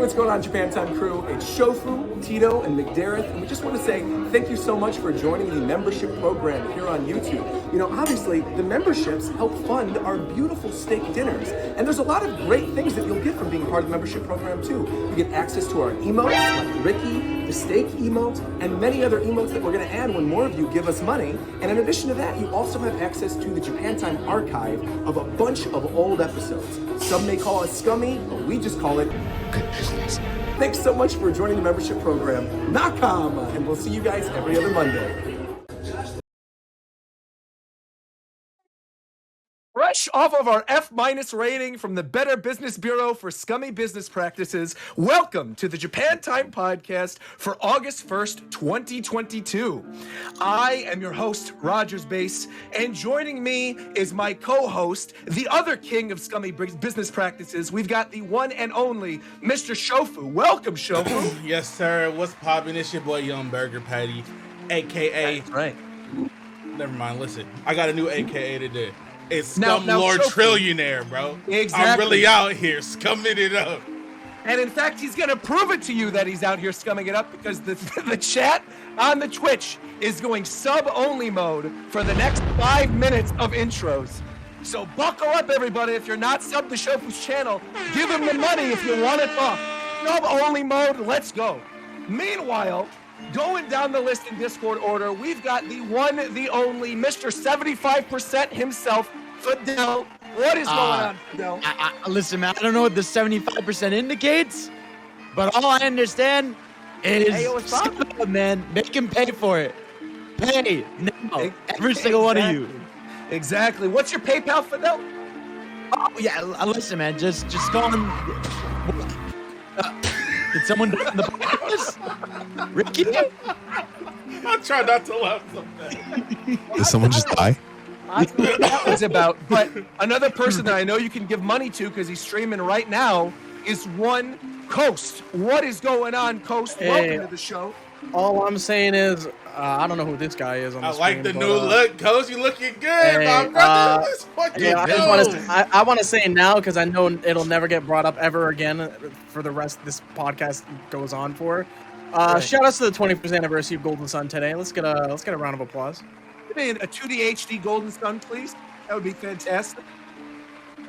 what's going on, Japan Time crew? It's Shofu, Tito, and McDareth, and we just want to say thank you so much for joining the membership program here on YouTube. You know, obviously, the memberships help fund our beautiful steak dinners, and there's a lot of great things that you'll get from being part of the membership program, too. You get access to our emotes, like Ricky, the steak emote, and many other emotes that we're going to add when more of you give us money. And in addition to that, you also have access to the Japan Time archive of a bunch of old episodes. Some may call it scummy, but we just call it good business. Thanks so much for joining the membership program. Nakama, and we'll see you guys every other Monday. Fresh off of our F- rating from the Better Business Bureau for Scummy Business Practices, welcome to the Japan Time Podcast for August 1st, 2022. I am your host, Rogers Base, and joining me is my co-host, the other king of Scummy Business Practices. We've got the one and only Mr. Shofu. Welcome, Shofu. Yes, sir. What's poppin'? It's your boy, Young Burger Patty, a.k.a. That's right. Never mind, listen. I got a new a.k.a. today. It's Now, Lord Shofu. Trillionaire, bro. Exactly. I'm really out here scumming it up. And in fact, he's going to prove it to you that he's out here scumming it up because the chat on the Twitch is going sub-only mode for the next 5 minutes of intros. So buckle up, everybody. If you're not subbed to Shofu's channel, give him the money if you want it off. Sub-only mode, let's go. Meanwhile, going down the list in Discord order, we've got the one, the only, Mr. 75% himself, Fidel. What is going on, Fidel? Listen, man, I don't know what the 75% indicates, but all I understand is, man, make him pay for it. Pay now, every single one of you. Exactly. What's your PayPal, Fidel? Oh yeah, listen, man, just go on. Did someone die in the podcast? Ricky? I'll try not to laugh someday. Did someone just die? That's what that was about. But another person that I know you can give money to because he's streaming right now is one Coast. What is going on, Coast? Hey. Welcome to the show. All I'm saying is, I don't know who this guy is on the I screen, like the but, new look, Coach. You looking good, hey, my brother. Let's fucking Yeah, go. I want to say it now because I know it'll never get brought up ever again for the rest this podcast goes on for. Shout out to the 20th anniversary of Golden Sun today. Let's get a round of applause. Give me a 2D HD Golden Sun, please. That would be fantastic.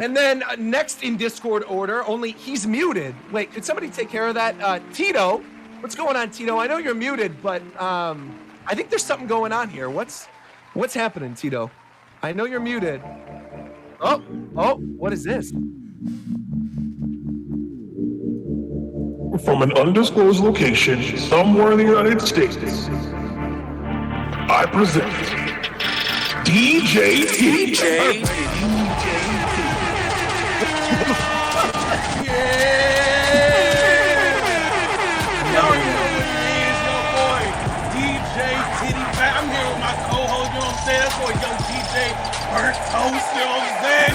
And then next in Discord order, only he's muted. Wait, could somebody take care of that? Tito, what's going on, Tito? I know you're muted, but I think there's something going on here. What's happening, Tito? I know you're muted. Oh, what is this? From an undisclosed location somewhere in the United States, I present DJ T. I'm here with my co-host, you know what I'm saying? That's boy, young DJ Burnt Toast, you know what I'm saying?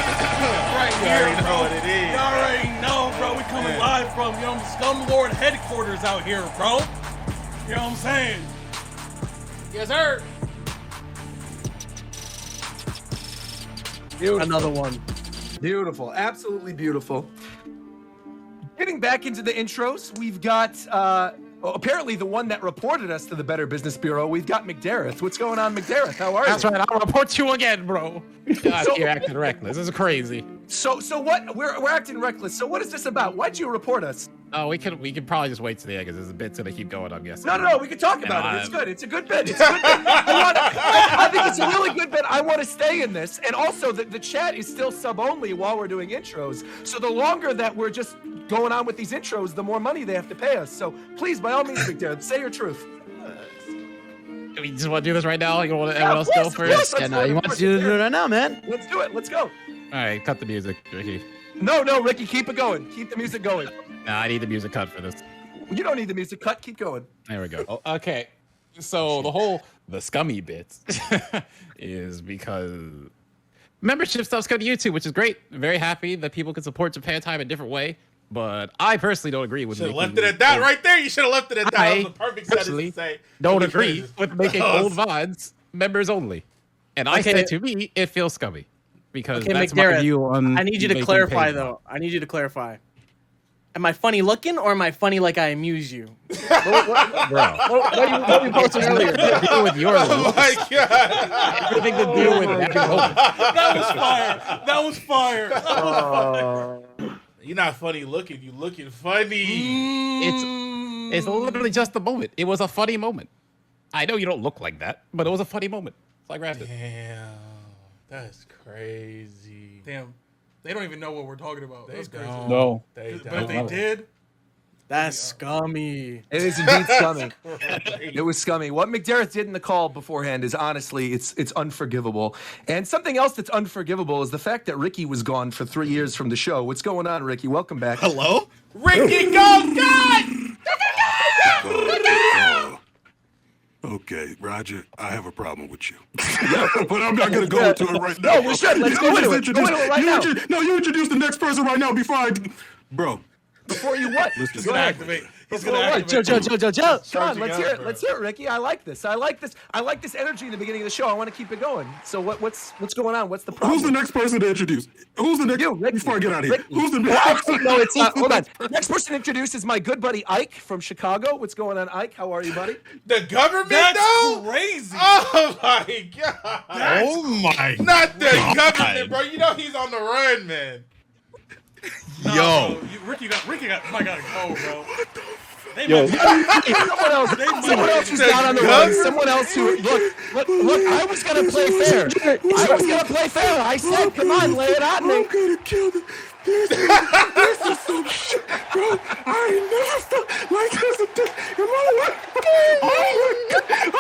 Right here, bro. Know what it is. You already know, bro. We coming live from, you know, Scum Lord headquarters out here, bro. You know what I'm saying? Yes, sir. Beautiful. Another one. Beautiful, absolutely beautiful. Getting back into the intros, we've got apparently the one that reported us to the Better Business Bureau. We've got McDareth. What's going on, McDareth? How are you? That's right. I'll report you again, bro. God, you're acting reckless. This is crazy. So what? We're acting reckless. So what is this about? Why'd you report us? Oh, we could probably just wait to the end because there's a bit's gonna keep going. I'm guessing. No. We can talk about it. It's good. It's a good bit. It's a good bit. I think it's a really good bit. I want to stay in this, and also the chat is still sub only while we're doing intros. So the longer that we're just going on with these intros, the more money they have to pay us. So please, by all means, McDareth, say your truth. We just want to do this right now. You want everyone else go first? Yeah, no, he wants you to do it right now, man. Let's do it. Let's go. All right, cut the music, Ricky. No, Ricky, keep it going. Keep the music going. Nah, I need the music cut for this. You don't need the music cut. Keep going. There we go. Oh, okay, so the scummy bits is because membership stuff's coming to YouTube, which is great. Very happy that people can support Japan Time a different way. But I personally don't agree with. Should have left it at that right there. You should have left it at that. That was the perfect sentence to say. Don't agree with making old VODs members only. And I say to me, it feels scummy because that's my view on. I need you to clarify though. I need you to clarify. Am I funny looking or am I funny like I amuse you? Bro. What you posted earlier? Deal with your Oh my god! everything to do with that moment. That was fire. You're not funny looking. You looking funny. It's literally just the moment. It was a funny moment. I know you don't look like that, but it was a funny moment. So I grabbed it. Damn, that's crazy. Damn, they don't even know what we're talking about. That's crazy. No. They But if they did, That's scummy. It is indeed scummy. It was scummy. What McDareth did in the call beforehand is honestly, it's unforgivable. And something else that's unforgivable is the fact that Ricky was gone for 3 years from the show. What's going on, Ricky? Welcome back. Hello? Ricky, go, God! Okay, Roger, I have a problem with you. But I'm not going to go into it right now. No, we should. Let's go into it. Go into it right now. You introduce the next person right now before I... Bro, Before you what? let's just... Go ahead. activate. He's Before gonna what? activate. Joe. Come on, Charging let's up, hear it. bro. Let's hear it, Ricky. I like this. I like this energy in the beginning of the show. I want to keep it going. So what's going on? What's the problem? Who's the next person to introduce? Who's the next... You, Ricky. Before I get out of here. Ricky. Who's the next... No, it's not. Hold on. Next person introduced is my good buddy Ike from Chicago. What's going on, Ike? How are you, buddy? The government, That's though? crazy. Oh my god! Oh my Not the God. government, bro. You know he's on the run, man. Nah, Yo. bro, Ricky might gotta go, bro. They Yo. might be- Someone else who's not on the run. Someone else who look. I was gonna play fair. I said, come on, lay it on me. I'm gonna kill them. This is some shit, bro. I ain't never felt like this in my life.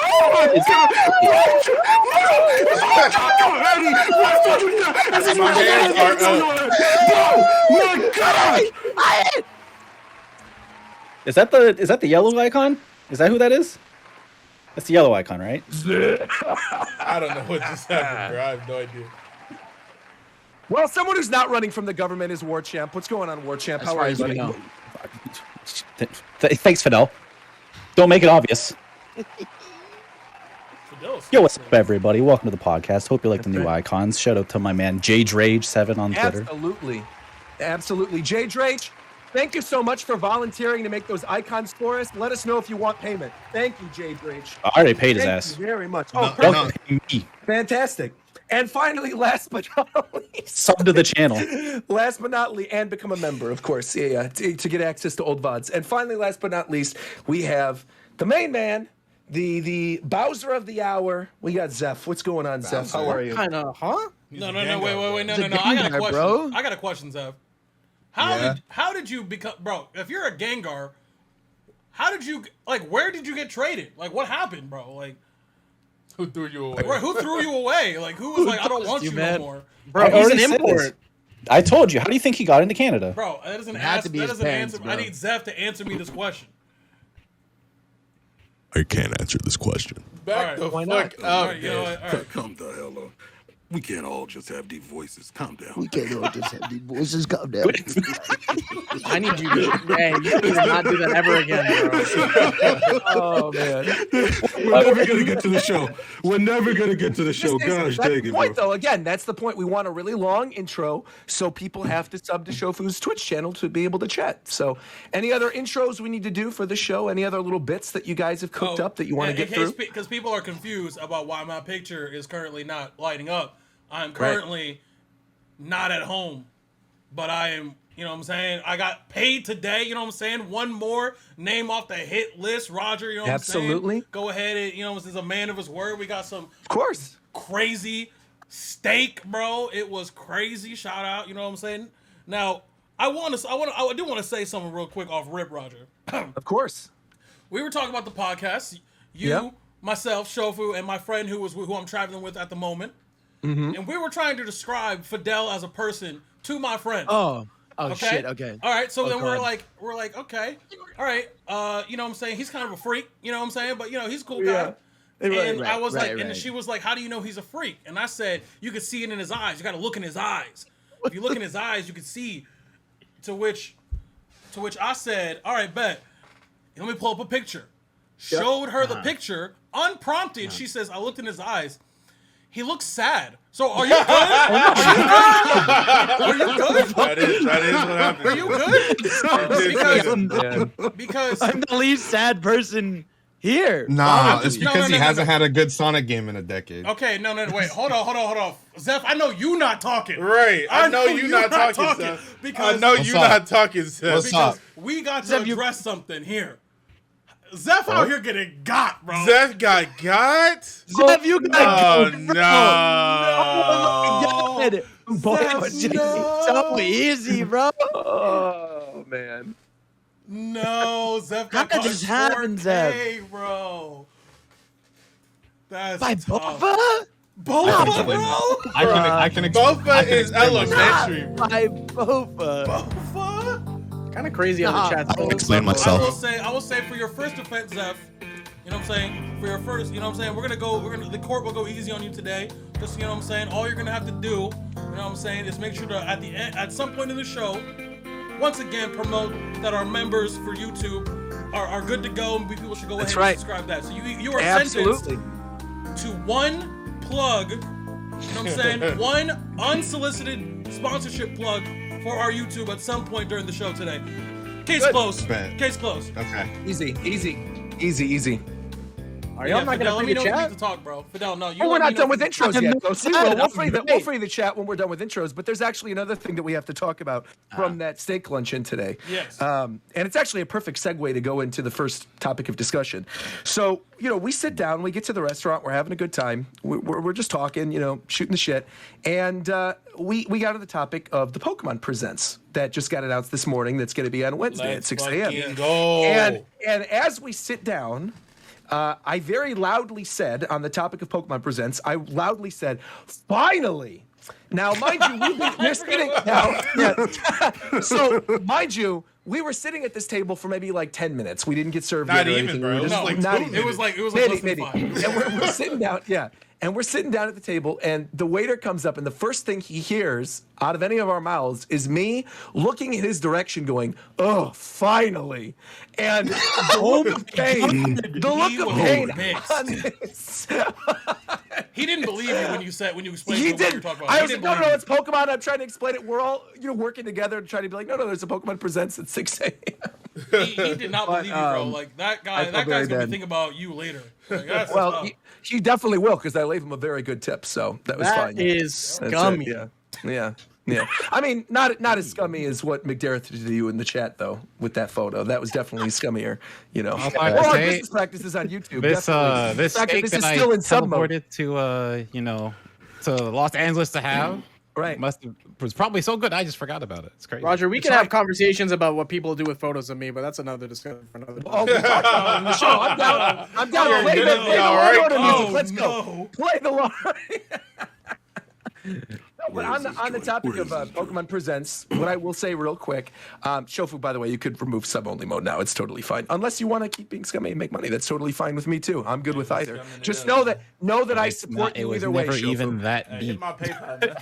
Oh my god! Oh my god! My hands are up. Oh my god! Is that the yellow icon? Is that who that is? That's the yellow icon, right? I don't know what just happened, bro. I have no idea. Well, someone who's not running from the government is War Champ. What's going on, War Champ? How are you, buddy? Thanks, Fidel. Don't make it obvious. Yo, what's up, everybody? Welcome to the podcast. Hope you like the new icons. Shout out to my man JDrage7 on Twitter. Absolutely. Jay Drake, thank you so much for volunteering to make those icons for us. Let us know if you want payment. Thank you, Jay Drake. I already paid his Thank ass. you very much. Oh, Don't perfect. pay me. Fantastic. And finally, last but not least, Sub to the channel. last but not least, and become a member, of course, to get access to old VODs. And finally, last but not least, we have the main man, the Bowser of the hour. We got Zeph. What's going on, Zeph? How are you? Kind of, huh? No, wait, no. He's a I got a Gengar, question. bro. I got a question, Zev. How did you become, bro? If you're a Gengar, how did you where did you get traded? Like, what happened, bro? Like, Who threw you away? who threw you away? Like, who was like, I don't want you no man? more, Bro, I he's an already said import. this. I told you. How do you think he got into Canada? bro? That doesn't had answer. to be That his doesn't parents, answer. bro. I need Zev to answer me this question. I can't answer this question. Back Alright, the why fuck All up, right, you know man. what? All right. Calm the hell up. We can't all just have deep voices. Calm down. We can't all just have these voices come down. I need you to. Hey, you need to not do that ever again, bro. Oh, man. We're never gonna get to the show. We're never gonna get to the show. Gosh That's dang the it, point, bro. though. Again, that's the point. We want a really long intro, so people have to sub to Shofu's Twitch channel to be able to chat. So, any other intros we need to do for the show? Any other little bits that you guys have cooked up that you want to get through? Because people are confused about why my picture is currently not lighting up. I'm currently not at home, but I am, you know what I'm saying? I got paid today, you know what I'm saying? One more name off the hit list, Roger, you know what I'm saying? Absolutely. Go ahead and, you know, this is a man of his word. We got some Of course. crazy steak, bro. It was crazy. Shout out, you know what I'm saying? Now, I do want to say something real quick off rip, Roger. Of course. We were talking about the podcast. You, Yep. myself, Shofu, and my friend who I'm traveling with at the moment. And we were trying to describe Fidel as a person to my friend. Oh Okay? shit. Okay. All right. So then we're God. like, okay. All right. You know what I'm saying? He's kind of a freak. You know what I'm saying? But you know, he's a cool guy. And I was like, and she was like, how do you know he's a freak? And I said, you can see it in his eyes. You got to look in his eyes. If you look in his eyes, you can see. To which I said, all right, bet. Let me pull up a picture. Showed her the picture unprompted. She says, I looked in his eyes. He looks sad. So are you good? Are you good? That is what happened. Are you good? Because I'm the least sad person here. Nah, it's No, because no, he no, hasn't no. had a good Sonic game in a decade. okay, no, wait, hold on. Zeph, I know you not talking. Right. I know you not talking, talking Seth. because I know What's you up? not talking, Seth. What's up? because we got to Zeph, you- address something here. Zeph out here getting got, bro. Seth got got? Zeph, you Oh, got no. God. Zeph, no. So easy, bro. Oh man. No, Zeph How got that caught just happened, 4K, bro. That's By tough. Boba? Boba, bro? I can Bofa is elementary. By Boba. Boba? Kind of crazy how the chat's going. explain myself. I will say for your first offense, Zeph, you know what I'm saying? For your first, you know what I'm saying? The court will go easy on you today. Just, you know what I'm saying? All you're gonna have to do, you know what I'm saying, is make sure to, at some point in the show, once again, promote that our members for YouTube are good to go, and people should go ahead and subscribe that. So you are sentenced to one plug, you know what I'm saying? One unsolicited sponsorship plug for our YouTube at some point during the show today. Case closed. Bet. Case closed. Okay. Easy. Are y'all not Fidel, gonna let me play know the if you chat? need to talk, bro. Fidel, no. You Oh, we're let me not know done with if you- intros yet, though. See, we'll free Great. the chat when we're done with intros. But there's actually another thing that we have to talk about from that steak luncheon today. Yes. And it's actually a perfect segue to go into the first topic of discussion. So, you know, we sit down, we get to the restaurant, we're having a good time, we're just talking, you know, shooting the shit, and we got to the topic of the Pokemon Presents that just got announced this morning. That's going to be on Wednesday at 6 a.m. fucking go. And as we sit down, I very loudly said on the topic of Pokemon Presents, I loudly said, finally. Now, mind you, we're sitting now. Yeah. So, mind you, we were sitting at this table for maybe like 10 minutes. We didn't get served Not yet or even, anything. bro. We were It was just like not 2 even. It was like less Maybe. than 5. And we're sitting down, yeah. And we're sitting down at the table, and the waiter comes up, and the first thing he hears out of any of our mouths is me looking in his direction, going, "Oh, finally!" And the look of pain, He was pissed. on this. He didn't believe you when you explained He what you were did. talking about. I He was like, didn't no, believe it's Pokemon. I'm trying to explain it. We're all, you know, working together and trying to be like, no, there's a Pokemon Presents at 6 a.m. you. He did not believe you, bro. Like that I guy. felt That very guy's gonna bad. be thinking about you later. Like, that's Well, tough. he definitely will, because I gave him a very good tip, so that was fine. That is That's it, scummy. Yeah. I mean, not as scummy as what McDareth did to you in the chat, though, with that photo. That was definitely scummier, you know. have to Or our say, business practices on YouTube. This definitely. this The fact that steak this that is I still in sub mode. teleported to to Los Angeles to have Right. was probably so good I just forgot about it. It's crazy. Roger, we can have conversations about what people do with photos of me, but that's another discussion for another. Oh, we'll talk about it on the show. I'm down. You're Play gonna be all right. the music. Oh, Let's go. no. Play the Lord. But on the topic of Pokemon Presents, what I will say real quick, Shofu, by the way, you could remove sub-only mode now. It's totally fine. Unless you want to keep being scummy and make money, that's totally fine with me too. I'm good with either. Just know that I support It you was either way, never Shofu. even that Hit deep. my PayPal, man.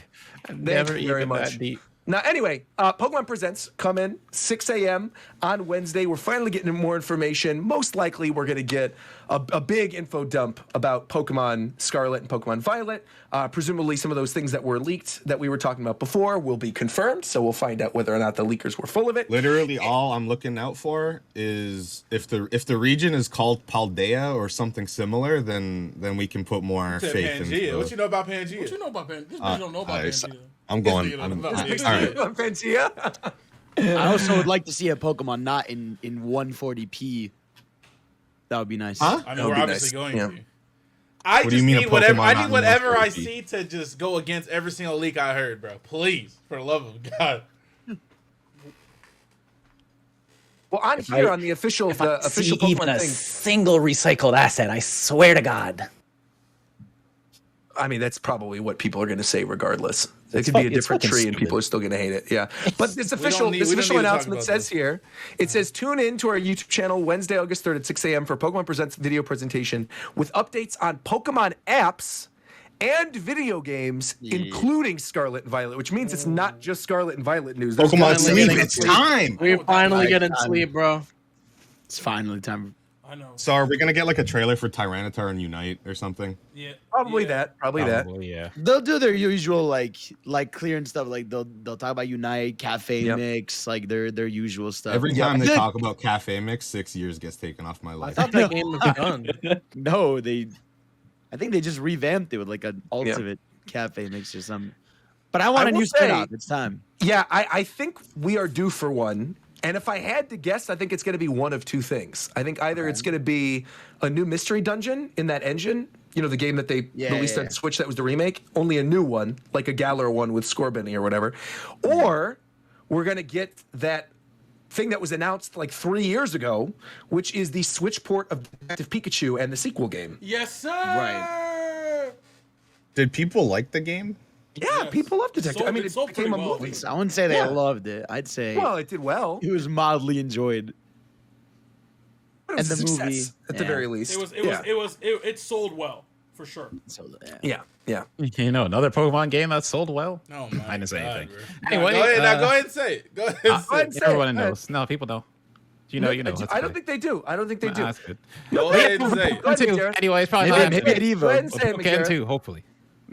Never you very even much. that deep. Now, anyway, Pokemon Presents come in 6 a.m. on Wednesday. We're finally getting more information. Most likely, we're going to get a big info dump about Pokemon Scarlet and Pokemon Violet. Presumably, some of those things that were leaked that we were talking about before will be confirmed. So we'll find out whether or not the leakers were full of it. Literally, all I'm looking out for is if the region is called Paldea or something similar, then we can put more Said faith Pangea. in. What you know about Pangea? What you know about Pangea? This bitch don't know about Pangea. I'm This going. nigga don't I'm, know all about right. Pangea. Pangea? I also would like to see a Pokemon not in 140p. That would be nice. Huh? I That mean, would we're be obviously nice. going Yeah. to. I What do you just mean a need whatever. Pokemon I not need in whatever I 140p? see to just go against every single leak I heard, bro. Please, for the love of God. Well, on here, on the official official Pokemon thing, single recycled asset, I swear to God. I mean, that's probably what people are going to say regardless. It could fu- be a it's different fucking tree and stupid. people are still going to hate it. Yeah. But this official we don't need to announcement talk about says this. here, it says tune in to our YouTube channel Wednesday, August 3rd at 6 a.m. for Pokemon Presents video presentation with updates on Pokemon apps and video games, including Scarlet and Violet, which means it's not just Scarlet and Violet news. There's Pokemon gonna be Sleep. other It's stuff. time. We're finally my getting God. sleep, bro. It's finally time. I know. So are we gonna get like a trailer for Tyranitar and Unite or something? Yeah. Probably yeah. that. Probably that. Yeah. They'll do their usual like clearance stuff. Like they'll talk about Unite, Cafe Yep. Mix, like their usual stuff. Every Yeah. time they talk about Cafe Mix, 6 years gets taken off my I life. thought that game was done. No, I think they just revamped it with like an ultimate Cafe Mix or something. But I want I a will new say- spin-off. It's time. Yeah, I think we are due for one. And if I had to guess, I think it's going to be one of two things. I think either it's going to be a new mystery dungeon in that engine, you know, the game that they released on Switch that was the remake, only a new one, like a Galar one with Scorbunny or whatever. Or we're going to get that thing that was announced like 3 years ago, which is the Switch port of Detective Pikachu and the sequel game. Yes, sir. Right. Did people like the game? Yeah, Yes. people love Detective. Sold- I mean, it it sold became a pretty well. movie. I wouldn't say they Yeah. loved it. I'd say Well, it did well. it was mildly enjoyed. But it was And a the success, movie, at the yeah. very least. It sold well for sure. So Yeah, yeah. You know, another Pokemon game that sold well. Oh my I didn't say God, anything. bro. Anyway, Go ahead and say it. Go ahead and say ahead it. and say everyone it. knows. No, people know. You know, you know. I don't think they do. I don't think they do. That's good. Go ahead and say it. Go ahead, Two. Gareth. Anyway, it's probably maybe, not maybe at Go ahead Evo. and say it, Pokken McGarrett. 2, hopefully.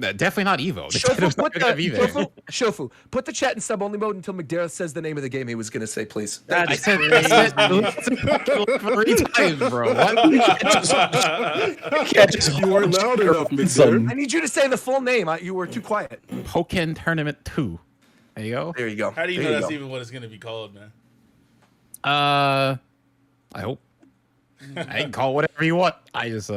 Definitely not Evo. The Shofu, Nintendo's not put gonna be the, there. Shofu, put the chat in sub-only mode until McDareth says the name of the game he was going to say, please. I said 3 times, bro. What? You are loud enough, McDermott. I need you to say the full name. You were too quiet. Pokken Tournament 2. There you go. There you go. How do you There know that's go. even what it's gonna be called, man? I hope. I can call whatever you want. I just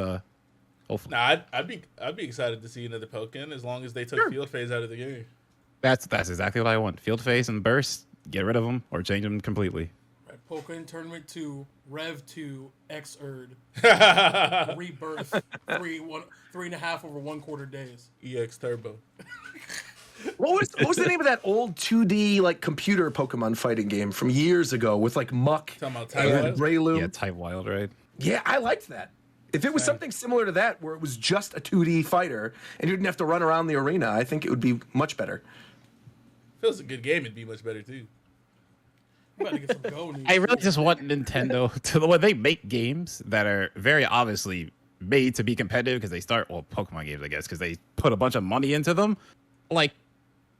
hopefully. Nah, I'd be excited to see another Pokken as long as they took Field Phase out of the game. That's exactly what I want. Field Phase and Burst. Get rid of them or change them completely. Right, Pokemon Tournament 2, Rev 2, Xrd, Rebirth, 3.5 over 1/4 days. EX Turbo. What was the name of that old 2D like computer Pokemon fighting game from years ago with like Muck Talking about and Tyranitar? Breloom? Yeah, type wild, right? Yeah, I liked that. If it was something similar to that, where it was just a 2D fighter and you didn't have to run around the arena, I think it would be much better. If it was a good game, it'd be much better too. We gotta get some go news. I really just want Nintendo to when they make games that are very obviously made to be competitive because they start Pokemon games, I guess, because they put a bunch of money into them. Like,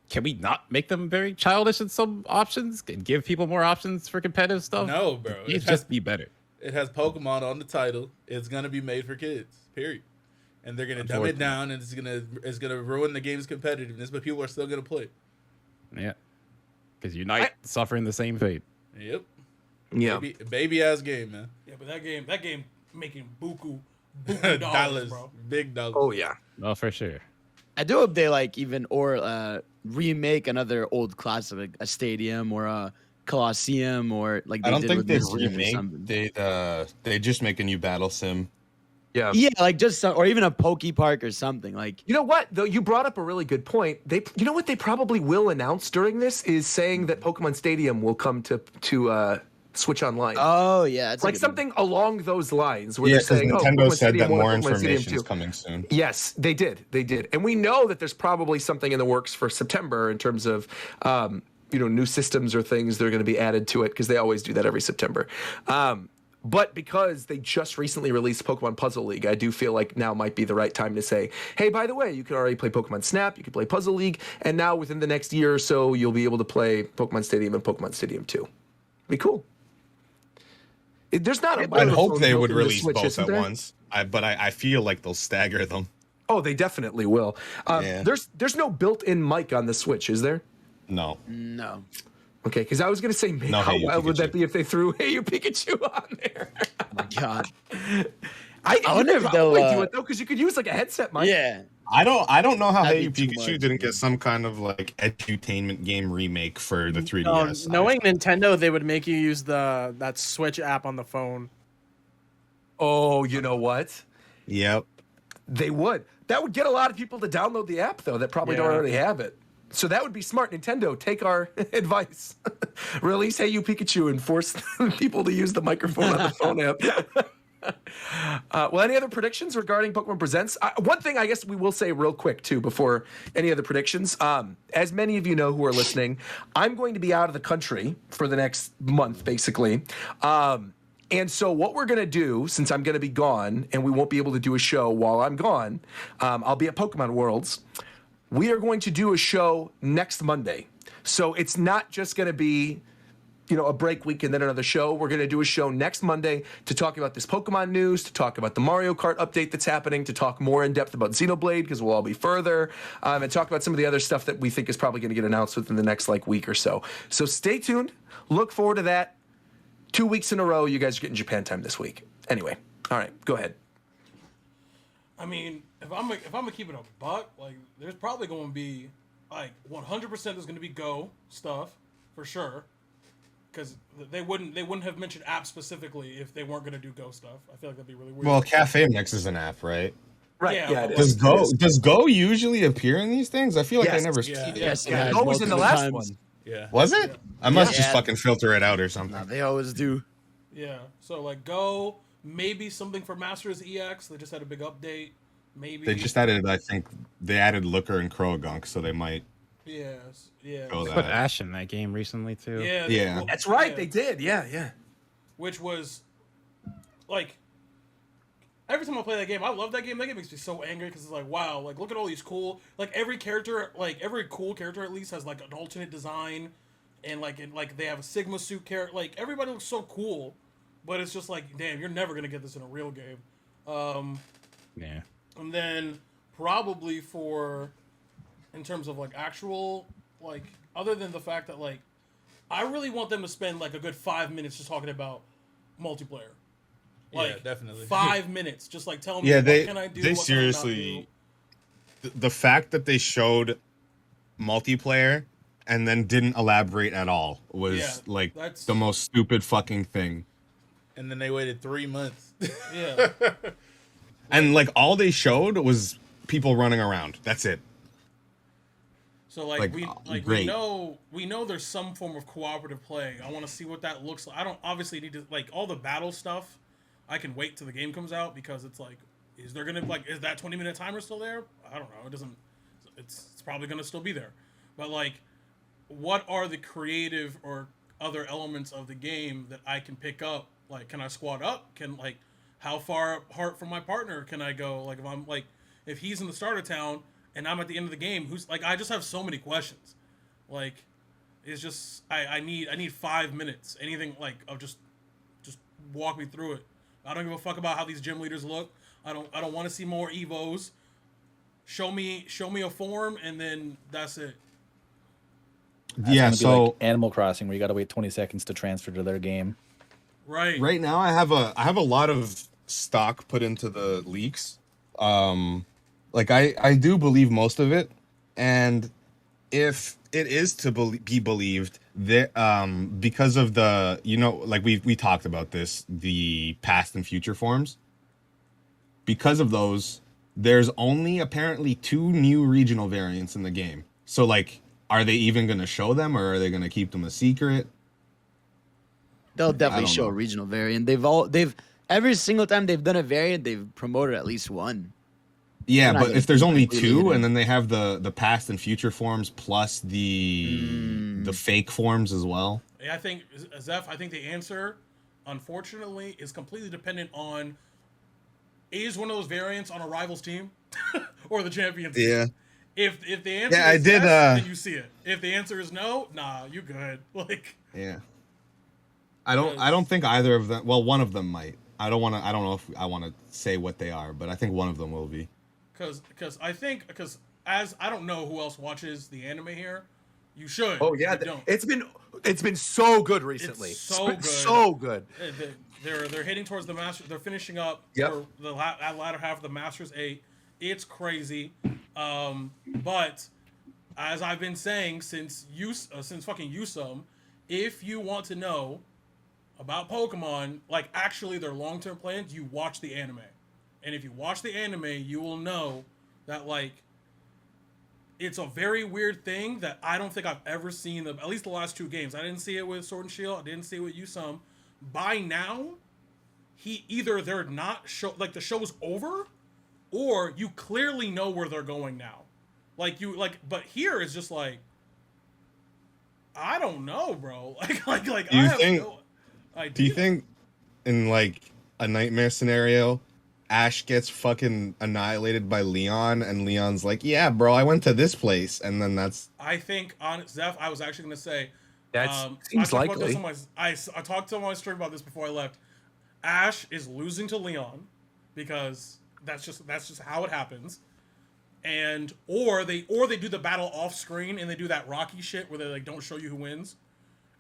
can we not make them very childish in some options and give people more options for competitive stuff? No, bro. Games just be better. It has Pokemon on the title. It's gonna be made for kids. Period. And they're gonna dumb it down, and it's gonna ruin the game's competitiveness. But people are still gonna play it. Yeah, because Unite suffering the same fate. Yep. Yeah. Baby ass game, man. Yeah, but that game making buku dollars, Dollars, bro. big dollars. Oh yeah. Oh, for sure. I do hope they like even or remake another old classic, like a stadium or a Colosseum or like they I don't did think with they Mischief or remake. something. They just make a new battle sim. Yeah. Yeah, like just or even a Poke Park or something. Like You know what? Though you brought up a really good point. You know what they probably will announce during this is saying that Pokemon Stadium will come to Switch Online. oh yeah, it's like something along those lines where Yeah, they're because saying, Nintendo Pokemon said Stadium that 1 more and Pokemon Stadium information 2. is coming soon. Yes, they did, and we know that there's probably something in the works for September in terms of new systems or things that are going to be added to it because they always do that every September. But because they just recently released Pokemon Puzzle League, I do feel like now might be the right time to say, hey, by the way, you can already play Pokemon Snap, you can play Puzzle League, and now within the next year or so, you'll be able to play Pokemon Stadium and Pokemon Stadium 2. Be cool. There's not a I'd hope microphone they built would in the release Switch, both isn't at there? once. But I feel like they'll stagger them. Oh, they definitely will. Yeah. There's no built-in mic on the Switch, is there? No. no. Okay, because I was gonna say, man, No, how Hey You wild would that Pikachu. be if they threw Hey You Pikachu on there? Oh my God. I wonder you could if they'll, probably do it though, because you could use like a headset mic. Yeah. I don't know how That'd Hey You be too Pikachu much. didn't get some kind of like edutainment game remake for the 3DS. Knowing Nintendo, they would make you use that Switch app on the phone. Oh, you know what? Yep. They would. That would get a lot of people to download the app though, that probably don't Yeah. already have it. So that would be smart. Nintendo, take our advice. Release Hey You Pikachu and force people to use the microphone on the phone app. Well, any other predictions regarding Pokemon Presents? One thing I guess we will say real quick, too, before any other predictions. As many of you know who are listening, I'm going to be out of the country for the next month, basically. And so what we're going to do, since I'm going to be gone and we won't be able to do a show while I'm gone, I'll be at Pokemon Worlds. We are going to do a show next Monday. So it's not just going to be, a break week and then another show. We're going to do a show next Monday to talk about this Pokemon news, to talk about the Mario Kart update that's happening, to talk more in depth about XENOBLADE because we'll all be further, and talk about some of the other stuff that we think is probably going to get announced within the next week or so. So stay tuned. Look forward to that. 2 weeks in a row, you guys are getting Japan time this week. Anyway, all right, go ahead. I mean, if I'm gonna keep it a buck, there's probably going to be 100% there's going to be Go stuff for sure. Because they wouldn't have mentioned app specifically if they weren't going to do Go stuff. I feel like that'd be really weird. Well, Cafe Mix is an app, right? Right. Yeah. it is. Does Go usually appear in these things? I feel like I never. Yes, Yeah, Go was in the last one. Yeah. Was it? I must just Yeah. fucking filter it out or something. Nah, they always do. Yeah. So Go, maybe something for Masters EX. They just had a big update. Maybe They just added, I think, they added Looker and Krogunk, so they might. Yes. Go Put that. Ash in that game recently too. Yeah. Yeah. That's right, they did. Yeah. Which was every time I play that game, I love that game. That game makes me so angry because it's wow, look at all these cool, every character, every cool character at least has an alternate design, and they have a Sigma suit character. Everybody looks so cool, but it's just damn, you're never gonna get this in a real game. Yeah. And then probably in terms of actual other than the fact that I really want them to spend a good 5 minutes just talking about multiplayer. Yeah, definitely. 5 minutes, just tell me Yeah, what they can I do. they what seriously. Can I not do? The fact that they showed multiplayer and then didn't elaborate at all was that's- the most stupid fucking thing. And then they waited 3 months. Yeah, And all they showed was people running around. That's it. so Great. we know there's some form of cooperative play. I want to see what that looks like. I don't obviously need to all the battle stuff. I can wait till the game comes out because it's is there gonna is that 20-minute timer still there? I don't know. It doesn't. It's probably gonna still be there, but what are the creative or other elements of the game that I can pick up? Can I squad up? Can how far apart from my partner can I go? If I'm if he's in the starter town and I'm at the end of the game, who's I just have so many questions. It's just I need 5 minutes. Anything of just walk me through it. I don't give a fuck about how these gym leaders look. I don't want to see more Evos. Show me a form and then that's it. That's Yeah, gonna be so like Animal Crossing, where you got to wait 20 seconds to transfer to their game. Right. right now I have a lot of stock put into the leaks. I do believe most of it, and if it is to be believed that because of the we talked about this, the past and future forms, because of those there's only apparently 2 new regional variants in the game. So are they even going to show them, or are they going to keep them a secret? They'll definitely don't show know. a regional variant. They've every single time they've done a variant, they've promoted at least one. Yeah, They're not but gonna if there's only completely 2 hidden. and then they have the past and future forms plus the fake forms as well. I think Zeph. I think the answer, unfortunately, is completely dependent on is one of those variants on a rival's team or the champions. team. Yeah. If the answer Yeah, I is did, yes, then you see it. If the answer is no, nah, you good. Yeah. I don't think either of them, well, one of them might. I don't know if I want to say what they are, but I think one of them will be. because as I don't know who else watches the anime here. You should. Oh yeah, if you don't. it's been so good recently. It's so good. So good. They're heading towards the master. They're finishing up Yep. for the latter half of the Masters 8. It's crazy, but as I've been saying since fucking Yusum, if you want to know about Pokemon, actually their long-term plans, you watch the anime, and if you watch the anime, you will know that it's a very weird thing that I don't think I've ever seen at least the last 2 games. I didn't see it with Sword and Shield. I didn't see it with Yusum. By now, they're not the show's over, or you clearly know where they're going now. But here it's just I don't know, bro. Do you think in like a nightmare scenario, Ash gets fucking annihilated by Leon, and Leon's like, "Yeah, bro, I went to this place," and then that's. I think on Zeph, I was actually gonna say. That seems I talked about likely. this I talked to my stream about this before I left. Ash is losing to Leon because that's just how it happens. And or they do the battle off screen and they do that Rocky shit where they like don't show you who wins,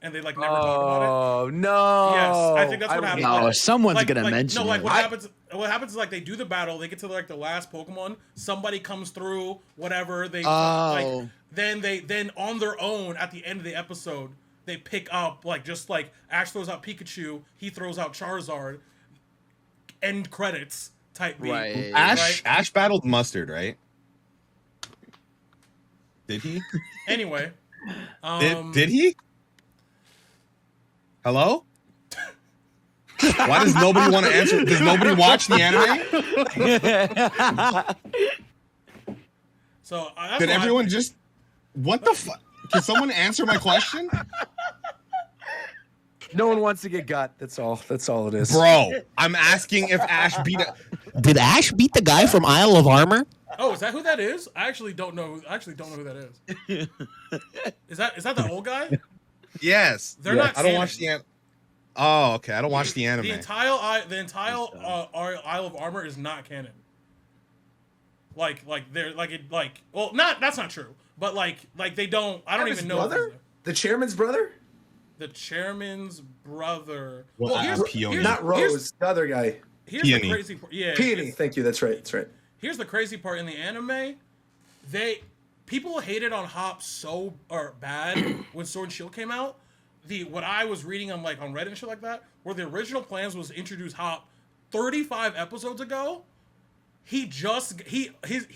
and they like never talk about it. Oh no! Yes, I think that's what happens. No, someone's like, gonna like, mention no, like it. what happens? What happens is like they do the battle, they get to like the last Pokemon, somebody comes through, whatever. They like then on their own at the end of the episode, they pick up like just like Ash throws out Pikachu, he throws out Charizard. End credits type beat. Right. Ash battled Mustard, right? Did he? Anyway, Did he? Hello? Why does nobody want to answer? Does nobody watch the anime? So that's Did why everyone just? What the fuck? Can someone answer my question, No one wants to get got. That's all. That's all it is. bro? I'm asking if Ash beat. Did Ash beat the guy from Isle of Armor? Oh, is that who that is? I actually don't know. I actually don't know who that is. Is that the old guy? Yes. They're not I don't canon. watch the. Oh, okay. I don't watch the anime. The entire Isle of Armor is not canon. Like they're like it like well not that's not true. But like they don't I don't even know brother? The chairman's brother? the chairman's brother. Well, here's Not Rose, the other guy. the Peony. crazy part. Yeah, Peony. Thank you. That's right. That's right. here's the crazy part in the anime. People hated on Hop so bad when Sword and Shield came out. What I was reading on like on Reddit and shit like that, where the original plans was to introduce Hop 35 episodes ago. He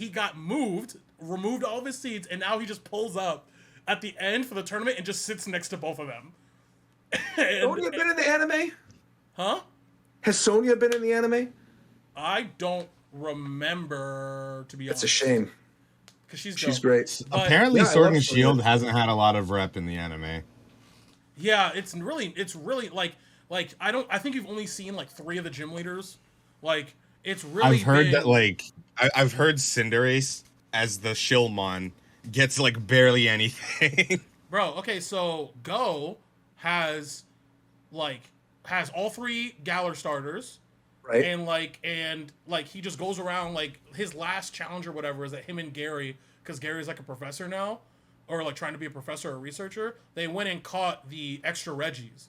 got removed all of his seeds, and now he just pulls up at the end for the tournament and just sits next to both of them. Sonya been in the anime? Huh? Has Sonya been in the anime? I don't remember, to be honest. That's a shame. Because she's She's dope. great. But, Apparently, Yeah, I Sword love and Sonya. Shield hasn't had a lot of rep in the anime. yeah, it's really like I think you've only seen like 3 of the gym leaders. Like it's really I've heard big. that like I've heard Cinderace as the Shillmon gets like barely anything. Bro, okay, so Go has all 3 Galar starters. Right. And he just goes around like his last challenge or whatever is that him and Gary, because Gary's like a professor now, or like trying to be a professor or a researcher. They went and caught the extra Reggies,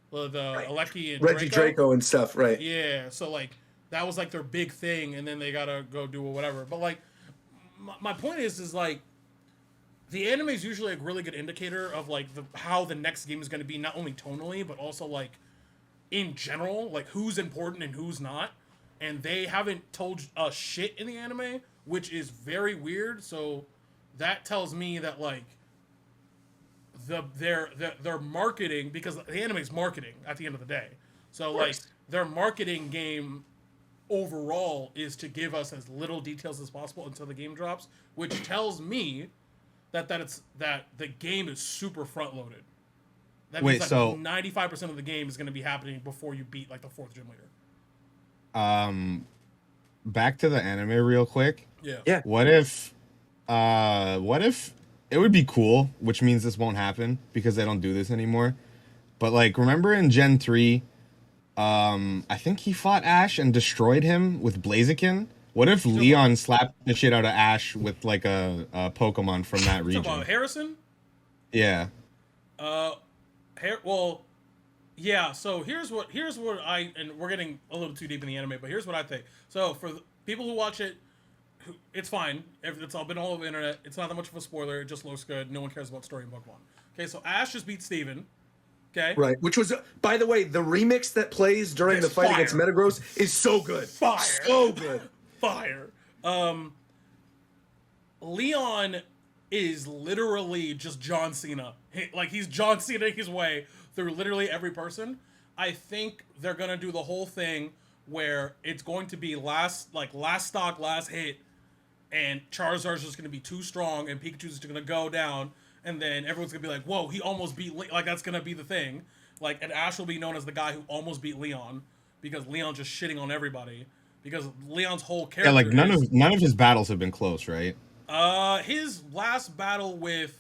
the Aleki and Reggie Draco and stuff. Right. Yeah, so like that was like their big thing, and then they gotta go do whatever. But like, my point is like, the anime is usually a really good indicator of like how the next game is going to be, not only tonally but also like in general, like who's important and who's not. And they haven't told us shit in the anime, which is very weird. So that tells me that like their marketing, because the anime is marketing at the end of the day. So like their marketing game overall is to give us as little details as possible until the game drops, which tells me that the game is super front loaded. That means Wait, that so 95% of the game is going to be happening before you beat like the 4th gym leader. Back to the anime real quick. Yeah. Yeah. What if it would be cool, which means this won't happen because they don't do this anymore. But like, remember in Gen 3, I think he fought Ash and destroyed him with Blaziken? What if Leon slapped the shit out of Ash with like a Pokemon from that Talk region? about Harrison. Yeah. Well, yeah. So here's what and we're getting a little too deep in the anime, but here's what I think. So for the people who watch it, it's fine. It's all been all over the internet. It's not that much of a spoiler. It just looks good. No one cares about story in Pokemon. Okay, so Ash just beat Steven. Okay. Right. Which was, by the way, the remix that plays during It's the fight fire. against Metagross is so good. Fire. So good. Fire. Leon is literally just John Cena. He's John Cena his way through literally every person. I think they're gonna do the whole thing where it's going to be last stock, last hit, and Charizard's just gonna be too strong, and Pikachu's just gonna go down, and then everyone's gonna be like, "Whoa, he almost beat!" Like that's gonna be the thing. Like, and Ash will be known as the guy who almost beat Leon, because Leon's just shitting on everybody because Leon's whole character. Yeah, like none of his battles have been close, right? His last battle with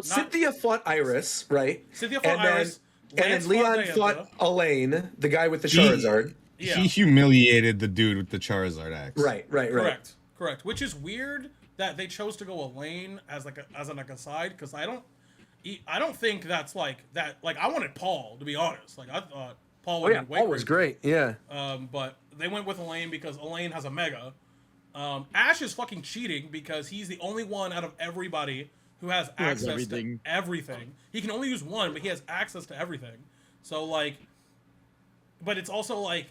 Cynthia fought Iris, right? Cynthia fought Iris. And then Leon fought Elaine, the guy with the Charizard. Yeah. He humiliated the dude with the Charizard axe. Right. Correct. Which is weird that they chose to go Elaine as like a side, because I don't think that's like that. Like, I wanted Paul, to be honest. Like, I thought Paul would Paul was great. Yeah. But they went with Elaine because Elaine has a Mega. Ash is fucking cheating because he's the only one out of everybody who has access to everything. He can only use one, but he has access to everything. So, like, but it's also, like,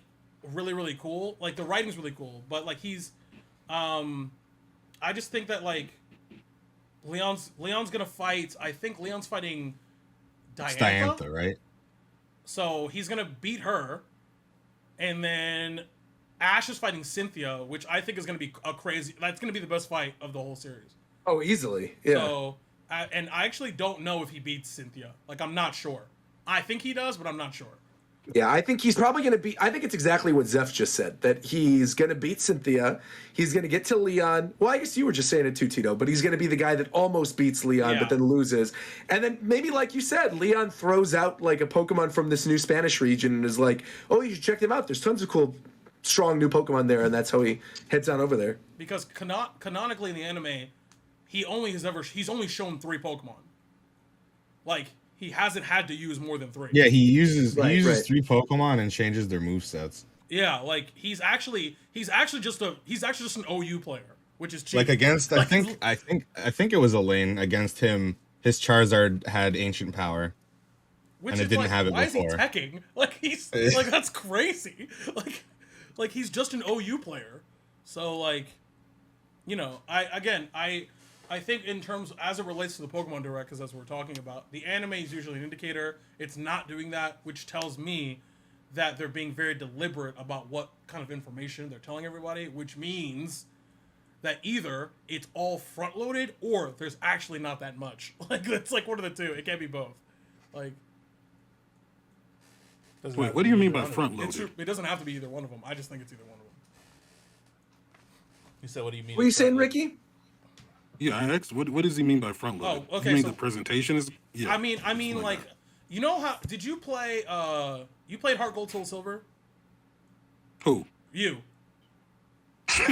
really, really cool. Like, the writing's really cool, but, like, he's, I just think that, like, Leon's gonna fight, I think Leon's fighting Diantha, right? So, he's gonna beat her, and then Ash is fighting Cynthia, which I think is gonna be that's gonna be the best fight of the whole series. Oh, easily. Yeah. So, and I actually don't know if he beats Cynthia. Like, I'm not sure. I think he does, but I'm not sure. Yeah, I think he's probably going to beat... I think it's exactly what Zeph just said, that he's going to beat Cynthia. He's going to get to Leon. Well, I guess you were just saying it too, Tito, but he's going to be the guy that almost beats Leon, but then loses. And then maybe, like you said, Leon throws out, like, a Pokemon from this new Spanish region and is like, oh, you should check them out. There's tons of cool, strong new Pokemon there, and that's how he heads on over there. Because canonically in the anime... he's only shown 3 Pokemon. Like, he hasn't had to use more than 3. Yeah, he uses 3 Pokemon and changes their movesets. Yeah, like he's actually just an OU player, which is cheating. Like against I think it was Elaine against him. His Charizard had ancient power. Which and it didn't have it why before. Is he teching? Like he's like that's crazy. Like he's just an OU player. So like, you know, I think in terms, as it relates to the Pokemon Direct, because that's what we're talking about, the anime is usually an indicator. It's not doing that, which tells me that they're being very deliberate about what kind of information they're telling everybody, which means that either it's all front-loaded or there's actually not that much. Like, it's like one of the two. It can't be both. Like, wait, what do you mean by front-loaded? It doesn't have to be either one of them. I just think it's either one of them. You said, what do you mean? What are you saying, Ricky? Yeah, I asked, what does he mean by front loaded? Oh, okay. You mean the presentation is? Yeah. I mean, like, you know how? Did you play? You played Heart Gold Soul Silver? Who? You. He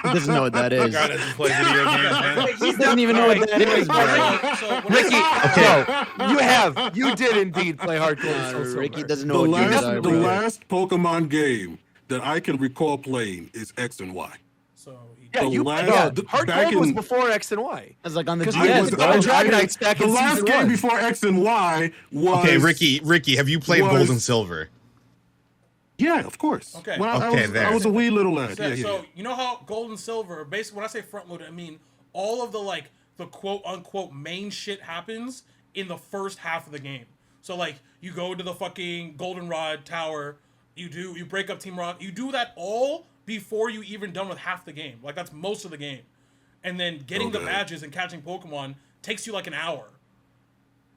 doesn't know what that is. God doesn't play video games, man. He doesn't even know what that is, bro. Ricky, you did indeed play Heart Gold Soul Silver. Ricky doesn't know what games are. The last Pokemon game that I can recall playing is X and Y. So Heart Gold was before X and Y. That's like on the DS. DS. The last game before X and Y was... Okay, Ricky, have you played Gold and Silver? Yeah, of course. Okay. Well, I was a wee little lad. So you know how Gold and Silver, basically when I say front loaded, I mean all of the quote unquote main shit happens in the first half of the game. So like you go to the fucking Goldenrod Tower, you break up Team Rock, you do that all before you even done with half the game. Like that's most of the game. And then getting the badges and catching Pokemon takes you like an hour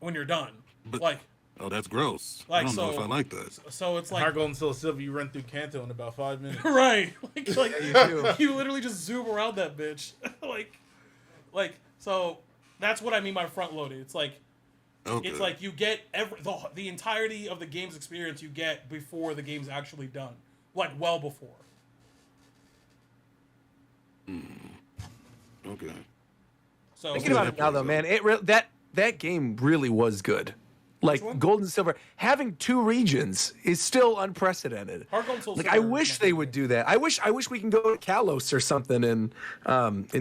when you're done. But, like, oh, that's gross. Like, I don't know if I like that. So it's like Heart Gold and Soul Silver, you run through Kanto in about 5 minutes. Right. You literally just zoom around that bitch. like so that's what I mean by front loaded. It's like it's like you get the entirety of the game's experience you get before the game's actually done. Like well before. Okay. So thinking about it now, though, man, that game really was good. Like Gold and Silver, having 2 regions is still unprecedented. Like I wish they would do that. I wish we can go to Kalos or something in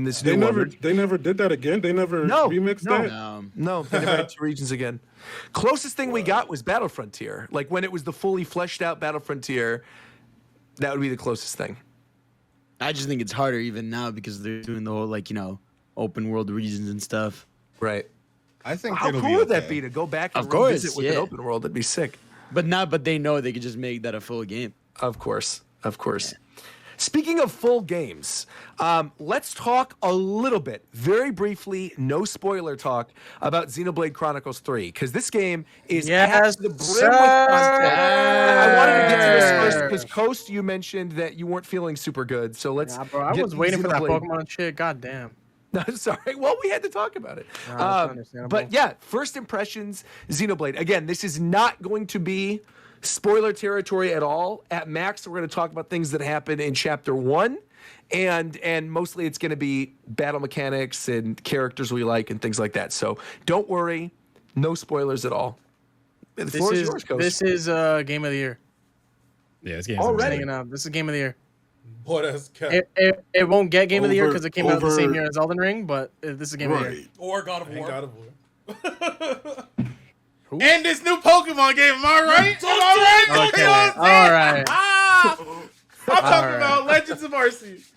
this new one. They never did that again. They never remixed that. No, they never had 2 regions again. Closest thing we got was Battle Frontier. Like when it was the fully fleshed out Battle Frontier, that would be the closest thing. I just think it's harder even now because they're doing the whole like open world regions and stuff. Right. I think how cool would that be to go back and revisit with an open world? That'd be sick. But they know they could just make that a full game. Of course. Yeah. Speaking of full games, let's talk a little bit, very briefly, no spoiler talk, about Xenoblade Chronicles 3, because this game is packed to the brim with content. I wanted to get to this first because, Coast, you mentioned that you weren't feeling super good, so let's Nah, bro, I get was waiting for that Xenoblade. Pokemon shit. God damn. No, sorry. Well, we had to talk about it. Nah, that's understandable. But yeah, first impressions, Xenoblade. Again, this is not going to be spoiler territory at all. At max, we're going to talk about things that happen in Chapter 1, and mostly it's going to be battle mechanics and characters we like and things like that. So don't worry, no spoilers at all. The floor is yours, Coach. This is Game of the Year. Yeah, this game Already? This is Game of the Year. Boy, that's cap. It won't get Game of the Year because it came out the same over- year as Elden Ring, but this is Game of the Year. Right. Or God of Ain't War. God of War. And this new Pokemon game, am I right? Am I right? Okay, You know what I'm all saying? right. Ah! I'm talking right. about Legends of Arceus.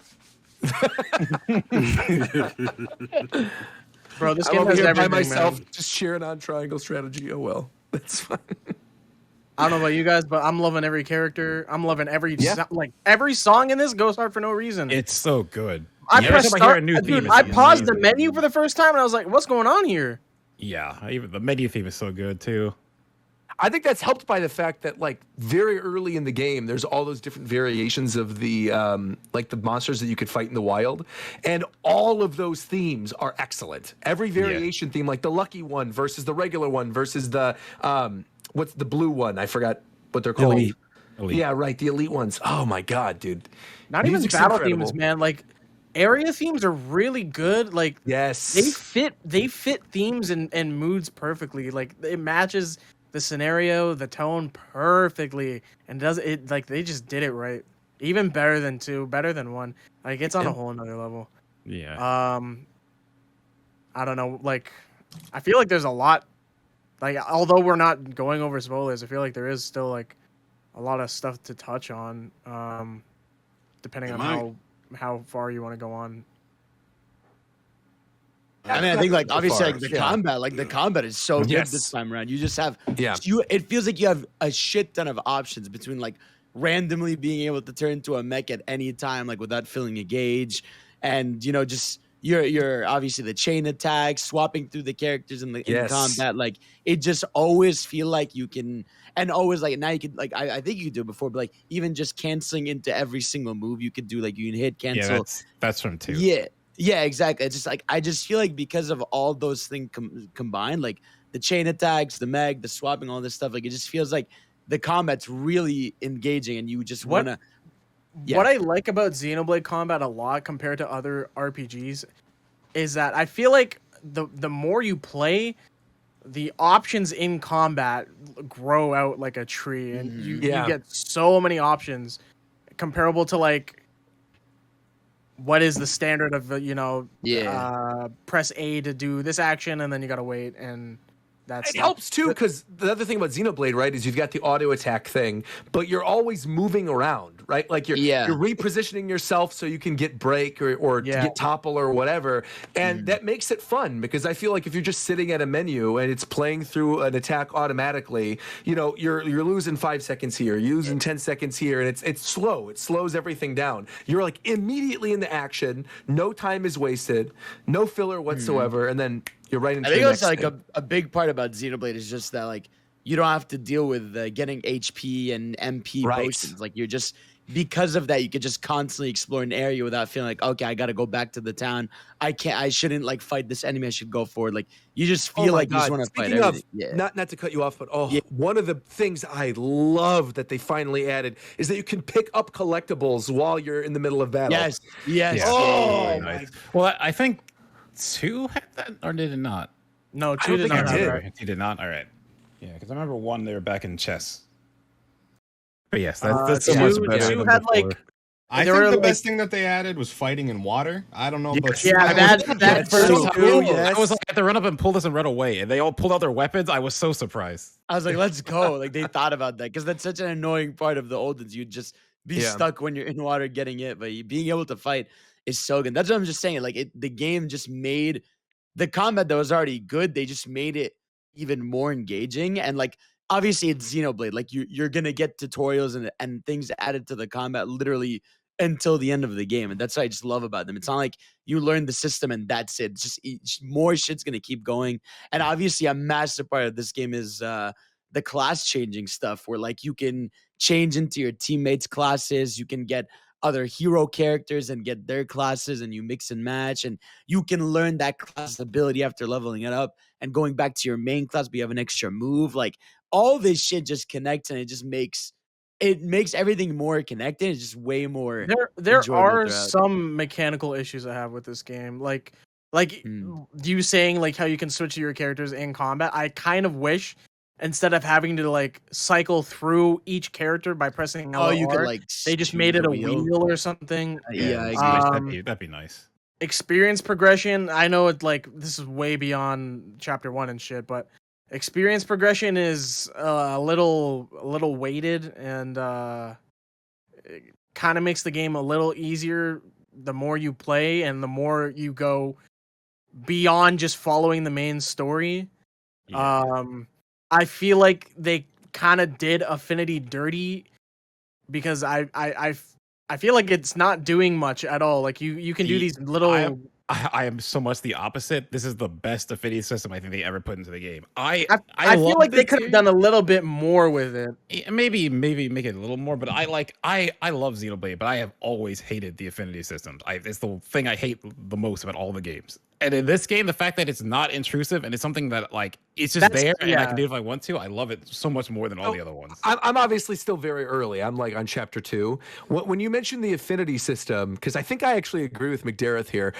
Bro, this I'm game over has here by everything, myself, man. just cheering on Triangle Strategy. Oh well, that's fine. I don't know about you guys, but I'm loving every character. I'm loving every Yeah. every song in this goes hard for no reason. It's so good. I Every pressed time I hear a start, new theme, dude. it's I paused the amazing. menu for the first time and I was like, "What's going on here?" Yeah, even the menu theme is so good too. I think that's helped by the fact that, like, very early in the game, there's all those different variations of the like the monsters that you could fight in the wild, and all of those themes are excellent. Every variation theme, like the lucky one versus the regular one versus the what's the blue one? I forgot what they're called. Elite. Yeah, right. The elite ones. Oh my god, dude. Not even Music's battle incredible. themes, man. Like area themes are really good. Like Yes. they fit themes and moods perfectly. Like it matches the scenario, the tone perfectly, and does it like they just did it right. Even better than 2, better than 1. Like it's on a whole another level. Yeah. I don't know. Like I feel like there's a lot. Like although we're not going over spoilers, I feel like there is still like a lot of stuff to touch on. Depending on how far you want to go on. I mean, I think like obviously far, like the yeah. combat, like the combat is so good Yes. this time around. You just have Yeah. it feels like you have a shit ton of options between like randomly being able to turn into a mech at any time, like without filling a gauge, and you know just you're obviously the chain attack, swapping through the characters in the Yes. combat. Like it just always feel like you can, and always like now you can like I think you could do it before, but like even just canceling into every single move you could do, like you can hit cancel. Yeah, that's from 2. Yeah. Yeah, exactly. It's just like I just feel like because of all those things combined, like the chain attacks, the meg, the swapping, all this stuff, like it just feels like the combat's really engaging, and you just What- wanna. Yeah. What I like about Xenoblade combat a lot compared to other RPGs is that I feel like the more you play, the options in combat grow out like a tree, and you get so many options comparable to like what is the standard of press A to do this action and then you gotta wait, and that's It helps too, because the other thing about Xenoblade, right, is you've got the auto attack thing, but you're always moving around, right? Like you're repositioning yourself so you can get break or get topple or whatever, and that makes it fun because I feel like if you're just sitting at a menu and it's playing through an attack automatically, you know, you're losing 5 seconds here, you're losing 10 seconds here, and it's slow. It slows everything down. You're like immediately in the action, no time is wasted, no filler whatsoever, and then you're right into I think the it's next like thing. a big part about Xenoblade is just that like you don't have to deal with getting HP and MP Right. potions. Like you're just because of that you could just constantly explore an area without feeling like okay I got to go back to the town. I shouldn't like fight this enemy. I should go forward. Like you just feel like you just want to fight Speaking everything. of, not to cut you off, but one of the things I love that they finally added is that you can pick up collectibles while you're in the middle of battle. Yes. Yes. Yeah. Oh, Nice. Well, I think 2 had that, or did it not? No, I 2 don't did think not it have did. that. Right, 2 did not. All right. Yeah, because I remember 1 they were back in chess. But yes, that's so much 2 better. 2 than had before. like I There think were, the like- best thing that they added was fighting in water. I don't know about that first so 2 cool, I was like, I had to run up and pull this and run away, and they all pulled out their weapons. I was so surprised. I was like, let's go. Like they thought about that because that's such an annoying part of the old ones. You'd just be Yeah. stuck when you're in water getting it, but being able to fight is so good. That's what I'm just saying. Like the game just made the combat that was already good. They just made it even more engaging. And like obviously it's Xenoblade. Like you're gonna get tutorials and things added to the combat literally until the end of the game. And that's what I just love about them. It's not like you learn the system and that's it. It's just more shit's going to keep going. And obviously a massive part of this game is the class changing stuff where like you can change into your teammates' classes. You can get other hero characters and get their classes and you mix and match. And you can learn that class ability after leveling it up and going back to your main class, but you have an extra move. Like all this shit just connects and it makes everything more connected. It's just way more. There enjoyable are throughout. some mechanical issues I have with this game. Like you saying like how you can switch to your characters in combat. I kind of wish instead of having to like cycle through each character by pressing L, you could like they just choose made it the a wheel or something. Yeah, I agree. That'd be nice. Experience progression. I know it like this is way beyond chapter 1 and shit, but experience progression is a little weighted and it kind of makes the game a little easier the more you play and the more you go beyond just following the main story. Yeah. I feel like they kind of did Affinity dirty because I feel like it's not doing much at all. Like you can do these little. I am so much the opposite. This is the best affinity system I think they ever put into the game. I feel love like they this could have game. done a little bit more with it. Maybe make it a little more, but I love Xenoblade, but I have always hated the affinity systems. It's the thing I hate the most about all the games. And in this game, the fact that it's not intrusive and it's something that like it's just there and I can do it if I want to, I love it so much more than all the other ones. I'm obviously still very early. I'm like on chapter 2. When you mentioned the affinity system, because I think I actually agree with McDareth here.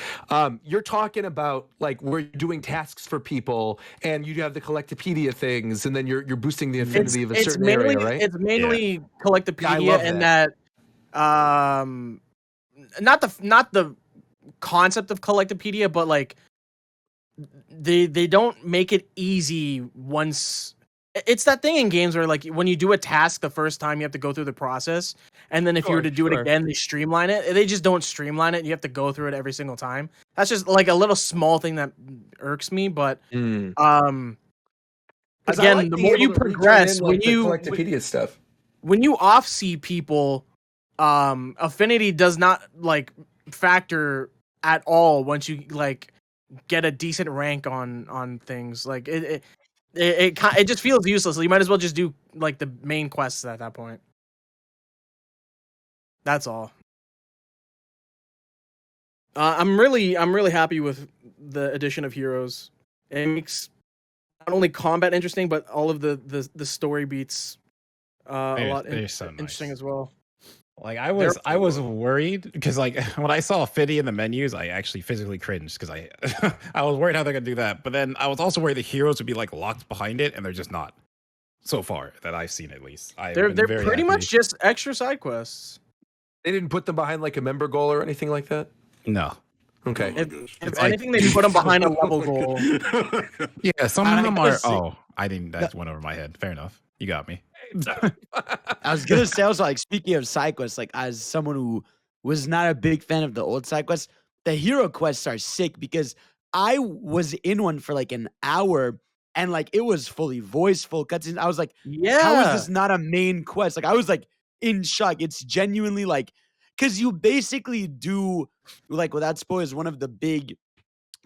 You're talking about like where you're doing tasks for people and you have the Collectopedia things, and then you're boosting the affinity of a certain area, right? It's mainly Collectopedia love and that not the concept of Collectopedia, but like they don't make it easy once. It's that thing in games where like when you do a task the first time you have to go through the process, and then if you were to do it again they streamline it. They just don't streamline it. You have to go through it every single time. That's just like a little small thing that irks me, but again, like the being more able you to return progress, in, like, when the you Collectopedia stuff, when you off-see people, affinity does not like factor at all once you like get a decent rank on things. Like it just feels useless. You might as well just do like the main quests at that point. That's all. I'm really happy with the addition of heroes. It makes not only combat interesting, but all of the story beats a lot interesting as well. Like I was worried because like when I saw Fiddy in the menus, I actually physically cringed because I was worried how they're gonna do that. But then I was also worried the heroes would be like locked behind it, and they're just not. So far that I've seen, at least, They're pretty much just extra side quests. they didn't put them behind like a member goal or anything like that. No. Okay. If anything, they put them behind a level goal. Yeah, some of them are. Oh, I didn't. That went over my head. Fair enough. You got me. I was gonna say also like speaking of side quests, like as someone who was not a big fan of the old side quests, the hero quests are sick because I was in one for like an hour and like it was fully voiced, full cutscenes. I was like, how is this not a main quest? Like I was like in shock. It's genuinely like because you basically do like without spoilers, one of the big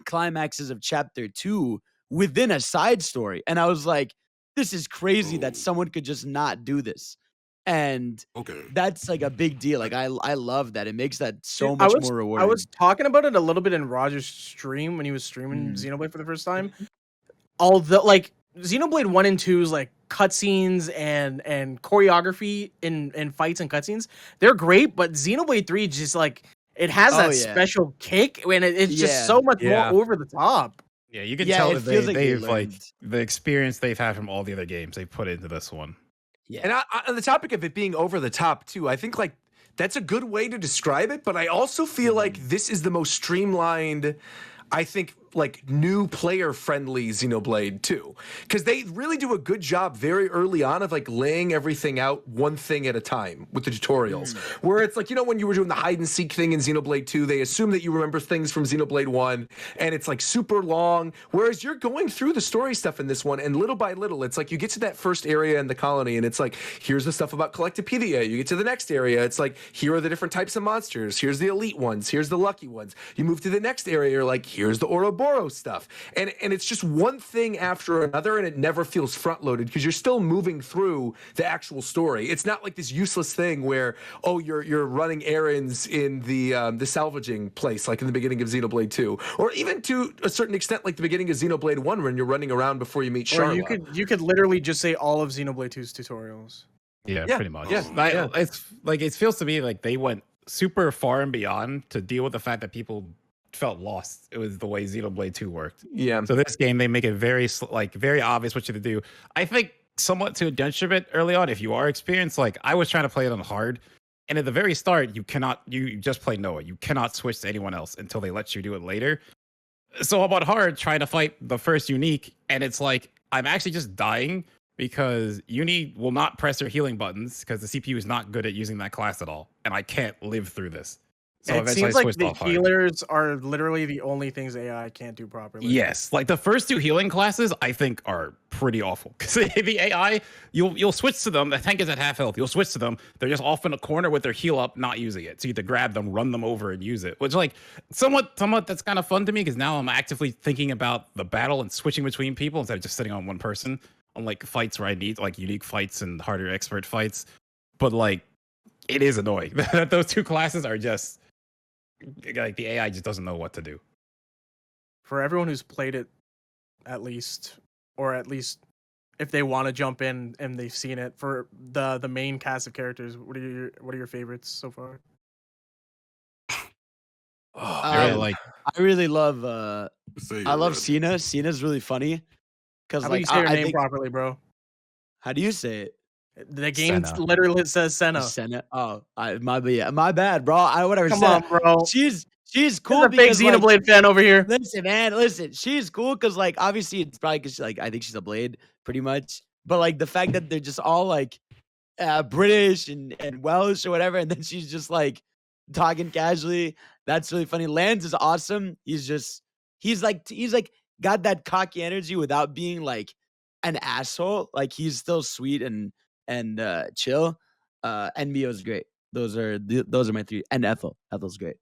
climaxes of chapter 2 within a side story, and I was like, this is crazy that someone could just not do this. And that's like a big deal. Like I love that. It makes that so much more rewarding. I was talking about it a little bit in Roger's stream when he was streaming Xenoblade for the first time. Although like Xenoblade 1 and 2's like cutscenes and choreography in fights and cutscenes, they're great, but Xenoblade 3 just like it has that special kick when it's just so much more over the top. Yeah, you can tell that they've like the experience they've had from all the other games they put into this one. Yeah. And on the topic of it being over the top too, I think like that's a good way to describe it, but I also feel like this is the most streamlined, I think, like new player friendly Xenoblade too, because they really do a good job very early on of like laying everything out one thing at a time with the tutorials, where it's like, you know, when you were doing the hide and seek thing in Xenoblade 2, they assume that you remember things from Xenoblade 1, and it's like super long, whereas you're going through the story stuff in this one, and little by little, it's like you get to that first area in the colony, and it's like, here's the stuff about Collectopedia. You get to the next area, it's like, here are the different types of monsters, here's the elite ones, here's the lucky ones. You move to the next area, you're like, here's the Ouroboros stuff. And it's just one thing after another, and it never feels front-loaded because you're still moving through the actual story. It's not like this useless thing where, oh, you're running errands in the salvaging place, like in the beginning of Xenoblade 2, or even to a certain extent, like the beginning of Xenoblade 1, when you're running around before you meet Charlotte. Or you could literally just say all of Xenoblade 2's tutorials. Yeah, Yeah, pretty much. yeah. It's like it feels to me like they went super far and beyond to deal with the fact that people felt lost. It was the way Xenoblade 2 worked. Yeah. So this game, they make it very obvious what you have to do. I think somewhat to a detriment early on, if you are experienced, like I was trying to play it on hard, and at the very start, you just play Noah. You cannot switch to anyone else until they let you do it later. So I'm on hard trying to fight the first unique, and it's like I'm actually just dying because Uni will not press her healing buttons because the CPU is not good at using that class at all, and I can't live through this. So It eventually seems I like switched the off hard. healers are literally the only things AI can't do properly. Yes, like the first two healing classes, I think are pretty awful because the AI, you'll switch to them. The tank is at half health. You'll switch to them. They're just off in a corner with their heal up, not using it. So you have to grab them, run them over, and use it. Which like somewhat that's kind of fun to me because now I'm actively thinking about the battle and switching between people instead of just sitting on one person on like fights where I need like unique fights and harder expert fights. But like it is annoying that those two classes are just like the AI just doesn't know what to do. For everyone who's played it, at least if they want to jump in and they've seen it, for the main cast of characters, what are your favorites so far? I really love Say I love it, Cena. Cena's really funny because How do like you say your I name think, properly, bro? how do you say it? The game Senna. literally says Senna. Senna. Oh, my bad, bro. Whatever. Come Senna. on, bro. She's cool Cool, a fake because like, Xenoblade fan over here. listen, man, listen. She's cool because like obviously it's probably because like I think she's a Blade pretty much, but like the fact that they're just all like British and Welsh or whatever, and then she's just like talking casually. That's really funny. Lance is awesome. He's like got that cocky energy without being like an asshole. Like he's still sweet and chill. And Mio's great. Those are my three. And Ethel's great.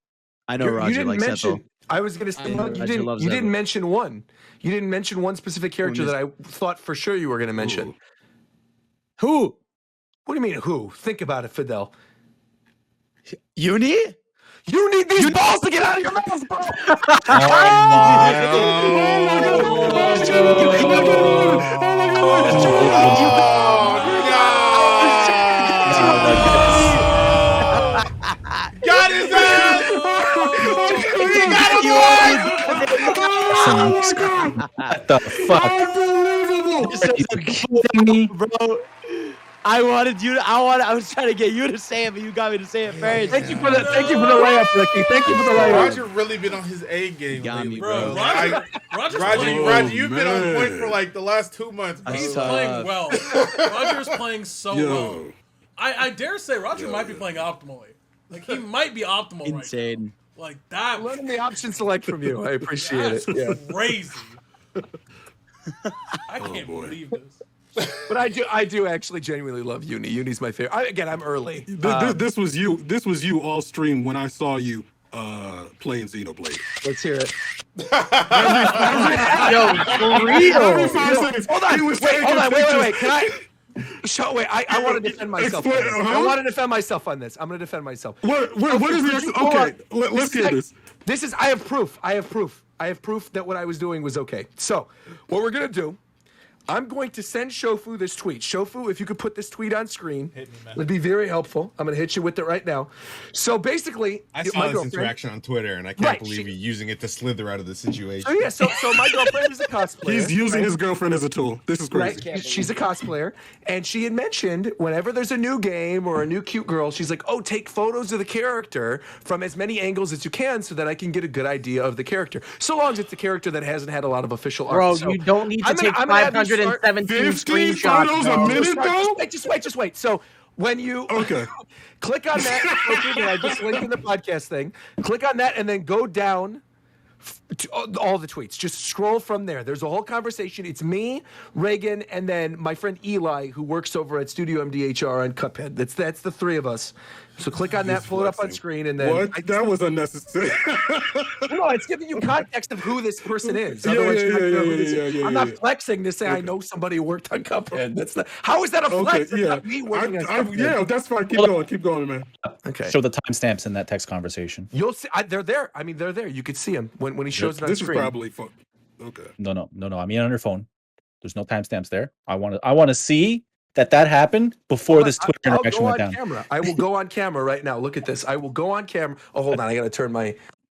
I know Roger you didn't likes mention. Ethel. I was gonna say I know you Roger loves didn't Ethel. mention one. You didn't mention one specific character that I thought for sure you were gonna mention. Who? What do you mean who? Think about it, Fidel. Uni? You need these balls to get out of your mouth, bro. Got his ass! He got him, What the fuck? Bro, I was trying to get you to say it, but you got me to say it first. Thank you for the layup, Ricky. Thank you for the layup. Roger really been on his A game Got lately, me, bro. bro. Roger, you've been on point for like the last 2 months, bro. He's tough. playing well. Roger's playing so well. Yo, I dare say Roger might be playing optimally. Like he might be optimal Insane. right now. Like that. Learning the option select from you. I appreciate That's it. Yeah. crazy. I Oh, can't boy. believe this. But I do actually genuinely love Uni. Uni's my favorite. I'm early. this was you. This was you all stream when I saw you playing Xenoblade. Let's hear it. Yo, for real. Every 5 seconds, Hold on. he was Wait. taking Hold on. pictures. Wait. Can I? I want to defend myself. On Explain- this. I huh? want to defend myself on this. I'm going to defend myself. What is the Hold okay? on. Let's hear this. This is. I have proof. I have proof that what I was doing was okay. So, what we're gonna do? I'm going to send Shofu this tweet. Shofu, if you could put this tweet on screen, Hit me, man. it'd be very helpful. I'm going to hit you with it right now. So basically, I my saw this girlfriend- interaction on Twitter, and I can't Right, believe she- you're using it to slither out of the situation. So yeah, so my girlfriend is a cosplayer. He's using his girlfriend as a tool. This is crazy. Right? She's a cosplayer, and she had mentioned whenever there's a new game or a new cute girl, she's like, "Oh, take photos of the character from as many angles as you can, so that I can get a good idea of the character. So long as it's a character that hasn't had a lot of official art." Bro, So you don't need to I'm take gonna have you start- 517 15 screenshots. photos bro. a minute, though? Just wait. So when you Okay. click on that, I just linked in the podcast thing. Click on that and then go down to all the tweets. Just scroll from there. There's a whole conversation. It's me, Reagan, and then my friend Eli, who works over at Studio MDHR on Cuphead. That's the three of us. So click on that, pull it up on screen, and then What? That was unnecessary. no, it's giving you context of who this person is. Yeah, Otherwise, yeah, you're not gonna know yeah, who this yeah, is. yeah, I'm yeah, not yeah. flexing to say I know somebody who worked on Cuphead. That's not. How is that a flex? Okay, That's yeah. not me working on Cuphead. Yeah, that's fine. Keep going, man. Okay. Show the timestamps in that text conversation. You'll see. They're there. I mean, they're there. You could see them when he shows it on This is screen. probably fun. Okay. No. I mean on your phone. There's no timestamps there. I want to see that happened before this Twitter I'll interaction go went on down. camera. I will go on camera right now. Look at this. I will go on camera. Oh, hold on. I got to turn my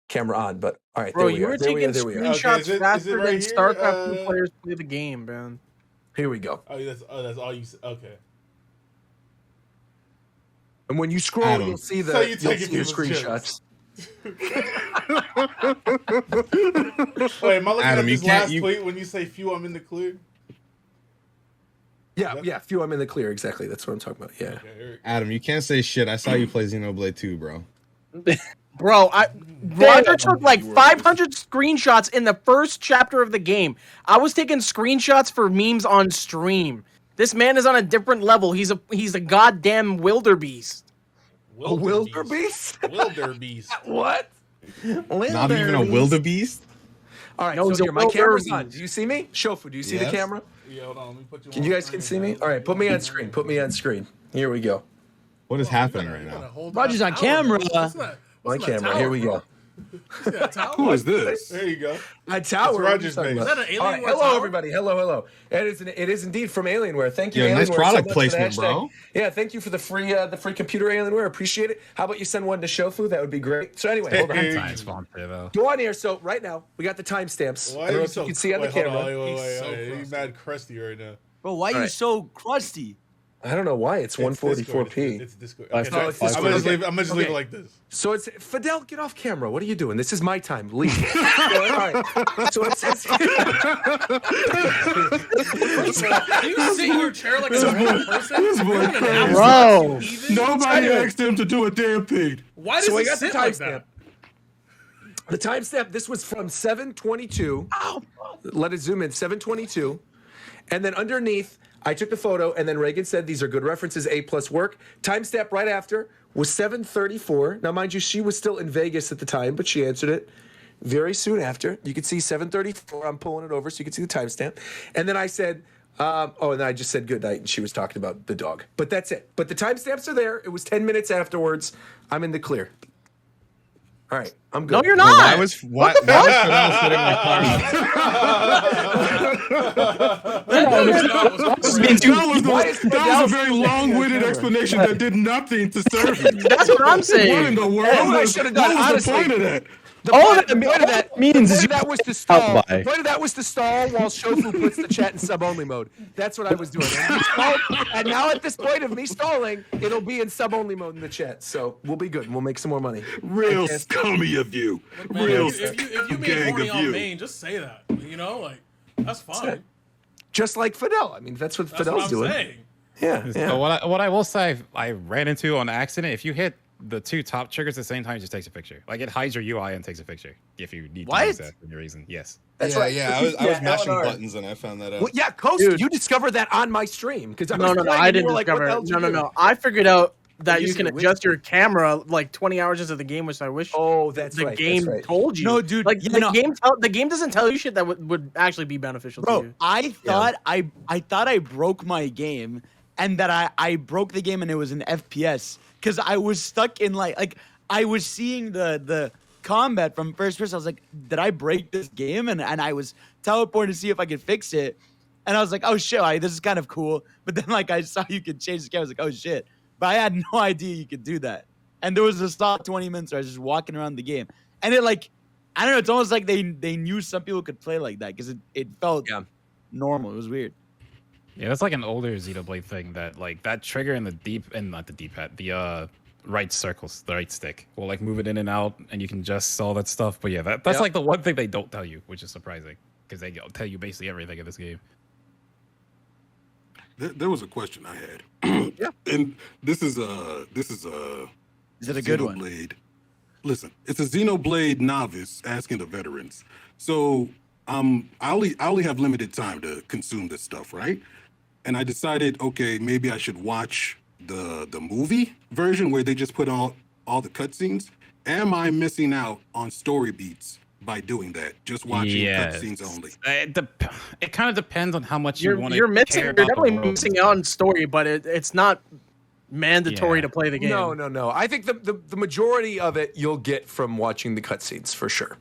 camera on. But all right, Bro, there we you are. were There we are. taking There we are. screenshots Okay, is it faster right than here? StarCraft 2 players play the game, man. Here we go. Oh, that's all you. Okay. And when you scroll, Adam. you'll see the So you you'll taking see the people's screenshots. Wait, am I looking Adam, at you this can't- last you- tweet when you say "few"? I'm in the clear. Yeah. Few. I'm in the clear. Exactly. That's what I'm talking about. Yeah. Okay, Eric. Adam, you can't say shit. I saw you play Xenoblade 2, bro. Bro, Roger took like 500 screenshots in the first chapter of the game. I was taking screenshots for memes on stream. This man is on a different level. He's a goddamn wildebeest. A wildebeest? Wildebeest. What? Not even a wildebeest? All right, No, so he's a here, my camera's wildebeest. on. Do you see me? Shofu, do you see Yes. the camera? Yeah, hold on. Let me put you. Can on you guys screen, see me? man. All right, put me on screen. Put me on screen. Here we go. What is happening right now? Roger's on camera. My camera. Here we go. Who is this? There you go. My tower. It's Roger's what are you talking face. about? Is that an All right, Alienware hello, tower? everybody. Hello. It is indeed from Alienware. Thank you, Yeah, Alienware. nice product so much for the placement, hashtag. bro. Yeah, thank you for the free computer Alienware. Appreciate it. How about you send one to Shofu? That would be great. So anyway, hold on. Hey. Nice sponsor though. Go on here. So right now we got the timestamps. Why I are don't know you if so? you can see on the wait, hold camera. Wait, He's so He's crusty. mad crusty right now. Bro, why are you Alright. so crusty? I don't know why it's 144p. It's Discord. Five- Okay, it's I'm Discord. gonna just leave. I'm gonna just leave it Okay. like this. So it's Fidel, get off camera. What are you doing? This is my time. Leave. So, all right. So it says You sit in your chair like a normal person. This boy You're an crazy. absolute Bro. heathen. Nobody Anyway. asked him to do a damn thing. Why does So I he got the sit like timestamp. that? The timestamp. This was from 7:22. Let it zoom in. 7:22, and then underneath, I took the photo, and then Reagan said these are good references. A+ work. Timestamp right after was 7:34. Now, mind you, she was still in Vegas at the time, but she answered it very soon after. You can see 7:34. I'm pulling it over so you can see the timestamp. And then I said, and then I just said good night, and she was talking about the dog. But that's it. But the timestamps are there. It was 10 minutes afterwards. I'm in the clear. All right, I'm good. No, you're Why not. was Fidel sitting in my car? This means That was a very long-winded explanation that did nothing to serve you. That's what I'm What in saying. the world What I was, should have what done, was honestly. the point of that? The All point, that- the point of that means the is point of you that was to stall. out by. The point of that was to stall while Shofu puts the chat in sub-only mode. That's what I was doing. And, we stalled, and now at this point of me stalling, it'll be in sub-only mode in the chat. So we'll be good. We'll make some more money. Real scummy of you. Man, Real if you being gang horny of on you. main, just say that. You know, like that's fine. Just like Fidel. I mean, that's what That's Fidel's what I'm doing. saying. Yeah, yeah. So what I will say, I ran into on accident. If you hit the two top triggers at the same time, it just takes a picture. Like it hides your UI and takes a picture if you need to What? use that for any reason. Yes. That's yeah, right. yeah. I was mashing LNR. buttons and I found that out. Well, yeah, Coast, Dude. you discovered that on my stream because No, I didn't discover it. No. I figured out that You you said can which- adjust your camera like 20 hours into the game, which I wish Oh, that's the right. game that's right. told you. No, dude, Like you the know- the game doesn't tell you shit that would actually be beneficial to Bro, you. I thought I thought I broke my game and that I broke the game and it was an FPS because I was stuck in like I was seeing the combat from first person. I was like, did I break this game? And I was teleporting to see if I could fix it. And I was like, oh shit, this is kind of cool. But then like I saw you could change the game. I was like, oh shit. But I had no idea you could do that. And there was a solid 20 minutes where I was just walking around the game. And it like, I don't know, it's almost like they knew some people could play like that because it felt normal. It was weird. Yeah, that's like an older Xenoblade thing that like that trigger in not the D-pad, the right circles, the right stick will like move it in and out and you can just all that stuff. But yeah, that's like the one thing they don't tell you, which is surprising because they tell you basically everything in this game. There was a question I had. Yeah. And this is it a good one? Xenoblade. Listen, it's a Xenoblade novice asking the veterans. So I only have limited time to consume this stuff, right? And I decided, okay, maybe I should watch the movie version where they just put all the cutscenes. Am I missing out on story beats by doing that? Just watching cutscenes only. It kind of depends on how much you want to. You're definitely missing out on story, but it's not mandatory to play the game. No. I think the majority of it you'll get from watching the cutscenes for sure.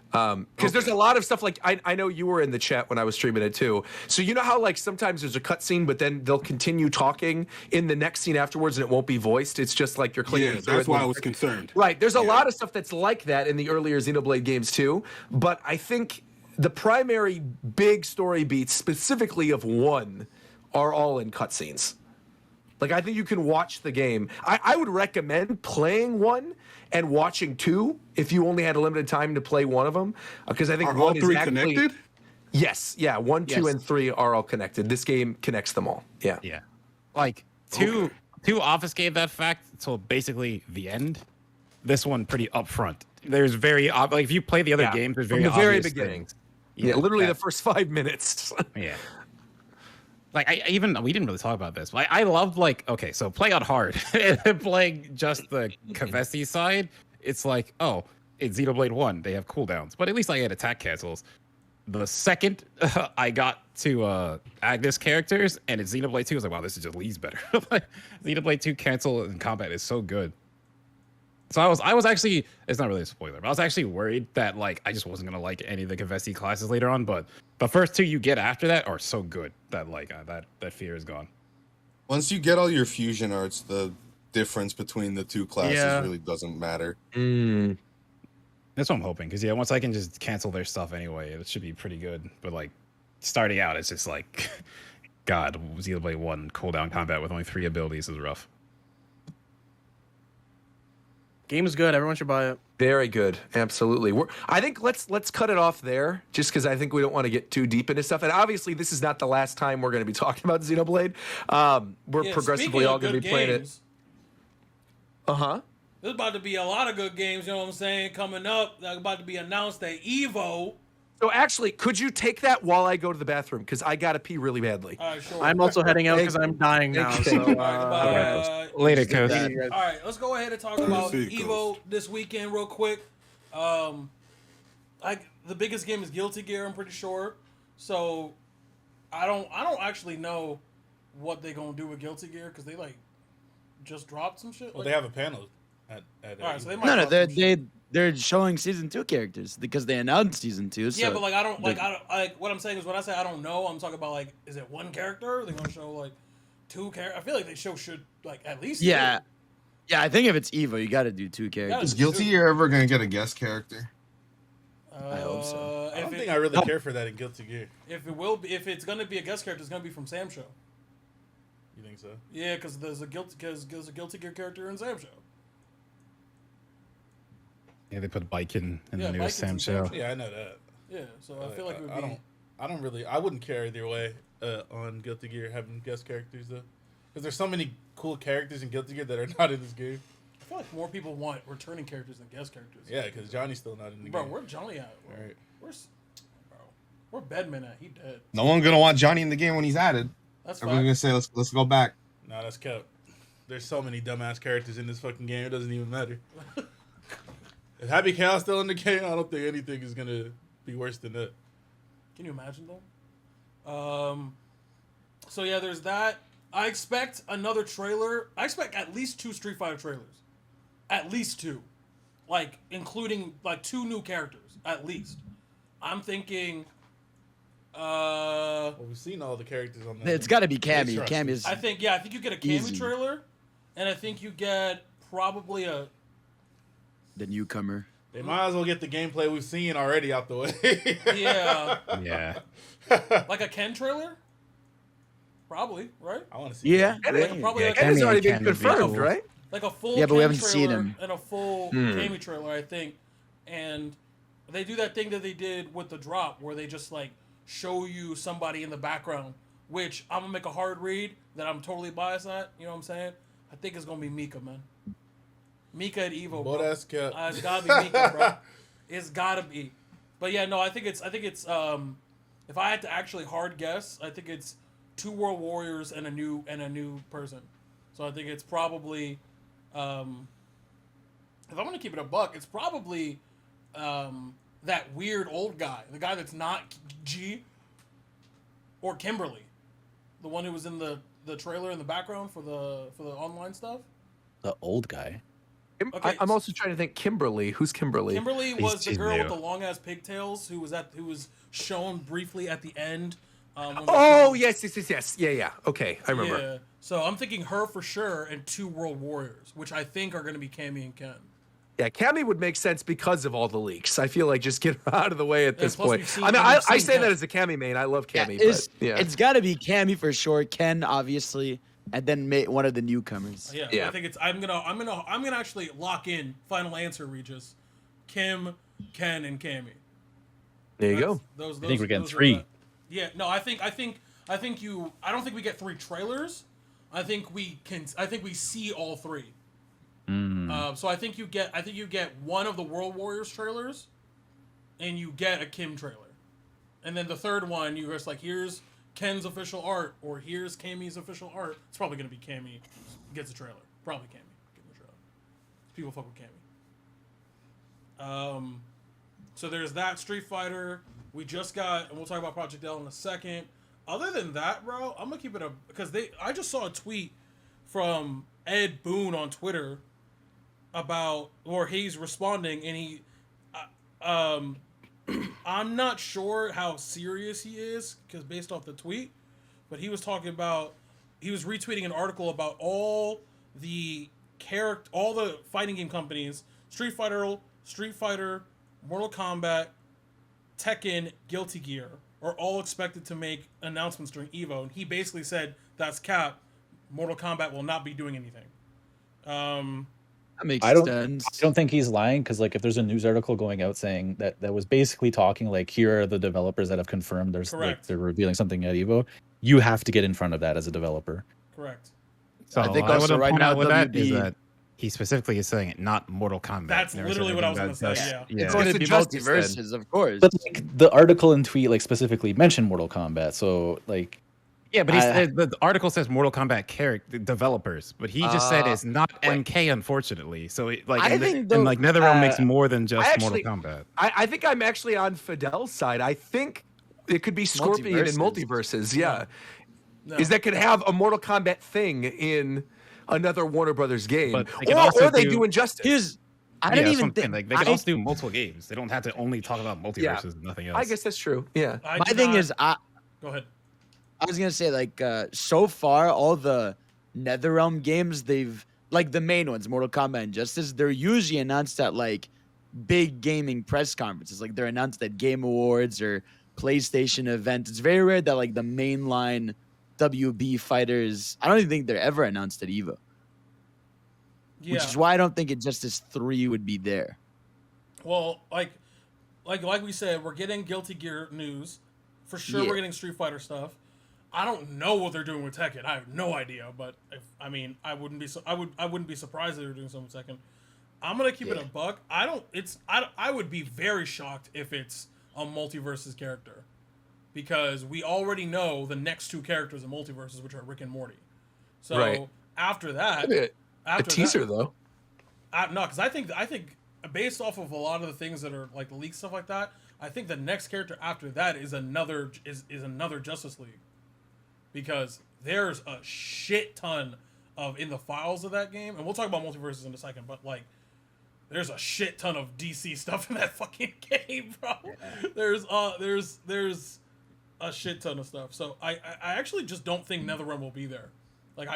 Because there's a lot of stuff like I know you were in the chat when I was streaming it too. So you know how like sometimes there's a cutscene, but then they'll continue talking in the next scene afterwards, and it won't be voiced. It's just like you're clicking. Yeah, that's why I was concerned. Right. There's a lot of stuff that's like that in the earlier Xenoblade games too. But I think the primary big story beats, specifically of 1, are all in cutscenes. Like, I think you can watch the game. I would recommend playing 1 and watching 2 if you only had a limited time to play one of them. Because I think Are 1 all is 3 actually, connected? Yes. Yeah. 1, 2, and 3 are all connected. This game connects them all. Yeah. Yeah. Like, 2 obfuscate that fact until basically the end. This one pretty upfront. There's very, like, if you play the other games, there's very From the very obvious beginning. things. Yeah, literally the first 5 minutes. Yeah. Like we didn't really talk about this. I loved like, okay, so play on hard and playing just the Kavesi side. It's like, oh, it's Xenoblade 1. They have cooldowns, but at least I had attack cancels. The second I got to Agnes characters and it's Xenoblade 2, I was like, wow, this is just Lee's better. Xenoblade 2 cancel in combat is so good. So I was actually, it's not really a spoiler, but I was actually worried that like I just wasn't gonna like any of the Kavesi classes later on, but the first 2 you get after that are so good that like that fear is gone. Once you get all your fusion arts, the difference between the 2 classes really doesn't matter. That's what I'm hoping, because once I can just cancel their stuff anyway, it should be pretty good. But like starting out, it's just like, God, Xenoblade 1 cooldown combat with only 3 abilities is rough. Game is good. Everyone should buy it. Very good. Absolutely. I think let's cut it off there, just because I think we don't want to get too deep into stuff. And obviously, this is not the last time we're going to be talking about Xenoblade. We're progressively all going to be playing it. There's about to be a lot of good games, you know what I'm saying, coming up. They're about to be announced at EVO. So actually, could you take that while I go to the bathroom? Because I got to pee really badly. All right, sure. I'm also heading out because I'm dying now. So, later, Coach. All right, let's go ahead and talk about EVO this weekend real quick. The biggest game is Guilty Gear, I'm pretty sure. So I don't actually know what they're gonna do with Guilty Gear because they like just dropped some shit. Well, they have a panel at all right, so they might They're showing season 2 characters because they announced season 2. So yeah, but like I don't what I'm saying is when I say I don't know, I'm talking about like, is it 1 character? Are they gonna show like 2 characters? I feel like they should like at least 2. Yeah, I think if it's Evo, you got to do 2 characters. Is Guilty Gear ever gonna get a guest character? I hope so. I don't think I really care for that in Guilty Gear. If it's gonna be a guest character, it's gonna be from Sam Show. You think so? Yeah, because there's a Guilty Gear character in Sam Show. Yeah, they put Biken in the newest Sam Show. Yeah, I know that. Yeah, so I feel like it would be. I wouldn't care either way on Guilty Gear having guest characters though, because there's so many cool characters in Guilty Gear that are not in this game. I feel like more people want returning characters than guest characters. Yeah, because Johnny's still not in the game. Bro, where Johnny at? All right. Where Bedman at? He dead. No one gonna want Johnny in the game when he's added. That's Everyone's gonna say let's go back. Nah, that's kept. There's so many dumbass characters in this fucking game. It doesn't even matter. If Happy Cow's still in the game, I don't think anything is gonna be worse than that. Can you imagine though? So yeah, there's that. I expect another trailer. I expect at least 2 Street Fighter trailers. At least 2. Like, including like 2 new characters. At least. I'm thinking Well, we've seen all the characters on that. It's got to be Cammy. Trust Cammy's. I think you get a Cammy Easy. trailer, and I think you get probably a. The newcomer. They might as well get the gameplay we've seen already out the way. Yeah. Yeah. Like a Ken trailer? Probably, right? I want to see. Yeah. Like, probably like, And it's Cammy already and been Ken would be confirmed, cool. right? like a full Yeah, but we Ken haven't seen trailer him. and a full Cammy trailer, I think. And they do that thing that they did with the drop where they just like show you somebody in the background, which I'm gonna make a hard read that I'm totally biased at. You know what I'm saying? I think it's gonna be Mika, man. Mika at Evo, Boy, bro. that's cap. It's gotta be Mika, bro. It's gotta be. But yeah, no, I think it's if I had to actually hard guess, I think it's 2 World Warriors and a new person. So I think it's probably if I'm gonna keep it a buck, it's probably that weird old guy, the guy that's not G, or Kimberly, the one who was in the trailer in the background for the online stuff. The old guy. Okay, I'm also trying to think. Kimberly, who's Kimberly? Kimberly was the she's girl with new. the long ass pigtails who was shown briefly at the end. Oh yes. Yeah. Okay, I remember. Yeah. So I'm thinking her for sure, and 2 World Warriors, which I think are going to be Cammy and Ken. Yeah, Cammy would make sense because of all the leaks. I feel like just get her out of the way at this plus point. we've seen- I mean, we've I seen say Ken. that as a Cammy main. I love Cammy, it's but yeah. it's got to be Cammy for sure. Ken, obviously, and then one of the newcomers. Yeah, I think it's. I'm gonna actually lock in final answer, Regis. Kim, Ken, and Cammy. There you go. Those, I think we're getting those are 3. the- Yeah, no, I think you. I don't think we get 3 trailers. I think we see all 3. So I think you get one of the World Warriors trailers, and you get a Kim trailer, and then the third one you just like, here's Ken's official art, or here's Cammy's official art. It's probably gonna be Cammy gets a trailer. Probably Cammy getting the trailer. People fuck with Cammy. So there's that Street Fighter. We just got, and we'll talk about Project L in a second. Other than that, bro, I'm gonna keep it up because I just saw a tweet from Ed Boon on Twitter about, or he's responding, and he, I'm not sure how serious he is because based off the tweet, but he was talking about, he was retweeting an article about all the fighting game companies, Street Fighter, Mortal Kombat, Tekken, Guilty Gear, are all expected to make announcements during EVO, and he basically said that's cap. Mortal Kombat will not be doing anything. That makes I don't sense. think he's lying because like if there's a news article going out saying that was basically talking like here are the developers that have confirmed there's like Correct. they're revealing something at Evo, you have to get in front of that as a developer. Correct. So I think I also want to right point now out with that is WB that he specifically is saying it, not Mortal Kombat. That's Never literally said what I was anything gonna about say, just- yeah. It's going It's to be Injustice then. multiverses, of course. But like the article and tweet like specifically mentioned Mortal Kombat, so like Yeah, but the article says Mortal Kombat character developers, but he just said it's not MK, unfortunately. So it, like, I and, think and like NetherRealm makes more than I just actually- Mortal Kombat. I think I'm actually on Fidel's side. I think it could be Scorpion and multiverses. Yeah. No. Is that could have a Mortal Kombat thing in another Warner Brothers game, But they can also or they do- do Injustice. I Yeah, didn't that's even what I'm saying. think. Like, they can also do multiple games. They don't have to only talk about multiverses and nothing else. I guess that's true. Yeah. I My do thing not- is, go ahead. I was gonna say like so far all the NetherRealm games they've like the main ones, Mortal Kombat and Justice, they're usually announced at like big gaming press conferences. Like they're announced at Game Awards or PlayStation event. It's very rare that like the mainline WB fighters. I don't even think they're ever announced at EVO, Yeah. which is why I don't think Injustice 3 would be there. Well, like we said, we're getting Guilty Gear news. For sure, Yeah. we're getting Street Fighter stuff. I don't know what they're doing with Tekken. I have no idea, but I wouldn't be surprised if they were doing something with Tekken. I'm gonna keep it a buck. I would be very shocked if it's a multiverses character, because we already know the next 2 characters in multiverses, which are Rick and Morty. So Right. after that, A teaser though. no, because I think based off of a lot of the things that are like the leak stuff like that, I think the next character after that is another Justice League, because there's a shit ton of in the files of that game, and we'll talk about multiverses in a second, but like there's a shit ton of DC stuff in that fucking game, bro. Yeah. There's a shit ton of stuff. So I actually just don't think NetherRealm will be there. Like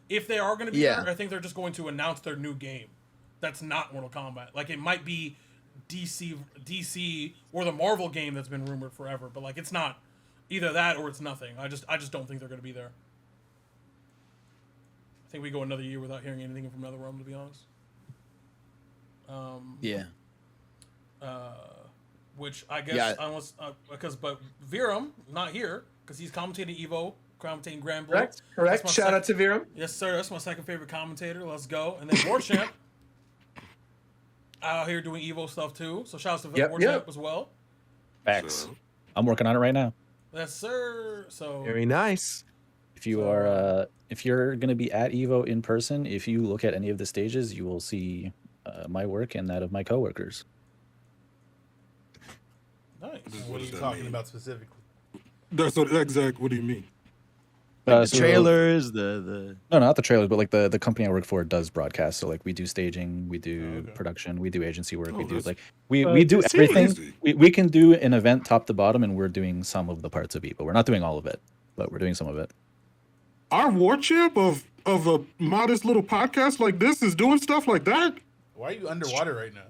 if they are going to be there, I think they're just going to announce their new game. That's not Mortal Kombat. Like it might be DC or the Marvel game that's been rumored forever, but like it's not either that or it's nothing. I just don't think they're going to be there. I think we go another year without hearing anything from NetherRealm, to be honest. Which I guess unless but Viram not here because he's commentating Evo, commentating Grand Blue. Correct. Shout out to Viram. Yes, sir. That's my second favorite commentator. Let's go. And then Warchamp out here doing Evo stuff too. So shout out to Warchamp as well. Facts. I'm working on it right now. Yes, sir. So very nice. If you are if you're going to be at Evo in person, if you look at any of the stages, you will see my work and that of my coworkers. Nice. What are you talking about specifically? That's what exact. What do you mean? The trailers, the no, not the trailers, but like the company I work for does broadcast. So like we do staging, we do production, we do agency work, we do like we do everything. We can do an event top to bottom, and we're doing some of the parts of Evo. We're not doing all of it, but we're doing some of it. Our war champ of a modest little podcast like this is doing stuff like that. Why are you underwater right now?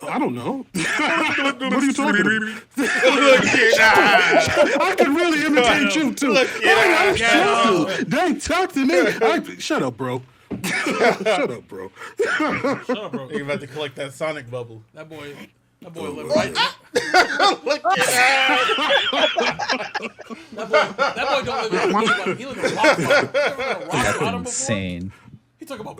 I don't know. What are you talking about? I can really imitate you too. They talk to me. Shut up, bro. Shut up, bro. Shut up, bro. You're about to collect that Sonic bubble. That boy lived right. Look at that boy don't live in a bottom. He lives in a rock bottom. Insane. He talk about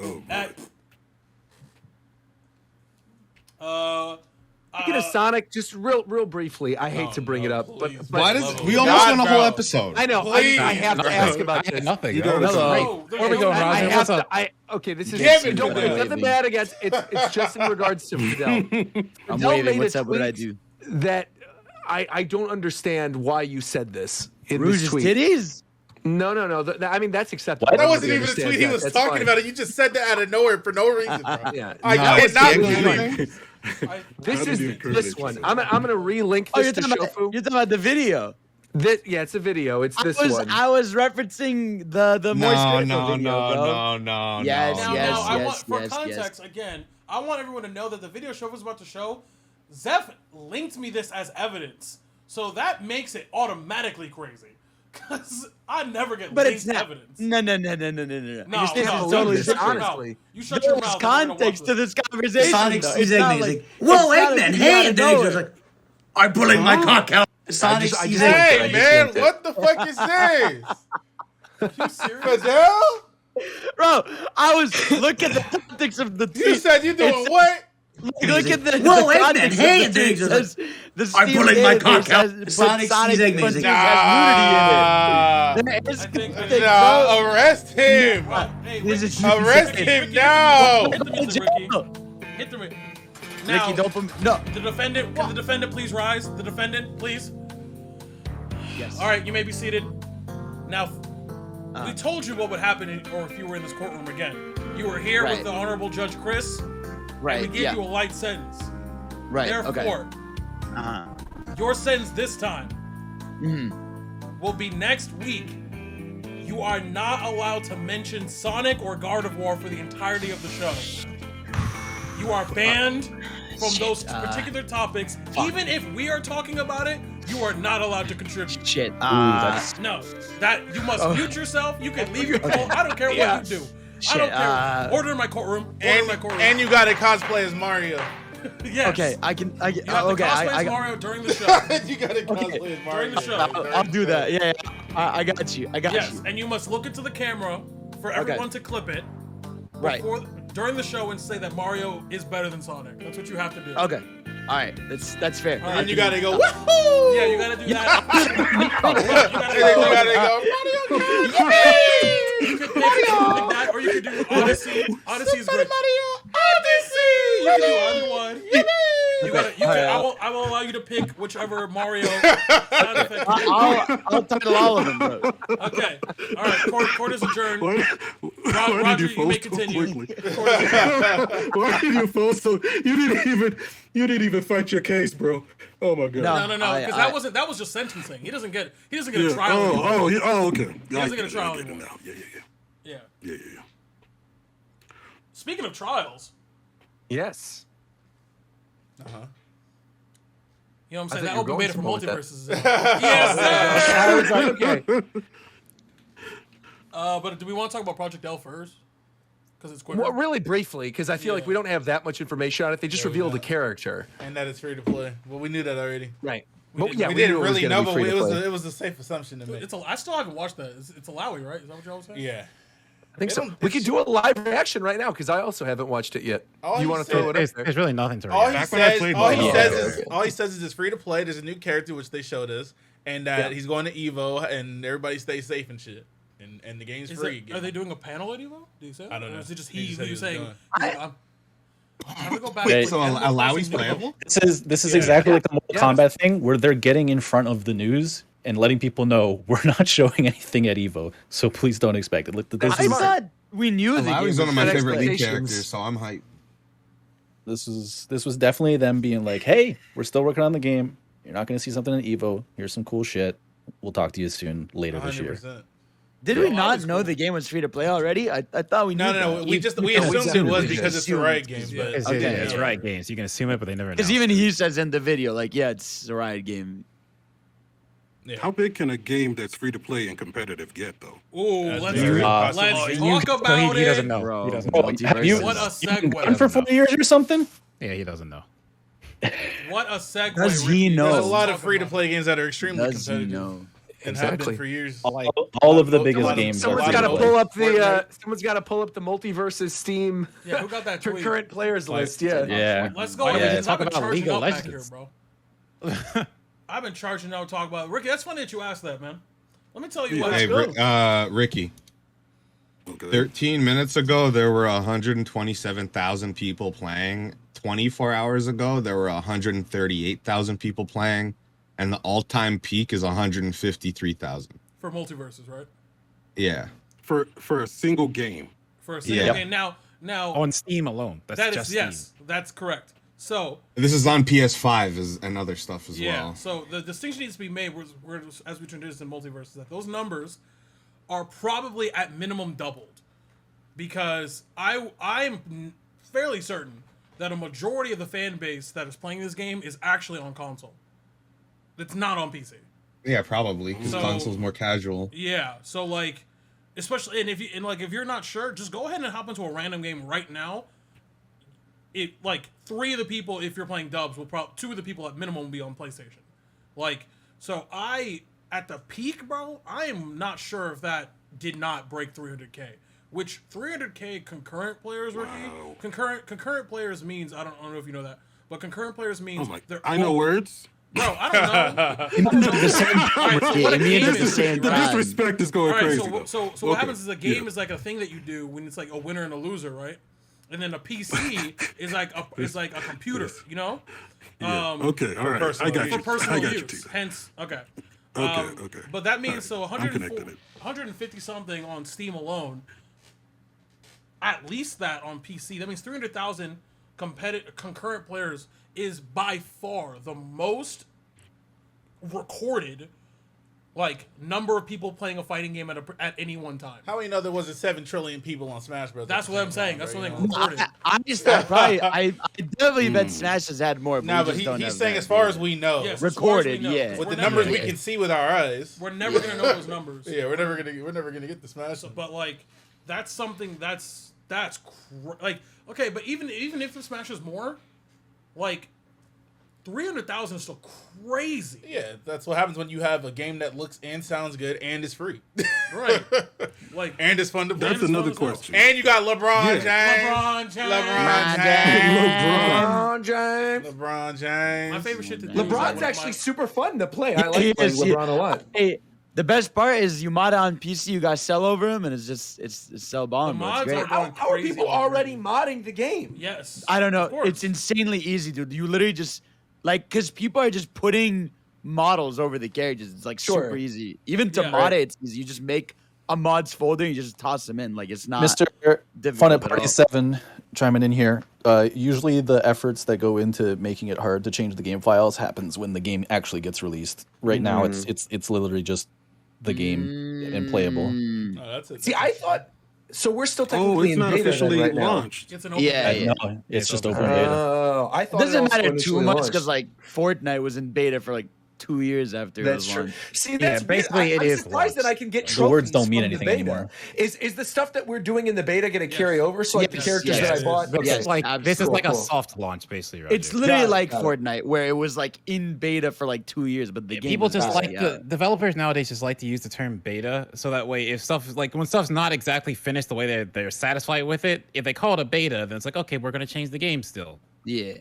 Speaking of Sonic, just real briefly, I hate to bring it up, but why does we almost went a whole episode? I know. I have to ask about this. Nothing. You don't Hello. Where are we going, Roger? What's up? Okay, this is Kevin, don't nothing bad against it's just in regards to Fidel. I'm Fidel waiting. made What's a up? What did I tweet do? That I don't understand why you said this in Rouge's this tweet. titties? No. I mean, that's acceptable. That wasn't even a Understand tweet he that. was That's talking fine. about it. You just said that out of nowhere for no reason, bro. Yeah. I did not believe. This is this one. I'm gonna relink Oh, this to Shofu. you're talking about the video. It's a video. It's this one. I was referencing the Moist Critical video, bro. no. Yes, Now, yes, I yes, want, for yes, context, again, I want everyone to know that the video Show was about to show, Zeph linked me this as evidence. So that makes it automatically crazy. Because I never get linked evidence. No. No, Totally shut your honestly. mouth. You shut your mouth. Context to this conversation. Sonic though. sees It's not Eggman. like, He's like, whoa, it's not Eggman, like you hey! gotta And then know he's it. like, I'm pulling my cock out. Sonic I sees just- Eggman. Hey, man, what the fuck is this? You serious? Fidel? Bro, I was look at the context of the tweet. You said you doing what? Look at the Whoa, the Eggman, context hey! of And the then tweet. he's Says, the I'm Steam pulling my database cock out. has- Sonic but sees Eggman. has He's like, nudity in it. Nah, arrest him. Hey, This is Arrest him now. Hit the music, Ricky. Hit the music. Now, Ricky, don't no. the defendant, can the defendant please rise? The defendant, please. Yes. All right, you may be seated. Now, we told you what would happen if you were in this courtroom again. You were here with the Honorable Judge Chris. Right. And we gave you a light sentence. Right. Therefore, your sentence this time will be next week. You are not allowed to mention Sonic or God of War for the entirety of the show. You are banned from those particular topics. Even if we are talking about it, you are not allowed to contribute. Shit. No, that you must mute yourself. You can leave your phone. I don't care what you do. I don't care. Order in my courtroom. Order in my courtroom. And you got to cosplay as Mario. Yes. Okay, I can. You have to cosplay as Mario during the show. You got to cosplay as Mario. During the show. I'll do that. Yeah. I got you. I got Yes, you. and you must look into the camera for everyone to clip it. Right. During the show and say that Mario is better than Sonic. That's what you have to do. Okay. All right. That's fair. All right, And you got to go, woohoo! Yeah, you gotta do that. You could pick like that, or you could do Odyssey. Odyssey is great. Odyssey! You can do either one. You gotta. You can, I will allow you to pick whichever Mario sound effect. I'll title all of them, bro. Okay. All right. Court is adjourned. Why Roger, did you you may fold so continue. quickly? Why did you fold so? You didn't even fight your case, bro. Oh my god. No. Because that was just sentencing. He doesn't get a trial. Okay. He doesn't get a trial I get it anymore. now. Yeah. Yeah. Speaking of trials, Yes. you know what I'm I saying? thought That you were open going beta for somewhere with that. multiverses. Yes, sir. I was like, okay. But do we want to talk about Project L first? Because it's quicker. Well, really briefly, because I feel like Yeah. we don't have that much information on it. They just revealed the character. And that it's free to play. Well, we knew that already. Right. We But didn't- yeah, we we didn't knew it was really gonna know, be but free to play. it was a safe assumption to make. I still haven't watched that. It's Alawi, right? Is that what y'all saying? Yeah. I think They so. don't- We could do a live reaction right now because I also haven't watched it yet. All You he want to said- throw it up There's, there? there's really nothing to All react. he Back when I says, played all he Mario. says is it's free to play. There's a new character which they showed us, and that he's going to Evo, and everybody stays safe and shit. And the game's free. Are they doing a panel at Evo? Do you say? I don't know. Or is it just He he said he who was saying? doing I'm gonna go back. Wait, to So Animal Alawi's Crossing New playable? This is exactly like the Mortal Kombat thing where they're getting in front of the news and letting people know we're not showing anything at Evo, so please don't expect it. Look, I thought we knew the game. Alawi's one of my set favorite lead expectations. characters, so I'm hyped. this was definitely them being like, "Hey, we're still working on the game. You're not going to see something in Evo. Here's some cool shit. We'll talk to you soon later this year." 100%. Did we not know the game was free to play already? I thought we knew. No. We assumed it was because it's the Riot Games. But It's, Okay, it's yeah. Riot Games. You can assume it, but they never. Because announced even it. he says in the video, like, yeah, it's a Riot game. How big can a game that's free to play and competitive get, though? Ooh, That's let's very talk possible. about he it. doesn't know. Bro, He doesn't Oh, know. have you, What a you've been segue. gone for 4 years or something? Yeah, he doesn't know. What a segue. Does he Ricky. know? There's a lot of Talk free to about play games that are extremely Does he competitive know? and have been Exactly. for years. All of the Someone- biggest someone- games. someone's Someone's are got to free pull play. up the. Someone's got to pull up the multiverses Steam Yeah, who got that tweet? current players list. Yeah. Yeah. Let's go. Why over don't we this. talk I've been about charging League of up back here, Legends? bro. I've been charging now to talk about Ricky. That's funny that you asked that, man. Let me tell you what. Hey, Ricky. Okay. 13 minutes ago, there were 127,000 people playing. 24 hours ago, there were 138,000 people playing. And the all-time peak is 153,000. For multiverses, right? Yeah. For a single game. For a single Yeah. game. Now, On Steam alone. That's that just is yes, that's correct. So This is on PS5 and other stuff as yeah, well. so the distinction needs to be made as we transition to multiverses that those numbers are probably at minimum doubled, because I'm fairly certain that a majority of the fan base that is playing this game is actually on console. It's not on PC. Yeah, probably. Because So- console's more casual. Yeah, so like, especially if you're not sure, just go ahead and hop into a random game right now. It like 3 of the people, if you're playing dubs, will probably 2 of the people at minimum will be on PlayStation. Like, so at the peak, bro, I am not sure if that did not break 300K. Which 300K concurrent players, Ricky? Concurrent players means I don't know if you know that, but concurrent players Oh means my! they're I know words. Bro, I don't know. The same Alright, so game. what a It means game the is, same The time. disrespect is going All right, crazy. though. so what Okay, happens is a game yeah. is like a thing that you do when it's like a winner and a loser, right? And then a PC is like a computer, you know? Yeah. Okay, all right. personal I got use. you. For personal I got you, use. Tito. Hence, okay. Okay. But that means All right, so I'm connected. 150 something on Steam alone. At least that on PC. That means 300,000 concurrent players is by far the most recorded like number of people playing a fighting game at any one time. How we know there wasn't 7 trillion people on Smash Bros? That's what I'm saying. That's what I'm recorded. I definitely bet Smash has had more. Nah, but he's saying as far as we know, Yes, as far as we recorded, know, yeah. because with we're the never numbers gonna we get- can see with our eyes. We're never gonna know those numbers. Yeah, we're never gonna get the Smash. But like, that's something that's like okay. But even if the Smash is more, like 300,000 is still crazy. Yeah, that's what happens when you have a game that looks and sounds good and is free. Right. Like, and it's fun to play. That's another question. And you got LeBron Yeah. James. LeBron James. LeBron James. LeBron James. My favorite shit to do. LeBron's is actually my- super fun to play. I He like playing is, LeBron a lot. Hey, The best part is you mod it on PC, you guys sell over them, and it's sell bomb. The Bro. It's mods great. are How are crazy people already modding the game? Yes. I don't know. Of course. It's insanely easy, dude. You literally just because people are just putting models over the characters. It's like Sure. super easy. Even to Yeah. mod it, it's easy. You just make a mods folder and you just toss them in. Like it's not Mr. difficult Fun at at Party all. 7 chiming in here. Usually the efforts that go into making it hard to change the game files happens when the game actually gets released. Right now it's literally just the game and playable. Oh, that's it. See, I thought. So we're still Oh, technically it's in not beta then officially right now. launched. It's an open Yeah, beta. yeah. No, it's just open open beta. Oh, I It thought doesn't also matter too initially much launched. because like Fortnite was in beta for like 2 years after it That's was true. launched. See, that's basically weird. it I'm is surprised that I launched. can get The trophies words don't mean from the anything beta. anymore. Is the stuff that we're doing in the beta going to carry over? So like the Yes, characters yes, that I bought. This Yes, is like this is absolutely. like a Cool. soft launch, basically. Roger. It's literally Got it, like got it. Fortnite, where it was like in beta for like 2 years, but the game People was just already like the out. developers nowadays just like to use the term beta, so that way if stuff like when stuff's not exactly finished the way they're satisfied with it, if they call it a beta, then it's like okay, we're gonna change the game still. Yeah,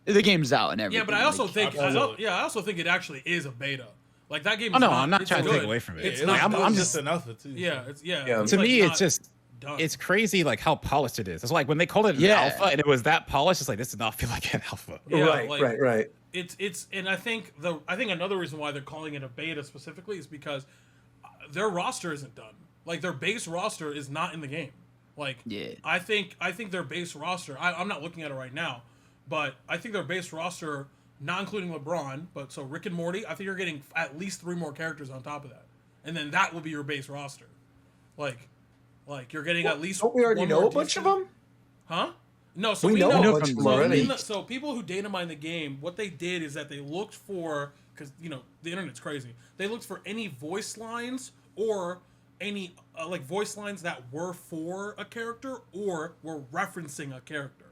the game's out and everything. Yeah, but I also like, think Absolutely. I also think it actually is a beta. Like that game. Oh Is no, not, I'm not it's trying to good. take away from it. It's Like, not I'm good. just an alpha too. Yeah, it's Yeah. to like me not it's just done. it's crazy like how polished it is. It's like when they called it an Yeah. alpha and it was that polished, it's like this does not feel like an alpha. Yeah, right, like, right. It's and I think another reason why they're calling it a beta specifically is because their roster isn't done. Like their base roster is not in the game. Like Yeah. I think their base roster. I'm not looking at it right now, but I think their base roster, not including LeBron, but so Rick and Morty, I think you're getting at least 3 more characters on top of that, and then that will be your base roster. Like you're getting at least. Don't we already one know more a bunch of decent- them? Huh? No, so We we know know. a bunch of them so, already. so people who data mine the game, what they did is that they looked for, because the internet's crazy. They looked for any voice lines or any like voice lines that were for a character or were referencing a character.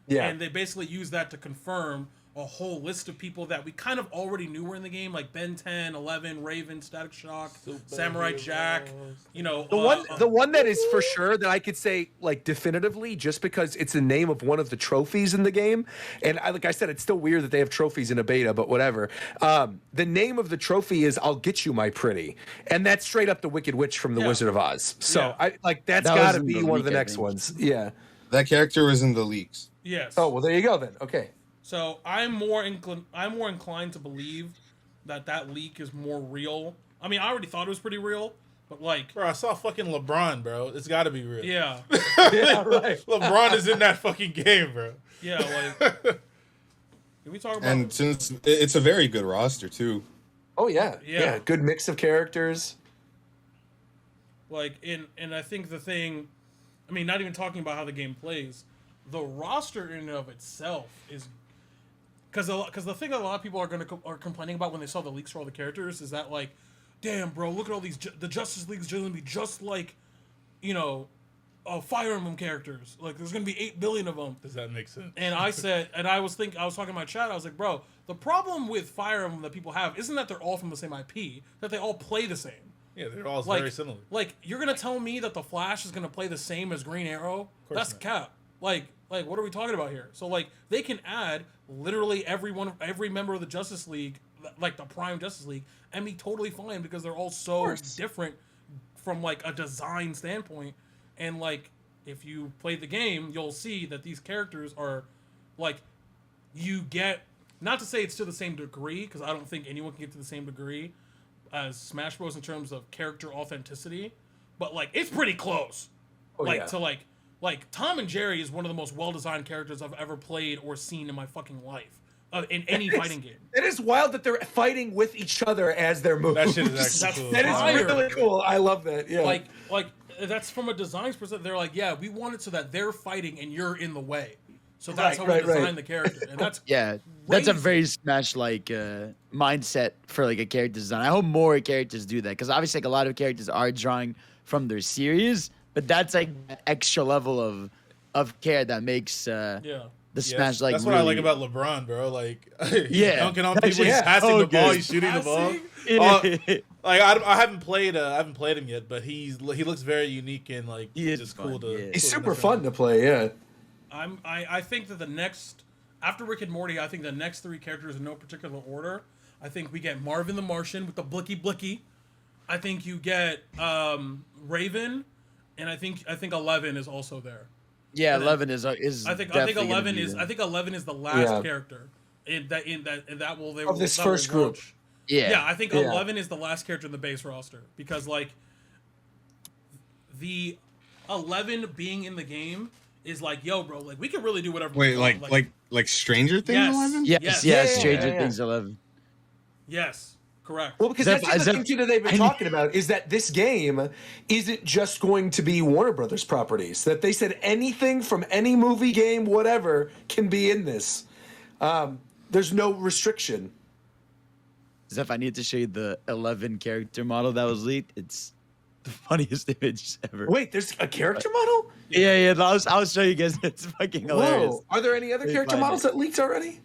Yeah. And they basically used that to confirm a whole list of people that we kind of already knew were in the game, like Ben 10, 11, Raven, Static Shock, Samurai Jack. The one that is for sure that I could say like definitively, just because it's the name of one of the trophies in the game, and like I said, it's still weird that they have trophies in a beta, but whatever. The name of the trophy is "I'll Get You, My Pretty," and that's straight up the Wicked Witch from the Yeah. Wizard of Oz. So Yeah. I like that's That got was to in be the one of the leak, I next think. ones. Yeah. That character was in the leaks. Yes. Oh well, there you go then. Okay. So I'm more inclined to believe that leak is more real. I mean, I already thought it was pretty real, but like, Bro, I saw fucking LeBron, bro. It's got to be real. yeah, Yeah. Right. LeBron is in that fucking game, bro. yeah, like. Can we talk about? And since it's a very good roster too. Oh yeah. Yeah. Yeah. Good mix of characters. Like and I think the thing, I mean, not even talking about how the game plays, the roster in and of itself is because the thing that a lot of people are complaining about when they saw the leaks for all the characters is that like, damn bro, look at all these the Justice League's just gonna be just like, Fire Emblem characters. Like there's gonna be 8 billion of them. Does that make sense? And I said, and I was talking to my chat. I was like, bro, the problem with Fire Emblem that people have isn't that they're all from the same IP, that they all play the same. Yeah, they're all Like, very similar. Like, you're gonna tell me that the Flash is gonna play the same as Green Arrow? That's not. cap. Like, what are we talking about here? So, like, they can add literally every member of the Justice League, like the Prime Justice League, and be totally fine because they're all so different from like a design standpoint. And like, if you play the game, you'll see that these characters are like, you get, not to say it's to the same degree, because I don't think anyone can get to the same degree as Smash Bros. In terms of character authenticity, but like it's pretty close. Oh, like yeah. to like Tom and Jerry is one of the most well-designed characters I've ever played or seen in my fucking life in any fighting game. It is wild that they're fighting with each other as their moves. That shit is actually cool. That is Fire. really cool. I love that. Yeah. Like that's from a design perspective. They're like, yeah, we want it so that they're fighting and you're in the way. So that's Right, how right, we design right. the character, and that's Yeah, that's a crazy. very Smash like mindset for like a character design. I hope more characters do that because obviously like a lot of characters are drawing from their series, but that's like an extra level of care that makes the yeah. Smash like. That's what I like really- about LeBron, bro. Like, he's Yeah. dunking on That's people, he's just passing so the ball, good. he's shooting the ball. Passing? Like I haven't played him yet, but he looks very unique and like He is just fun, cool to. yeah. He's cool super mess fun around. to play. Yeah. I think that the next, after Rick and Morty, I think the next 3 characters in no particular order. I think we get Marvin the Martian with the blicky blicky. I think you get Raven, and I think 11 is also there. Yeah, And then 11 is. I think definitely gonna 11 be is there. I think 11 is the last Yeah. character in that will they Of this that will first group. launch. Yeah. Yeah, I think Yeah. 11 is the last character in the base roster because like the 11 being in the game is like, yo, bro, like we can really do whatever. Wait, we want. like Stranger Things Yes. 11? Yes, Yes. yes, Yeah, Stranger yeah, yeah. Things 11. Yes, correct. Well, because Zeph- that's the other Zeph- thing too that they've been I need- talking about is that this game isn't just going to be Warner Brothers properties. That they said anything from any movie, game, whatever can be in this. There's no restriction. Zeph, I need to show you the 11 character model that was leaked. It's the funniest image ever. Wait, there's a character model? Yeah, I'll show you guys. It's fucking hilarious. Whoa. Are there any other Let me character find models it. that leaked already?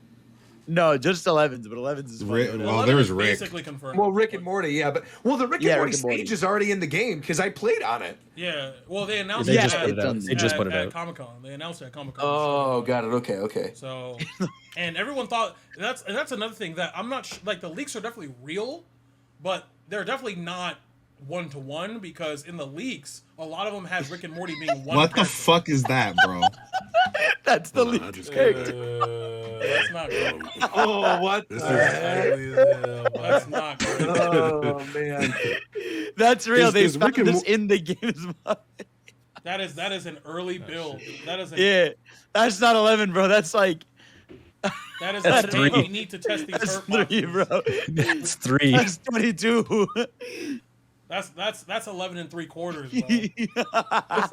No, just 11s, but 11s is funny. Well, there was Rick. Basically confirmed. Well, Rick and Morty, yeah, but the Rick and Yeah, Morty Rick and Morty. stage is already in the game because I played on it. Yeah. Well, they announced They it just at, put it out. They just put it at out. Comic-Con. They announced it at Comic-Con. Oh, got it. Okay. So, and everyone thought that's another thing that I'm not like the leaks are definitely real, but they're definitely not 1-to-1 because in the leaks a lot of them had Rick and Morty being one. What the character. fuck is that, bro? That's the I lead just character. That's not good. Oh, what This the is That's not good. Oh, man. That's real. Is- They is found Rick and this in the game as well. That is an early build. That is Yeah, that's not 11, bro. That's like that is That's that hey, three. we need to test these that's hurt 3, boxes. bro. That's 3. That's 22. That's 11 3/4, bro.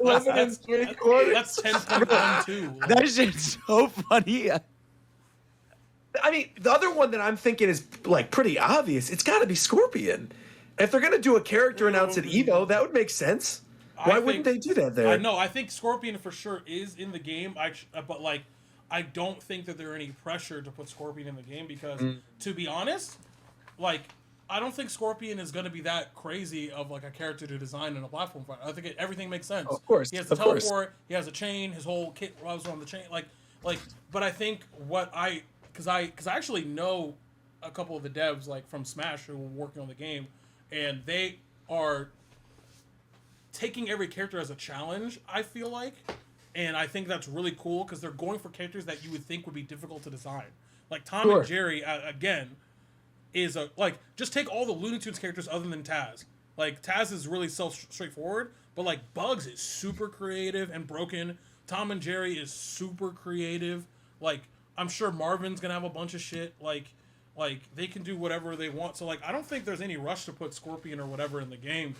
11 and 3/4. That's 10.12. That shit's so funny. I mean, the other one that I'm thinking is like pretty obvious. It's got to be Scorpion. If they're gonna do a character announce at Evo, that would make sense. Why wouldn't they do that there? I know. I think Scorpion for sure is in the game. But like, I don't think that there's any pressure to put Scorpion in the game because, to be honest, like, I don't think Scorpion is going to be that crazy of like a character to design in a platform fight. I think everything makes sense. Of course, he has the of course. teleport. He has a chain. His whole kit revolves around the chain. Like. But I think because I actually know a couple of the devs like from Smash who were working on the game, and they are taking every character as a challenge, I feel like. And I think that's really cool because they're going for characters that you would think would be difficult to design. Like Tom and Jerry, again, is just take all the Looney Tunes characters other than Taz. Like, Taz is really straightforward, but like Bugs is super creative and broken. Tom and Jerry is super creative. Like, I'm sure Marvin's gonna have a bunch of shit. Like they can do whatever they want. So like, I don't think there's any rush to put Scorpion or whatever in the game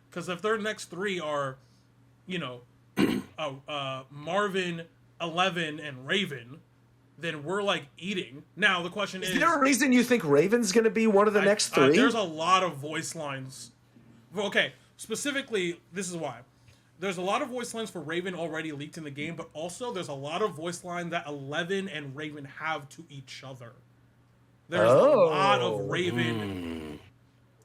because if their next 3 are, Marvin, 11, and Raven, then we're like eating. Now the question is there a reason you think Raven's going to be one of the next 3? there's a lot of voice lines. Okay, specifically, this is why. There's a lot of voice lines for Raven already leaked in the game, but also there's a lot of voice lines that 11 and Raven have to each other. There's a lot of Raven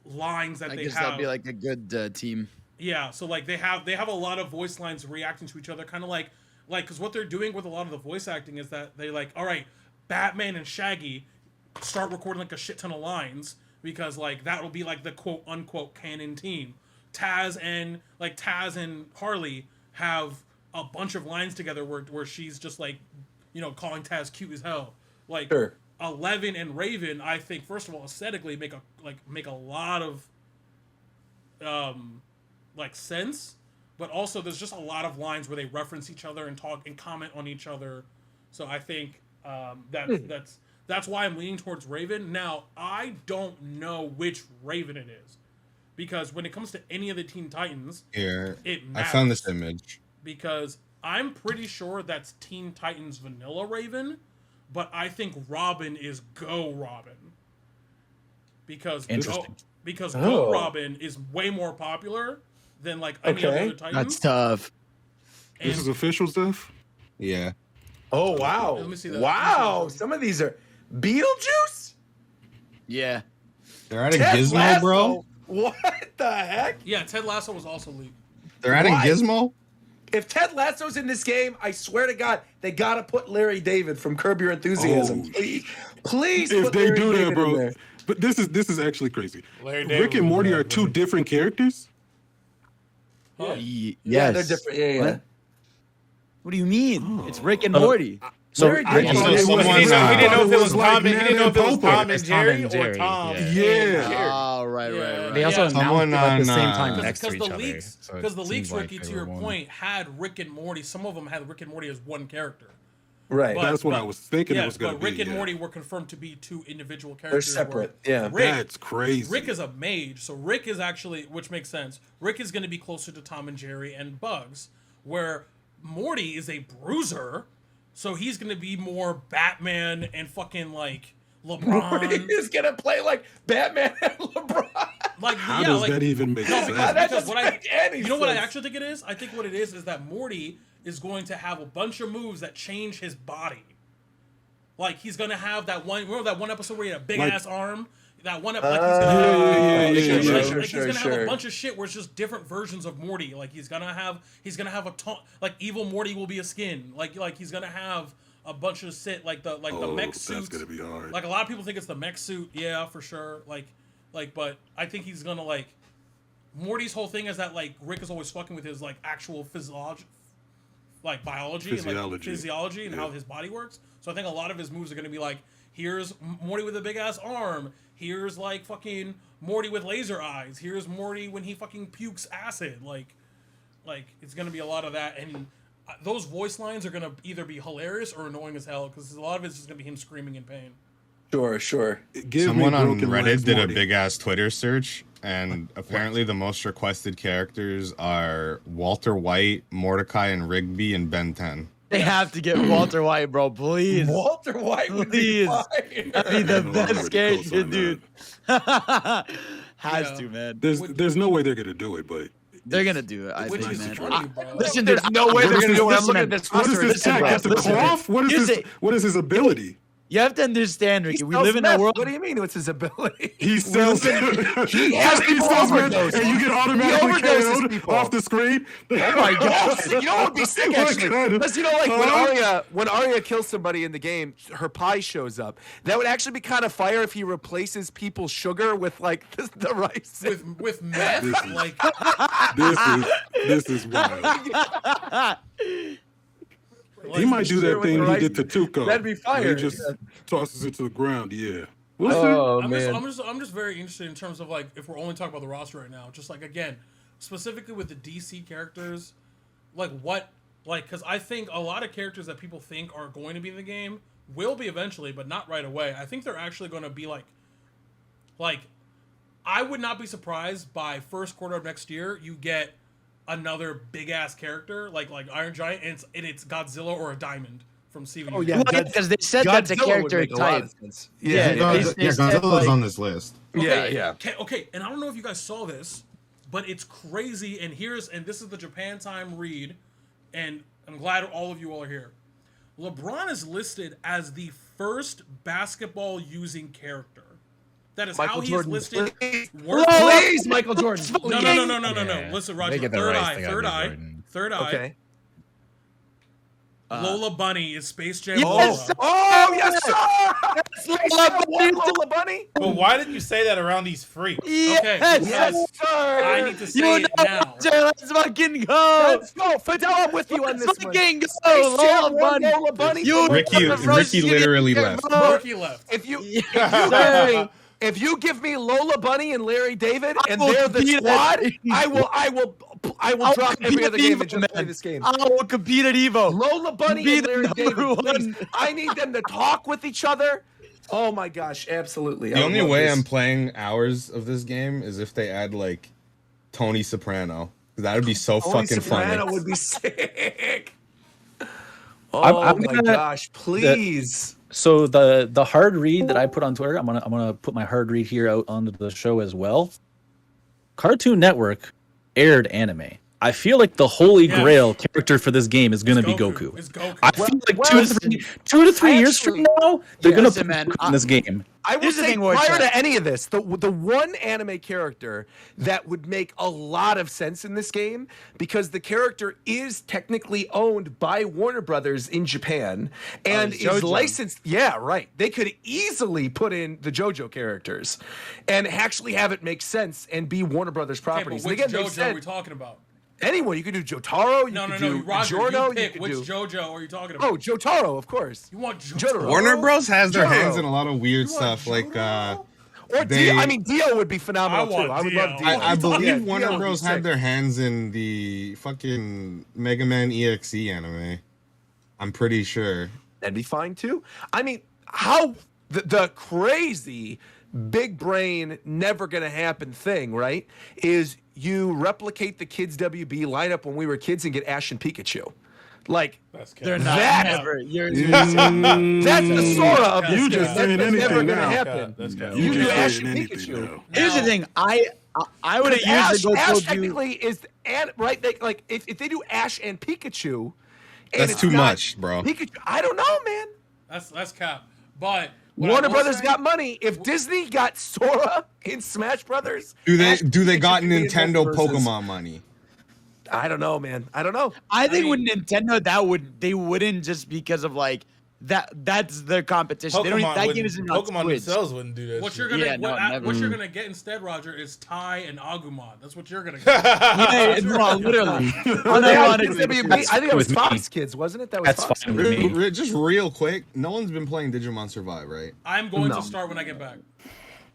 lines that I they guess have. that'd be like a good team. Yeah, so like they have a lot of voice lines reacting to each other, kind of like because what they're doing with a lot of the voice acting is that they like, all right, Batman and Shaggy start recording like a shit ton of lines because like that will be like the quote unquote canon team. Taz and Harley have a bunch of lines together where she's just like, calling Taz cute as hell. Like, Sure. 11 and Raven, I think first of all aesthetically make a lot of sense, but also there's just a lot of lines where they reference each other and talk and comment on each other. So I think that's why I'm leaning towards Raven. Now I don't know which Raven it is because when it comes to any of the Teen Titans, Here, it I matters. found this image. Because I'm pretty sure that's Teen Titans Vanilla Raven, but I think Robin is Go Robin. Because Interesting. Go Robin is way more popular than like any of the other Titans. That's tough. This is official stuff? Yeah. Oh, wow. Let me see that. Wow. Some of these are Beetlejuice? Yeah. They're adding Ted Gizmo, Lasso? bro. What the heck? Yeah, Ted Lasso was also leaked. They're adding Why? Gizmo? If Ted Lasso's in this game, I swear to God, they gotta put Larry David from Curb Your Enthusiasm. Oh, Please, please If put they Larry do David that, in bro, there. But this is actually crazy. Larry Rick David and was Morty mad, are two but- different characters. Yes. Yeah, they're different. Yeah. What? What do you mean? Oh. It's Rick and Morty. So Larry Rick David and thought it Morty- was- He didn't know if it was like Tom. He Nat didn't know if it was and Popo. Tom and It's Tom Jerry and or Jerry, Tom. yeah. Yeah. Oh, right. They also Yeah. announced Someone it at the on, same time uh, next to Because each the other. leaks, so it because the leaks, seems like Ricky, they to were your one. point, had Rick and Morty. Some of them had Rick and Morty as one character. Right. But- That's what I but- was thinking it Yes, was going to but be. Rick and yeah. Morty were confirmed to be two individual They're characters. separate. where Yeah. Rick, That's crazy. Rick is a mage, so Rick is actually, which makes sense. Rick is going to be closer to Tom and Jerry and Bugs, where Morty is a bruiser, so he's going to be more Batman and fucking like LeBron. Morty is gonna play like Batman and LeBron. Like, How yeah, does like, that even make no, sense? because, That because doesn't what I, make any you know what I sense. actually think it is? I think what it is that Morty is going to have a bunch of moves that change his body. Like he's gonna have that one. Remember that one episode where he had a big Like- ass arm? That one, like he's gonna have, yeah, like, sure, like, sure, he's gonna have sure. a bunch of shit where it's just different versions of Morty. Like he's gonna have a like evil Morty will be a skin. Like he's gonna have a bunch of shit like the Oh, mech that's suits. gonna be hard. Like a lot of people think it's the mech suit, yeah, for sure. Like, but I think he's gonna like Morty's whole thing is that like Rick is always fucking with his like actual physiology, like biology and like physiology and Yeah. how his body works. So I think a lot of his moves are gonna be like, here's Morty with a big ass arm. Here's like fucking Morty with laser eyes. Here's Morty when he fucking pukes acid. Like it's gonna be a lot of that, and those voice lines are gonna either be hilarious or annoying as hell because a lot of it's just gonna be him screaming in pain. Sure. Give Someone me on Broken Reddit Legs did a Morty. big ass Twitter search, and apparently the most requested characters are Walter White, Mordecai, and Rigby, and Ben 10. They have to get Walter White, bro. Please. Walter White would be Please. fine. That'd be the I'm already best character, co-signing dude. Yeah. Has to, man. There's no way they're gonna do it, but They're gonna do it. I Which think, is man. funny, bro. Listen, dude. There's no way they're gonna do it. I'm looking at this what is roster. this tech? Has to listen, cough? What here's is this? What is his ability? You have to understand, Ricky. He We sells live in a meth. world. What do you mean? What's his ability? He sells. He has people sells meth, overdose. and you get He automatically overdoses KO'd people. off the screen. Oh my gosh! You know what would be sick What actually? kind of- Because you know, like Huh? when Arya kills somebody in the game, her pie shows up. That would actually be kind of fire if he replaces people's sugar with like the rice. with meth, This is- like This is wild. He might do Sure, that with thing the he rice. did to Tuco. That'd be where fire. He just tosses it to the ground. Yeah. We'll see. Oh I'm man! just very interested in terms of like if we're only talking about the roster right now, just like again, specifically with the DC characters, like what, like because I think a lot of characters that people think are going to be in the game will be eventually, but not right away. I think they're actually going to be like I would not be surprised by first quarter of next year you get another big ass character like Iron Giant and it's Godzilla or a Diamond from Steven. Oh, Universe. yeah. Because they said that's a Godzilla would character make a lot type. of sense. Yeah, they said, Godzilla's like- on this list. Yeah. Okay, and I don't know if you guys saw this, but it's crazy. And this is the Japan Time read, and I'm glad all of you all are here. LeBron is listed as the first basketball using character. That is Michael how he Jordan. is listed. Please, Michael Jordan. No. Yeah. Listen, They Roger. get the Third rights, eye. they gotta Third be eye. Jordan. Third eye. Okay. Lola Bunny is Space Jam. Yes, Lola. Oh yes, sir. Lola Bunny. But why did you say that around these freaks? Okay. Yes, Yes. sir. I need to say You it know, now. Roger, let's fucking go. Let's go, Fidel. I'm with you on Let's this one. fucking go. Space Jam Lola won Bunny. Lola Bunny. You Ricky literally left. Murky left. If you, Sir. if you give me Lola Bunny and Larry David, I and will they're the compete squad, at- I will drop every other game and just play man. this game. I will compete at Evo. Lola Bunny Be and the Larry David, number please. one. I need them to talk with each other. Oh my gosh, absolutely. The only way I'm playing hours of this game is if they add like Tony Soprano. That would be so Tony fucking Soprano funny. would be sick. Oh I'm my gonna- gosh, please. So the hard read that I put on Twitter, I'm gonna put my hard read here out onto the show as well. Cartoon Network aired anime. I feel like the holy grail character for this game is gonna be Goku. It's Goku. I feel like 2 to 3 years from now, they're gonna listen, put man, Goku in this game. I will Here's the say, thing, Warchat. prior to any of this, the one anime character that would make a lot of sense in this game, because the character is technically owned by Warner Brothers in Japan and is JoJo. licensed. Yeah, right. They could easily put in the JoJo characters and actually have it make sense and be Warner Brothers Okay, properties. but And which again, they JoJo are said we talking about? anyone. You could do Jotaro. You No, could no, do no, Roger. Giorno. You pick could which do. JoJo are you talking about? Oh, Jotaro, of course. You want Jotaro. Warner Bros has their Jotaro. hands in a lot of weird You want stuff, like Or they- Dio. I mean, Dio would be phenomenal I want too. I would Dio. love Dio. I believe Yeah, Warner Dio would be Bros sick. had their hands in the fucking Mega Man EXE anime. I'm pretty sure. That'd be fine too. I mean, how the crazy big brain never gonna happen thing, right? Is you replicate the Kids WB lineup when we were kids and get Ash and Pikachu. Like They're not that. never. You're, That's the Sora of this You game. just saying That's never anything gonna now. happen. That's cap. You do just Ash saying and anything Pikachu. now. here's the thing. I would have Ash, used the Ash Goku. technically is and right. Like if they do Ash and Pikachu, and That's it's too not much, bro. Pikachu, I don't know, man. That's cap. But what I Warner will Brothers say- got money. If Disney got Sora in Smash Brothers, Do they Ash and got Pikachu could be in Nintendo multiverses. Pokemon money? I don't know, man. I don't know. I think mean- with Nintendo, they wouldn't just because of like that's their competition. They don't. Pokemon, That game wouldn't- isn't on Pokemon Switch. themselves wouldn't do that. What shit. you're gonna Yeah, no, never. what you're gonna get instead, Roger, is Tai and Agumon. That's what you're gonna get. Yeah, no, literally. Oh, they had Kids Unironically. WB. I think it was with me. Fox Kids, wasn't it? That was That's Fox fine Kids. with me. Just real quick, no one's been playing Digimon Survive, right? I'm going No. to start when I get back.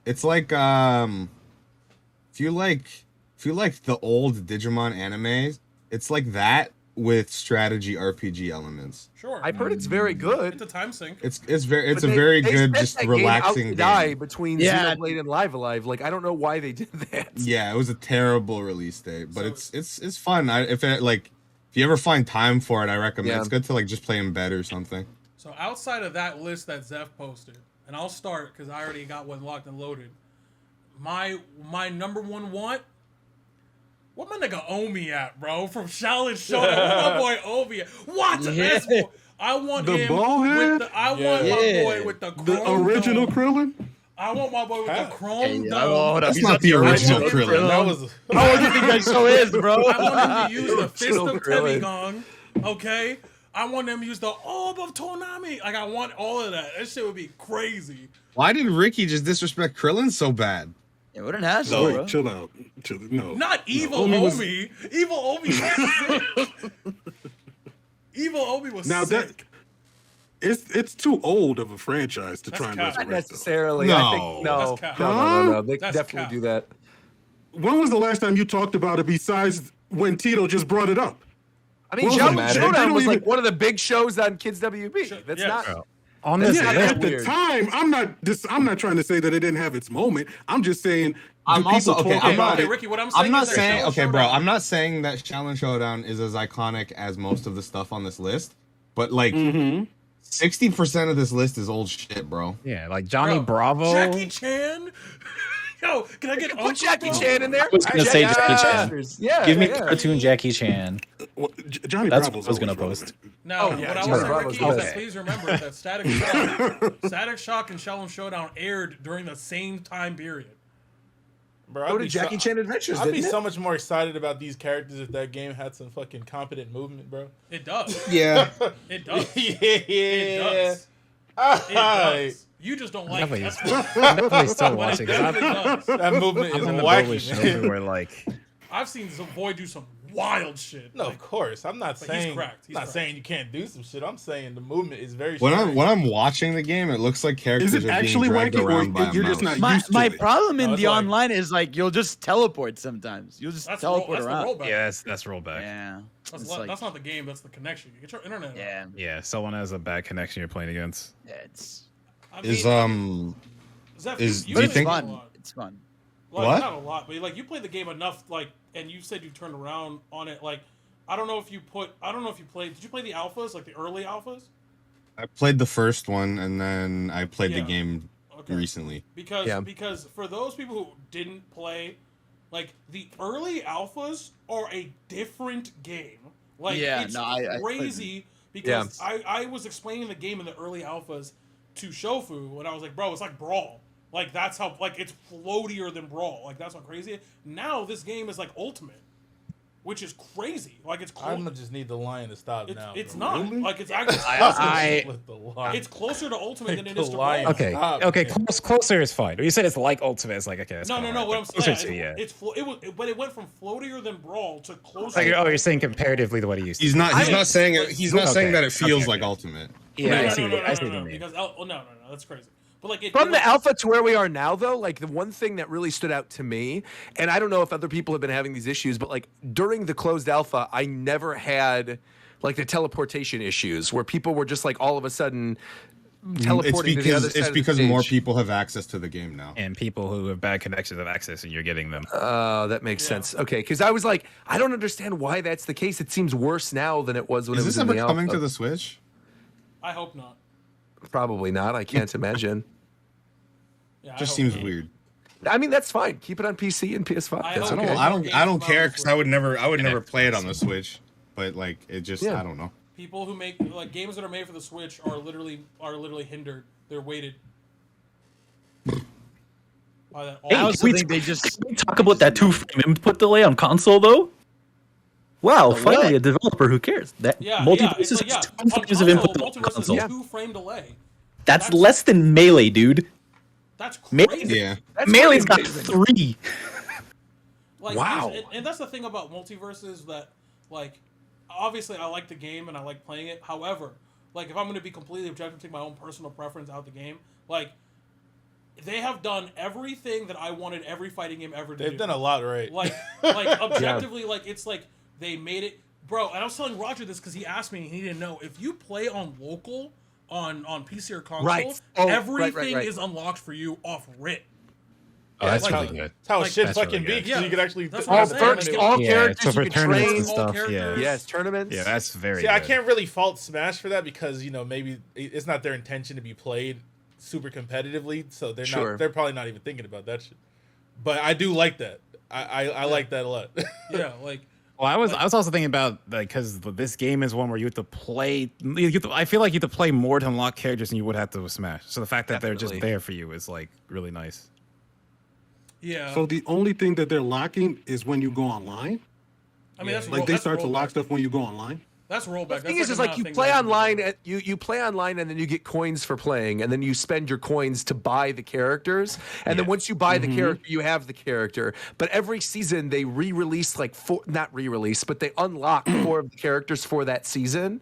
It's like if you like the old Digimon animes, it's like that with strategy RPG elements. Sure. I've heard it's very good. It's a time sink. It's But a they- very they good, sent just that game relaxing out to die game. between Yeah. Xenoblade and Live Alive. Like I don't know why they did that. Yeah, it was a terrible release date, but So it's fun. If you ever find time for it, I recommend. Yeah. It's good to like just play in bed or something. So outside of that list that Zeph posted, and I'll start because I already got one locked and loaded. My number one want. What my nigga Omi at, bro? From Shaolin Shonen. Where my boy Omi at? What? Yeah. I want The him bald with head? the. I want my Yeah. boy with the The chrome original dome. Krillin? I want my boy with the chrome Oh, dome. That's not the original Krillin. Krillin. That was Oh, you think that show is, bro? I want him to use the fist of Krillin. Tevigong. Okay. I want them to use the orb of Tonami. Like I want all of that. That shit would be crazy. Why did Ricky just disrespect Krillin so bad? It wouldn't have to, Wait, bro. chill out. No. Not evil Omi was- Omi. Evil Omi was sick. Evil Omi was Now that sick. it's too old of a franchise to try and cap. Not resurrect them. necessarily. I No. think no. That's cap. No. They That's definitely cap. do that. When was the last time you talked about it besides when Tito just brought it up? I mean, Well, Shaolin matter. They Showdown don't was like even- one of the big shows on Kids WB. That's Yes. not. On That's this not Yeah, list, at the weird. time, I'm not trying to say that it didn't have its moment. I'm just saying I'm do also- people okay, talk I'm about not- it? Ricky, what I'm saying I'm not is that saying Shaolin okay, bro. Showdown- I'm not saying that Shaolin Showdown is as iconic as most of the stuff on this list, but like 60% of this list is old shit, bro. Yeah, like Johnny Bro, Bravo. Jackie Chan. Yo, can I get Put Uncle Jackie Bro? Chan in there. I was gonna say Jackie Chan. Yeah. Give me yeah. cartoon Jackie Chan. Well, Johnny That's Bravo's what I was gonna always post. Now, Oh, yeah, what I Johnny was saying, Bravo's Ricky, the is best. that please remember that Static Shock and Shaolin Showdown aired during the same time period. Bro, Go I'd to be Jackie Chan Adventures, I'd be didn't it? so much more excited about these characters if that game had some fucking competent movement, bro. It does. Yeah. It does. Yeah. It does. It does. You just don't like it. Definitely, That's what- I'm definitely still but it watching. 'Cause definitely does. That movement is I'm in the boat with wacky. Shinobi where like I've seen some boy do some wild shit. No, Like, of course. I'm not But he's saying cracked. He's not cracked. saying you can't do some shit. I'm saying the movement is very When strange. I'm watching the game, it looks like characters Is it are actually being dragged wacky, or around by a you're just mouse. not used to My it? problem in No, the it's like- online is like you'll just teleport sometimes. You'll just that's teleport the around. rollback. yeah, that's rollback. Yeah. That's, It's like- that's not the game. That's the connection. You get your internet. up. Yeah. Yeah, someone has a bad connection you're playing against. It's I Is Zeph, is- you do you play think- the game a fun. lot. It's fun. Like, What? Not a lot, but like you played the game enough, like, and you said you turned around on it. Like, I don't know if you played. Did you play the alphas, like the early alphas? I played the first one and then I played Yeah. the game Okay. recently. Because Yeah. because for those people who didn't play Like the early alphas are a different game. Like Yeah, it's no, I crazy because I was explaining the game in the early alphas to Shofu and I was like, bro, it's like Brawl. Like that's how like it's floatier than Brawl. Like that's how crazy it is. Now this game is like Ultimate, which is crazy. Like it's I'm gonna just need the lion to stop now. it's bro. not Really? like it's actually Split the lion. it's closer to Ultimate than it The is to lion. Brawl. Okay, Stop, okay, man. closer is fine. You said it's like Ultimate. It's like okay. That's No, fine, no, no. right? What I'm Closer saying, to, yeah. but it went from floatier than Brawl to closer. Like, you're saying comparatively to what he used to. He's not I- saying like, it. He's not saying okay, that it feels okay, like okay. Ultimate. Yeah, I see. no, I see what you mean. because no, that's crazy. But like From the alpha to where we are now, though, like the one thing that really stood out to me, and I don't know if other people have been having these issues, but like during the closed alpha, I never had like the teleportation issues where people were just like all of a sudden teleporting to the other side It's of the because more stage. people have access to the game now. And people who have bad connections have access, and you're getting them. Oh, that makes sense. Okay, because I was like, I don't understand why that's the case. It seems worse now than it was when Is it was this in ever the coming alpha. to the Switch? I hope not. Probably not. I can't imagine. Yeah, I Just hope seems not. weird. I mean, that's fine. Keep it on PC and PS5. I That's hope okay. not. I don't care because I would never play it on the Switch. But like it just Yeah. I don't know. People who make like games that are made for the Switch are literally hindered. They're weighted. By that I all- also think they just Can we talk about that 2-frame input delay on console though? Wow, finally a developer who cares. That it's Multiverses like, has on 2 frames of input delay on Multiverse is console. a 2-frame delay. That's less than Melee, dude. That's Melee- crazy. Yeah. That's Melee's pretty got amazing. 3. Like, Wow. and that's the thing about multiverses that, like, obviously I like the game and I like playing it. However, like, if I'm going to be completely objective, take my own personal preference out the game, like, they have done everything that I wanted every fighting game ever to do. They've done a lot right. Like objectively, like, it's like they made it, bro. And I was telling Roger this because he asked me and he didn't know. If you play on local, on PC or console, Right. Oh, everything right. is unlocked for you off rip. Oh, that's like- really good. That's how Like, shit that's fucking really be. good. 'Cause Yeah, you could actually. that's fit what I'm All, the saying. first, Like, all Yeah, characters so for you can tournaments train. and stuff, characters. yeah. Yes, tournaments. Yeah, that's very See, good. I can't really fault Smash for that because maybe it's not their intention to be played super competitively, so they're Sure. not. They're probably not even thinking about that shit. But I do like that. I like that a lot. Yeah, like. Well, I was also thinking about like because this game is one where you have to play. I feel like you have to play more to unlock characters than you would have to with Smash. So the fact that they're Definitely. just there for you is like really nice. Yeah. So the only thing that they're locking is when you go online. I mean, that's Like they start to lock stuff when you go online. That's rollback. The thing is like you play online, you play online, and then you get coins for playing, and then you spend your coins to buy the characters, and then once you buy the character, you have the character. But every season they re-release like not re-release, but they unlock 4 of the characters for that season.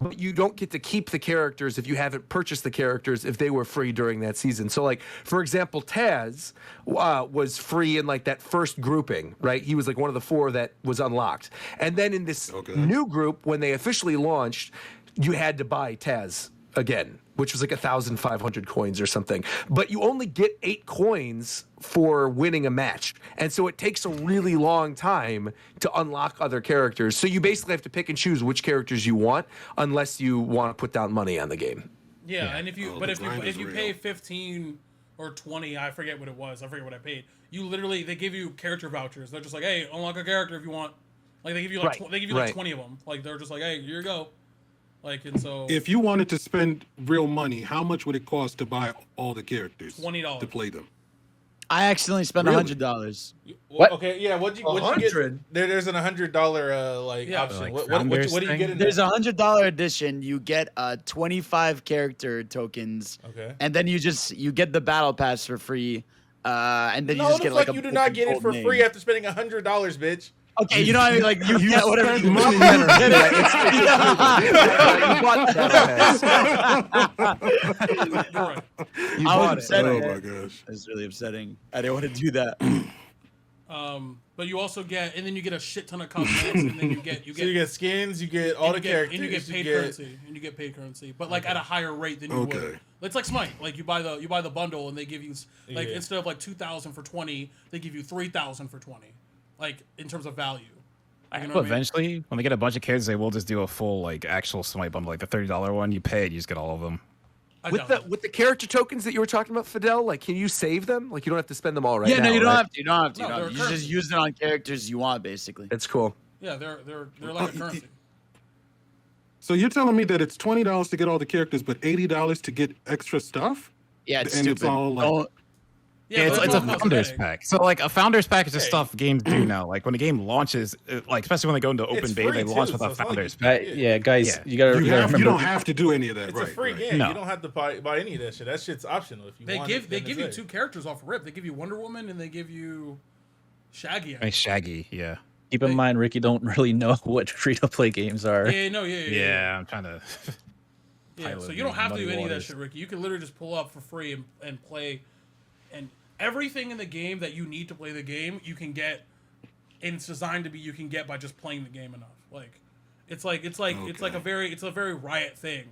But you don't get to keep the characters if you haven't purchased the characters if they were free during that season. So like for example, Taz was free in like that first grouping, right? He was like one of the 4 that was unlocked, and then in this new group when they officially launched, you had to buy Taz again, which was like 1,500 coins or something. But you only get 8 coins for winning a match. And so it takes a really long time to unlock other characters. So you basically have to pick and choose which characters you want unless you want to put down money on the game. Yeah, and if you the grind is if you real. pay 15 or 20, I forget what it was. I forget what I paid. You literally they give you character vouchers. They're just like, hey, unlock a character if you want. Like they give you like Right, they give you like right. 20 of them. Like they're just like, hey, here you go. Like and so If you wanted to spend real money, how much would it cost to buy all the characters? $20. to play them. I accidentally spent Really? $100. What? Okay, yeah. What'd you get? 100? There's an $100 like Yeah. option. Like What founders do you thing? get in There's there? a $100 edition. You get 25 character tokens, Okay. and then you get the battle pass for free, and then you No, just the get fuck like a you do not get it gold for name. free after spending $100, bitch. Okay, you know what I mean? Like you get whatever you want. You bought that. you're right. You I was bought it. upset. Oh man. my gosh. It's really upsetting. I didn't want to do that. But you also get and then you get a shit ton of cosmetics and then you get So you get skins, you get all the characters, and you get paid currency, and you get paid currency, but like at a higher rate than you would. Okay. It's like Smite. Like you buy the bundle, and they give you like Yeah. instead of like 2,000 for 20, they give you 3,000 for 20. Like in terms of value. You know But what I mean? eventually, when they get a bunch of kids, they will just do a full like actual Smite bundle, like the $30 one. You pay it, you just get all of them. With the character tokens that you were talking about, Fidel, like, can you save them? Like, you don't have to spend them all right Yeah, now, no, you don't right? have to. You don't have to. No, You, they're you just currency. use it on characters you want, basically. It's cool. Yeah, they're like a currency. So you're telling me that it's $20 to get all the characters, but $80 to get extra stuff? Yeah, it's And stupid. it's all like, Don't- Yeah, it's but a all founders cosmetic. pack. So like a founders pack is just Hey. stuff games do now. Like when a game launches, like especially when they go into open It's beta, free they launch too, with so a it's not like founders you- pack. Yeah, guys, Yeah. you gotta you remember. don't have to do any of that, It's right? a free right. game. No. You don't have to buy any of that shit. That shit's optional if you They want give it. they then give it's you there. 2 characters off rip. They give you Wonder Woman and they give you Shaggy. I Nice think. Shaggy, yeah. Keep in mind, Ricky don't really know what free-to-play games are. Yeah, I'm trying to. Yeah, pilot so you don't have to muddy do any of that waters. shit, Ricky. You can literally just pull up for free and play, and everything in the game that you need to play the game, you can get, and it's designed to be you can get by just playing the game enough. Like, it's like a very Riot thing,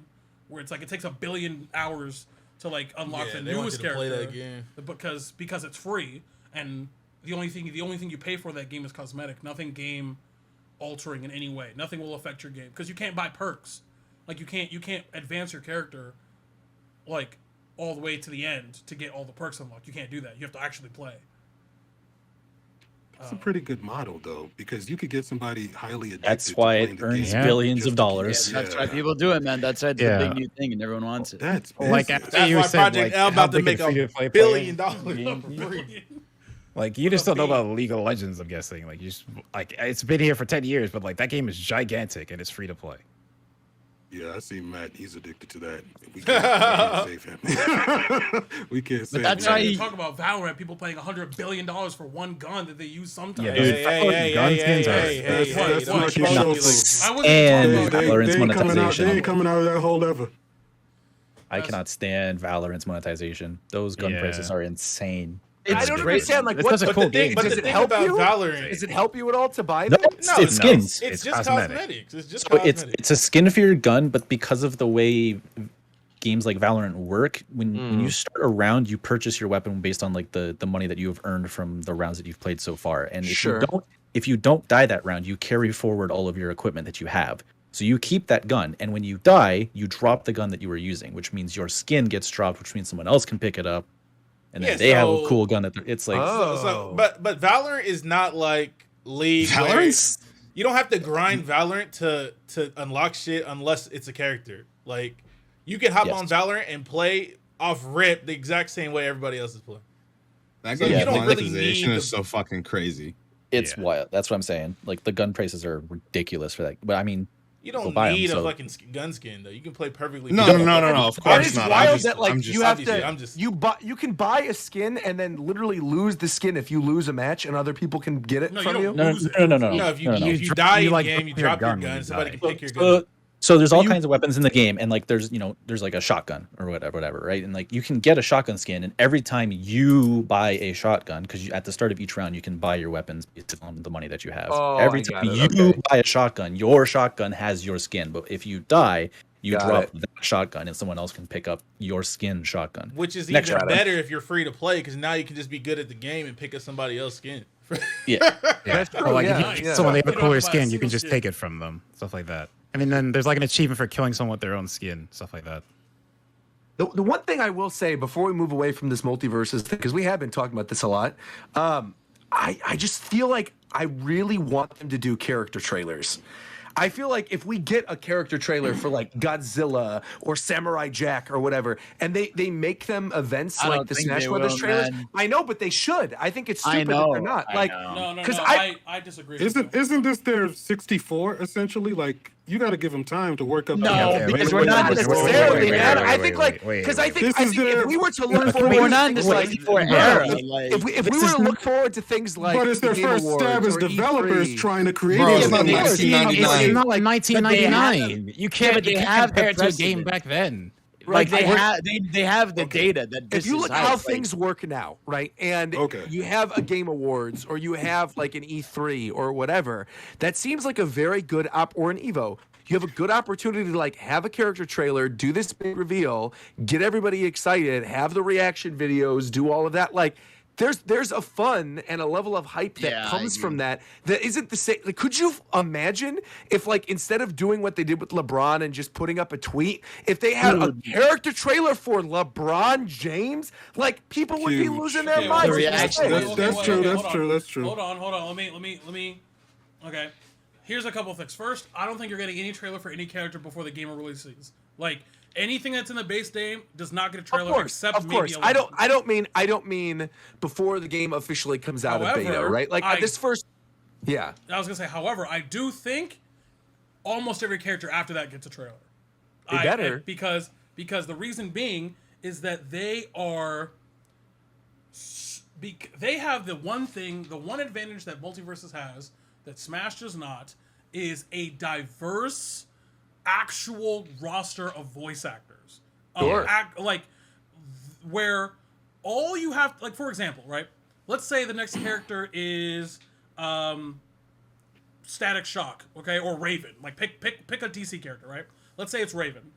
where it's like it takes 1 billion hours to like unlock Yeah, the they want newest you to play character that game. because it's free, and the only thing you pay for that game is cosmetic, nothing game altering in any way. Nothing will affect your game because you can't buy perks. Like you can't advance your character like all the way to the end to get all the perks unlocked. You can't do that. You have to actually play. It's a pretty good model, though, because you could get somebody highly addicted. That's to why playing it the earns game billions just of to dollars. keep- That's why people do it, man. That's why it's Yeah. a big new thing, and everyone wants it. That's Like business. after you why said, Project like, L how about to big a make a free-to-play $1 player billion for free. Like you just don't know about League of Legends, I'm guessing. Like you just like it's been here for 10 years, but like that game is gigantic and it's free to play. Yeah, I see Matt. He's addicted to that. We can't save him. We can't save that's him. why You you- talk about Valorant, people paying $100 billion for one gun that they use sometimes. Yeah, Hey, dude. hey, Gun hey, skins are- hey, hey, hey, That's don't not you true. know, No. like, I wasn't And talking about Valorant's they ain't coming out. monetization. They ain't coming out of that hole ever. I cannot stand Valorant's monetization. Those gun Yeah. prices are insane. I don't understand. Like, It's what? such a cool game. But Does the it thing help about you? Valorant, Does it help you at all to buy No, them? it's skins. It's It's just cosmetic. cosmetics. It's just So cosmetics. it's a skin for your gun, but because of the way games like Valorant work, when you start a round, you purchase your weapon based on like the money that you have earned from the rounds that you've played so far. And Sure. if you don't die that round, you carry forward all of your equipment that you have. So you keep that gun, and when you die, you drop the gun that you were using, which means your skin gets dropped, which means someone else can pick it up, and then Yeah, they have a so- cool gun that it's like. But Valorant is not like League. where Valorant's you don't have to grind Valorant to unlock shit unless it's a character. Like you can hop Yes. on Valorant and play off rip the exact same way everybody else is playing. That So game's you don't really monetization need is the- so fucking crazy. It's wild. That's what I'm saying. Like the gun prices are ridiculous for that. But I mean, You Go don't buy 'em, need a so- fucking gun skin though. You can play perfectly. No, good. no, of But course it's not. wild I'm just, that like I'm just, you have obviously, to. I'm just- You can buy a skin and then literally lose the skin if you lose a match and other people can get it No, you from don't you. no, lose it. no. No, if you no, no. if you You die you, in like, game, you drop your drop your gun when gun. you Somebody die. can pick your gun. So there's all kinds of weapons in the game, and like there's there's like a shotgun or whatever, right? And like you can get a shotgun skin, and every time you buy a shotgun, because at the start of each round you can buy your weapons based on the money that you have. Oh, every I time got you it, okay. buy a shotgun, your shotgun has your skin. But if you die, you Got drop it. that shotgun, and someone else can pick up your skin shotgun. Which is Next even round. better if you're free to play because now you can just be good at the game and pick up somebody else's skin. Yeah, That's true. Or like yeah, if you, yeah. someone they have a You don't cooler have to buy a skin, you single can just skin. take it from them, stuff like that. I mean, then there's like an achievement for killing someone with their own skin, stuff like that. The one thing I will say before we move away from this multiverses thing, because we have been talking about this a lot, I just feel like I really want them to do character trailers. I feel like if we get a character trailer for like Godzilla or Samurai Jack or whatever, and they make them events I like don't the think Smash they Brothers will, trailers, man. I know, but they should. I think it's I stupid that know, they're not. I Like, know. No, 'Cause I disagree. with you. Isn't this their 64 essentially? Like you got to give them time to work up. No, the- Okay, because wait, we're wait, not wait, wait, wait, necessarily, wait, man. wait, I wait, think wait, like wait, because wait, I wait. think This is if their- we were to look But forward we're to not in the things like 64 era. if we This were is to look forward to things like But it's their the Game first Awards stab as or developers E3. trying to create Bro, it's something. not but they- 1999. It's not like But they 1999. You can't, but you they can't have compare it the to a game precedent. back then. Like they we're- have the data that this If you is look at how like, things work now, right, and Okay. you have a Game Awards or you have like an E3 or whatever, that seems like a very good or an Evo. You have a good opportunity to like have a character trailer, do this big reveal, get everybody excited, have the reaction videos, do all of that. Like there's a fun and a level of hype that Yeah, I comes from agree. that isn't the same. Like, could you imagine if, like, instead of doing what they did with LeBron and just putting up a tweet, if they had a character trailer for LeBron James, like, people would be Huge. losing their Okay, minds. The wait, reaction wait, was- That's wait, true, okay, that's hold true, on. that's true. Hold on. Let me. Okay, here's a couple of things. First, I don't think you're getting any trailer for any character before the game releases. Like, anything that's in the base game does not get a trailer except Of course. maybe a I don't mean before the game officially comes out of beta, However, right? Like this first. Yeah. I was gonna say, however, I do think almost every character after that gets a trailer. They better. Because the reason being is that they have the one advantage that Multiverses has that Smash does not is a diverse actual roster of voice actors. Sure. Where all you have, like, for example, right? Let's say the next character is Static Shock, okay, or Raven. Like, pick a DC character, right? Let's say it's Raven.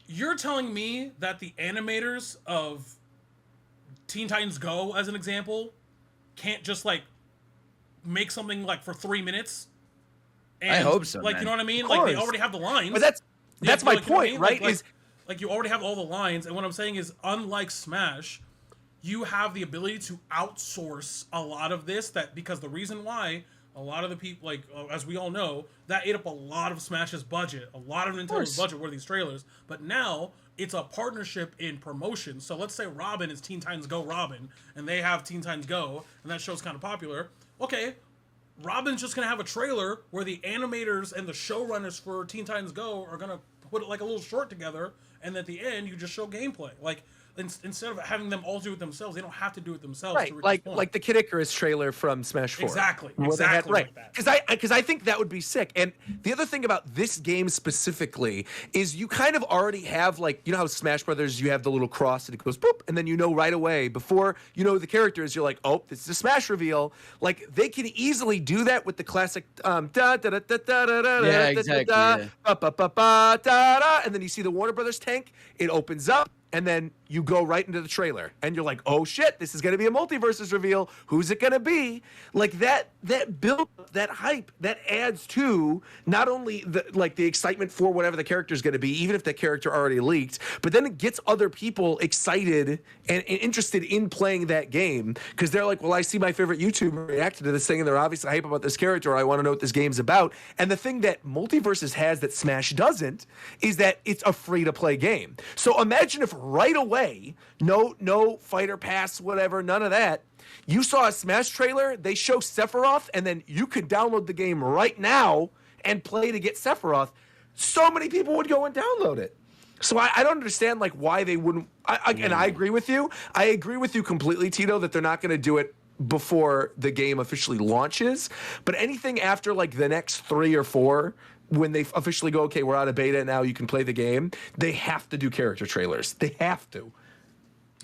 You're telling me that the animators of Teen Titans Go, as an example, can't just, like, make something, like, for 3 minutes? And, I hope so, Like, man. you know what I mean? Of Like, they course. already have the lines. But that's Yeah, my like, you know what I point, mean? right? Like, you already have all the lines, and what I'm saying is, unlike Smash, you have the ability to outsource a lot of this. Because the reason why a lot of the people, like, as we all know, that ate up a lot of Smash's budget, a lot of Nintendo's budget were these trailers. But now it's a partnership in promotion. So let's say Robin is Teen Titans Go Robin, and they have Teen Titans Go, and that show's kind of popular. Okay, Robin's just gonna have a trailer where the animators and the showrunners for Teen Titans Go are gonna put it like a little short together, and at the end you just show gameplay. Like, instead of having them all do it themselves, they don't have to do it themselves. Right, to reach like this point. like the Kid Icarus trailer from Smash 4. Exactly, Where they had- exactly right. like that. Because I think that would be sick. And the other thing about this game specifically is you kind of already have, like, you know how Smash Brothers, you have the little cross and it goes boop, and then you know right away before you know the characters, you're like, oh, this is a Smash reveal. Like, they can easily do that with the classic da da da da da da da Yeah, da exactly, da yeah. ba ba ba ba da da, and then you see the Warner Brothers tank, it opens up. And then you go right into the trailer, and you're like, "Oh shit, this is gonna be a multiverses reveal. Who's it gonna be?" Like that build, that hype, that adds to not only the excitement for whatever the character is gonna be, even if the character already leaked, but then it gets other people excited and interested in playing that game because they're like, "Well, I see my favorite YouTuber reacted to this thing, and they're obviously hype about this character. Or I want to know what this game's about." And the thing that multiverses has that Smash doesn't is that it's a free-to-play game. So imagine if right away, no fighter pass, whatever, none of that. You saw a Smash trailer, they show Sephiroth, and then you could download the game right now and play to get Sephiroth. So many people would go and download it. So I don't understand, like, why they wouldn't. And I agree with you. I agree with you completely, Tito, that they're not going to do it before the game officially launches. But anything after, like, the next 3 or 4, when they officially go, okay, we're out of beta now, you can play the game, they have to do character trailers. They have to.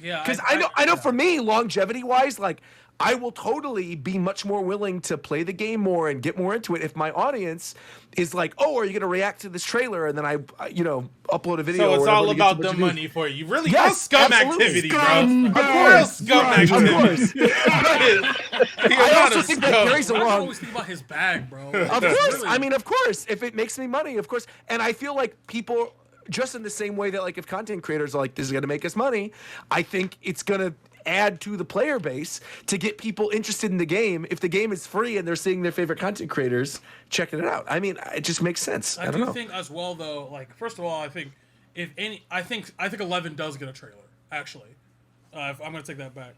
Yeah, Because I know for me, longevity wise, like, I will totally be much more willing to play the game more and get more into it if my audience is like, oh, are you going to react to this trailer? And then I upload a video. So it's or all whatever to about get the some views. money for you. Really, Yes, real scum absolutely. activity, Scum, bro. of Real course. scum Right. Of activity. course. I also of think that scum. carries I along. always think about his bag, bro. Of course. I mean, of course. If it makes me money, of course. And I feel like people, just in the same way that, like, if content creators are like, this is going to make us money, I think it's going to add to the player base to get people interested in the game. If the game is free and they're seeing their favorite content creators checking it out, I mean, it just makes sense. I don't know. think as well, though, like, first of all, I think I think 11 does get a trailer, actually. I'm going to take that back.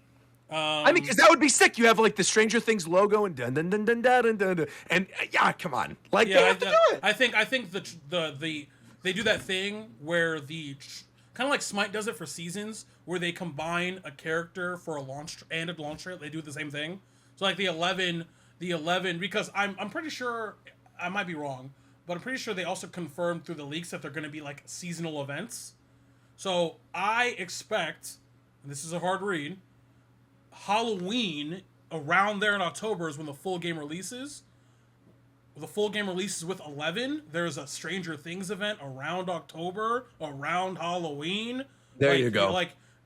I mean, because that would be sick. You have, like, the Stranger Things logo and dun dun dun dun dun dun dun, dun. And yeah, come on, like, they have to do it. I think they do that thing where kind of like Smite does it for seasons, where they combine a character for a launch and a launch trailer. They do the same thing. So like the 11, because I'm pretty sure, I might be wrong, but I'm pretty sure they also confirmed through the leaks that they're going to be like seasonal events. So I expect, and this is a hard read, Halloween around there in October is when the full game releases. The full game releases with 11. There's a Stranger Things event around October, around Halloween. There you go.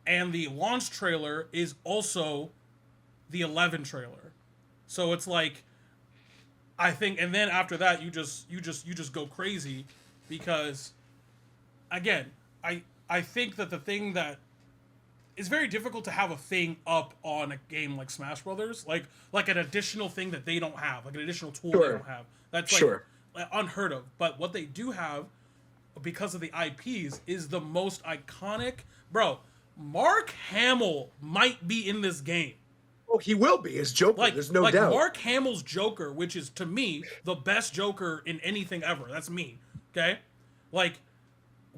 and the launch trailer is also the 11 trailer. So it's like, I think, and then after that, you just go crazy, because, again, I think that the thing that it's very difficult to have a thing up on a game like Smash Brothers, like an additional thing that they don't have, like an additional tool they don't have. That's like unheard of. But what they do have, because of the IPs, is the most iconic. Bro, Mark Hamill might be in this game. Oh, he will be as Joker. There's no doubt. Mark Hamill's Joker, which is to me the best Joker in anything ever. That's me. Okay, like,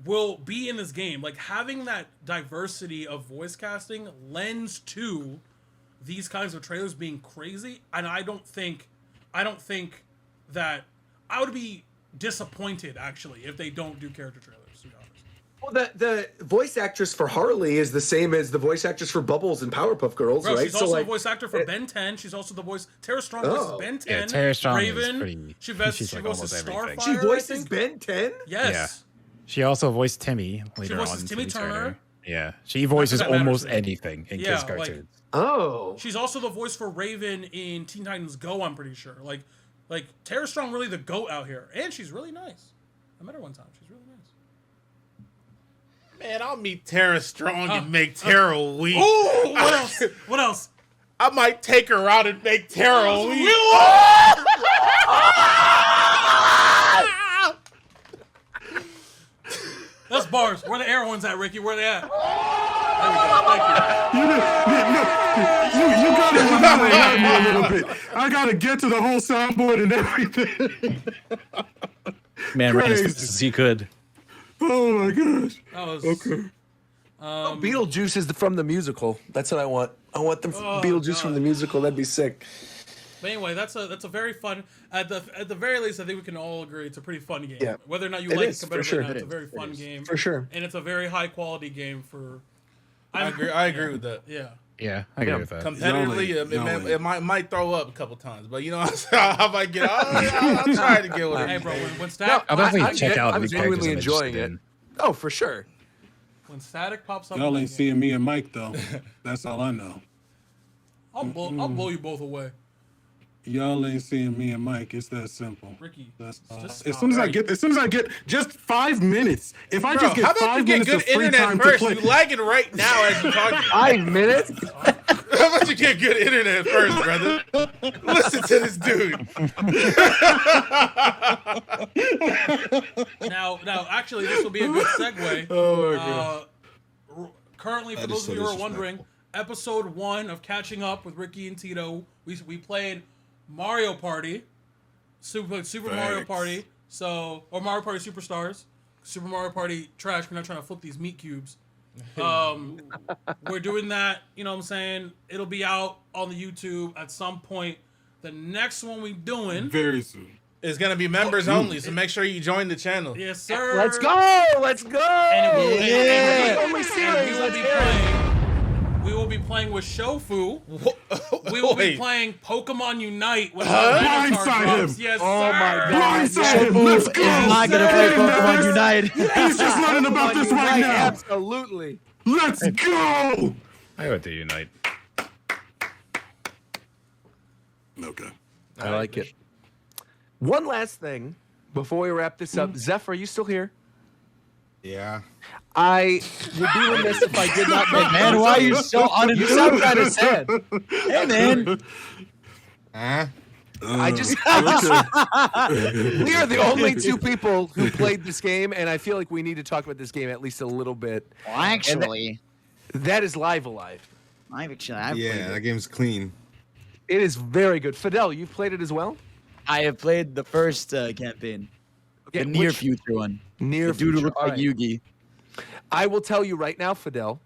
will be in this game. Like, having that diversity of voice casting lends to these kinds of trailers being crazy, and I don't think that I would be disappointed actually if they don't do character trailers, to be honest. Well, the voice actress for Harley is the same as the voice actress for Bubbles and Powerpuff Girls, Bro, right? She's also the voice actor for Ben 10. She's also the voice. Tara Strong voices Ben 10. Yeah, Tara Strong Raven. is pretty. She she's like voices almost everything. Starfire. She I voices think. Ben 10? Yes. Yeah. She also voiced Timmy later on. She voices Timmy Turner. Turner. Yeah, she voices that matters almost to me. anything in kids' cartoons. Oh. She's also the voice for Raven in Teen Titans Go, I'm pretty sure. Like Tara Strong really the GOAT out here. And she's really nice. I met her one time. She's really nice. Man, I'll meet Tara Strong and make Tara weak. Ooh, what else? What else? I might take her out and make Tara weak. That's bars. Where the air ones at, Ricky? Where they at? There we go. Thank you. You gotta help me a little bit. I gotta get to the whole soundboard and everything. Man, ran as Crazy. fast as he could. Oh my gosh. That was, Okay. Beetlejuice is from the musical. That's what I want. I want the Beetlejuice from the musical. That'd be sick. But anyway, that's a very fun. At the very least, I think we can all agree it's a pretty fun game. Yeah. Whether or not you It like is, it for competitively sure. or not, It it's a is. very fun game. For sure. And it's a very high quality game for. I agree with that. Yeah. Yeah, I agree with that. Competitively, Y'all it might throw up a couple times, but you know how I get. I'll try to get with it. Hey, bro, when Static, I'll definitely check out I'm the characters genuinely I'm enjoying interested it. in. Oh, for sure. when Static pops up, Y'all in ain't that game, seeing me and Mike though. That's all I know. I'll blow you both away, Y'all ain't seeing me and Mike. It's that simple. Ricky. That's just as stop. soon as I get just 5 minutes. If I Bro, just get how about 5 you get minutes good of free internet time first? to play. You lagging right now as you're talking. 5 minutes? How about you get good internet first, brother? Listen to this dude. Now, actually, this will be a good segue. Oh my god. Currently, for That is those so of you who are disrespectful. wondering, episode 1 of Catching Up with Ricky and Tito, we played Mario Party, Super Mario Thanks. Party, or Mario Party Superstars, Super Mario Party Trash. We're not trying to flip these meat cubes. We're doing that. You know what I'm saying? It'll be out on the YouTube at some point. The next one we doing, Very soon. It's gonna be members only, so make sure you join the channel. yes sir. Let's go! Let's go! And it will, Yeah. and we will be playing with Shofu. We will be Wait. playing Pokemon Unite when Blindside drops. him. Yes, Oh sir. my God. Blindside him. Let's go. I'm not gonna play Pokemon Unite. He's just learning about this right now. Absolutely. Let's go. I would do Unite. Okay. I like it. One last thing before we wrap this up. Zeph, are you still here? Yeah. I would be remiss if I did not make Man, why are you so You sound uninterested? kind of sad. Hey, man. I just we are the only two people who played this game, and I feel like we need to talk about this game at least a little bit. Well, actually, That is Live Alive. I've played Yeah, that it. game's clean. It is very good. Fidel, you've played it as well? I have played the first campaign, Yeah, the near which- future one. Near The dude who future. looks All like right. Yugi. I will tell you right now, Fidel,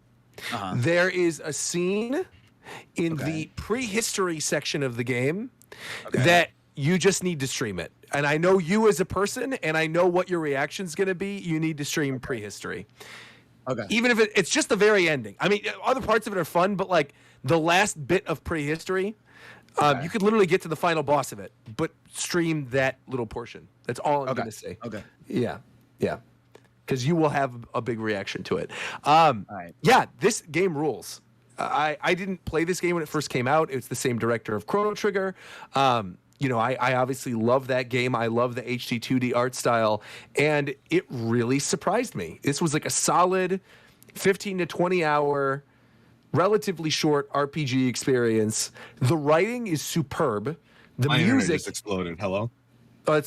Uh-huh. there is a scene in Okay. the prehistory section of the game that you just need to stream it. And I know you as a person, and I know what your reaction's going to be. You need to stream prehistory. Okay. Even if it's just the very ending. I mean, other parts of it are fun, but like the last bit of prehistory, you could literally get to the final boss of it, but stream that little portion. That's all I'm Okay. going to say. Okay. Yeah. Yeah. because you will have a big reaction to it. right. Yeah, this game rules. I didn't play this game when it first came out. It's the same director of Chrono Trigger. You know, I obviously love that game. I love the HD 2D art style, and it really surprised me. This was like a solid 15 to 20 hour, relatively short RPG experience. The writing is superb. The My internet music just exploded. Hello.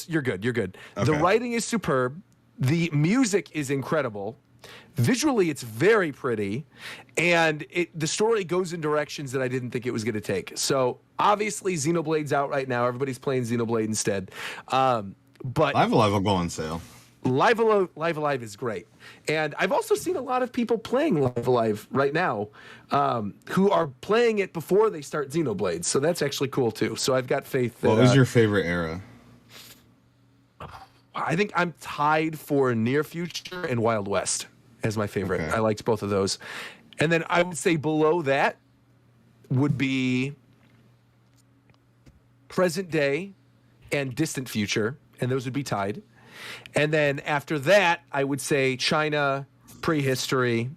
you're good. You're good. The Okay. writing is superb. The music is incredible. Visually, it's very pretty, and the story goes in directions that I didn't think it was going to take. So obviously, Xenoblade's out right now. Everybody's playing Xenoblade instead. But Live Alive will go on sale. Live Alive is great, and I've also seen a lot of people playing Live Alive right now, who are playing it before they start Xenoblade. So that's actually cool too. So I've got faith that. What was your favorite era? I think I'm tied for Near Future and Wild West as my favorite. Okay. I liked both of those. And then I would say below that would be Present Day and Distant Future, and those would be tied. And then after that, I would say China, Prehistory,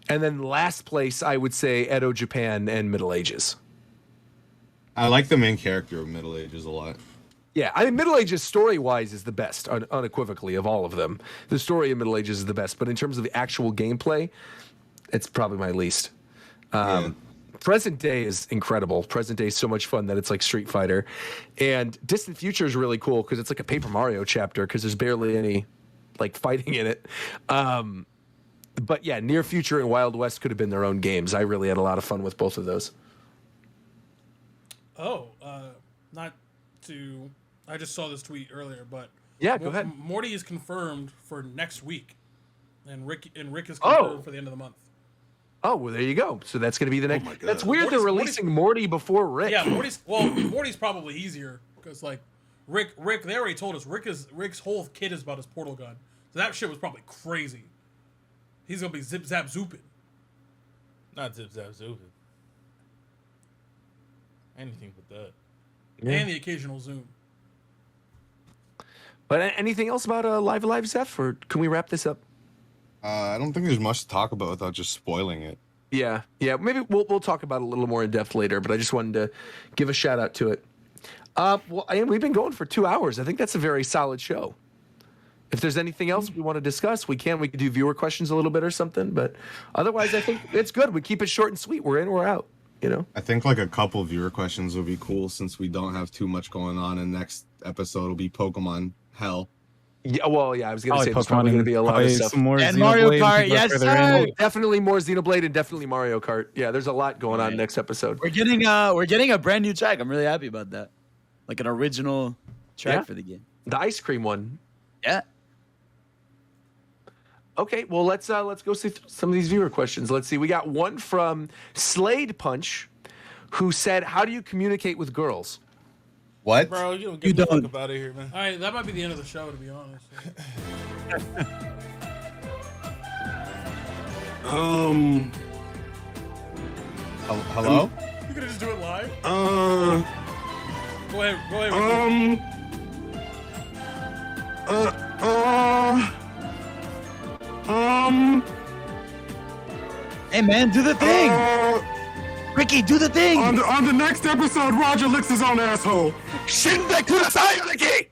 and then last place I would say Edo Japan and Middle Ages. I like the main character of Middle Ages a lot. Yeah, I mean, Middle Ages story-wise is the best, unequivocally, of all of them. The story of Middle Ages is the best, but in terms of the actual gameplay, it's probably my least. Present Day is incredible. Present Day is so much fun that it's like Street Fighter. And Distant Future is really cool because it's like a Paper Mario chapter because there's barely any like fighting in it. But yeah, Near Future and Wild West could have been their own games. I really had a lot of fun with both of those. Not to... I just saw this tweet earlier, but Yeah, go ahead. Morty is confirmed for next week, and Rick is confirmed for the end of the month. Oh, well, there you go. So that's going to be the next. my God. That's weird. They're releasing Morty before Rick. Yeah, Morty's probably easier because like Rick they already told us Rick's whole kit is about his portal gun, so that shit was probably crazy. He's gonna be zip zap zooping. Not zip zap zooping. Anything but that. And the occasional zoom. But anything else about Live Alive, Zeph, or can we wrap this up? I don't think there's much to talk about without just spoiling it. Yeah. Maybe we'll talk about it a little more in depth later. But I just wanted to give a shout out to it. We've been going for 2 hours. I think that's a very solid show. If there's anything else we want to discuss, we can. We could do viewer questions a little bit or something. But otherwise, I think it's good. We keep it short and sweet. We're in, we're out. You know. I think like a couple viewer questions would be cool since we don't have too much going on. And next episode will be Pokemon Hell. Yeah, well, yeah, I was going to say there's Pokemon probably going to and be a lot of probably stuff. some more And Xenoblade Mario and Kart, people are yes, further sir. in. Definitely more Xenoblade and definitely Mario Kart. Yeah, there's a lot going on next episode. We're getting a brand new track. I'm really happy about that. Like an original track Yeah. for the game. The ice cream one. Yeah. Okay, well let's go see some of these viewer questions. Let's see. We got one from Slade Punch, who said, "How do you communicate with girls?" What? Bro, you don't You get the don't. fuck up out of here, man. All right, that might be the end of the show, to be honest. Hello? You could just do it live. Uh, Go ahead. Ricky. Hey man, do the thing. Ricky, do the thing. on the next episode, Roger licks his own asshole. Shin back to the side of the gate.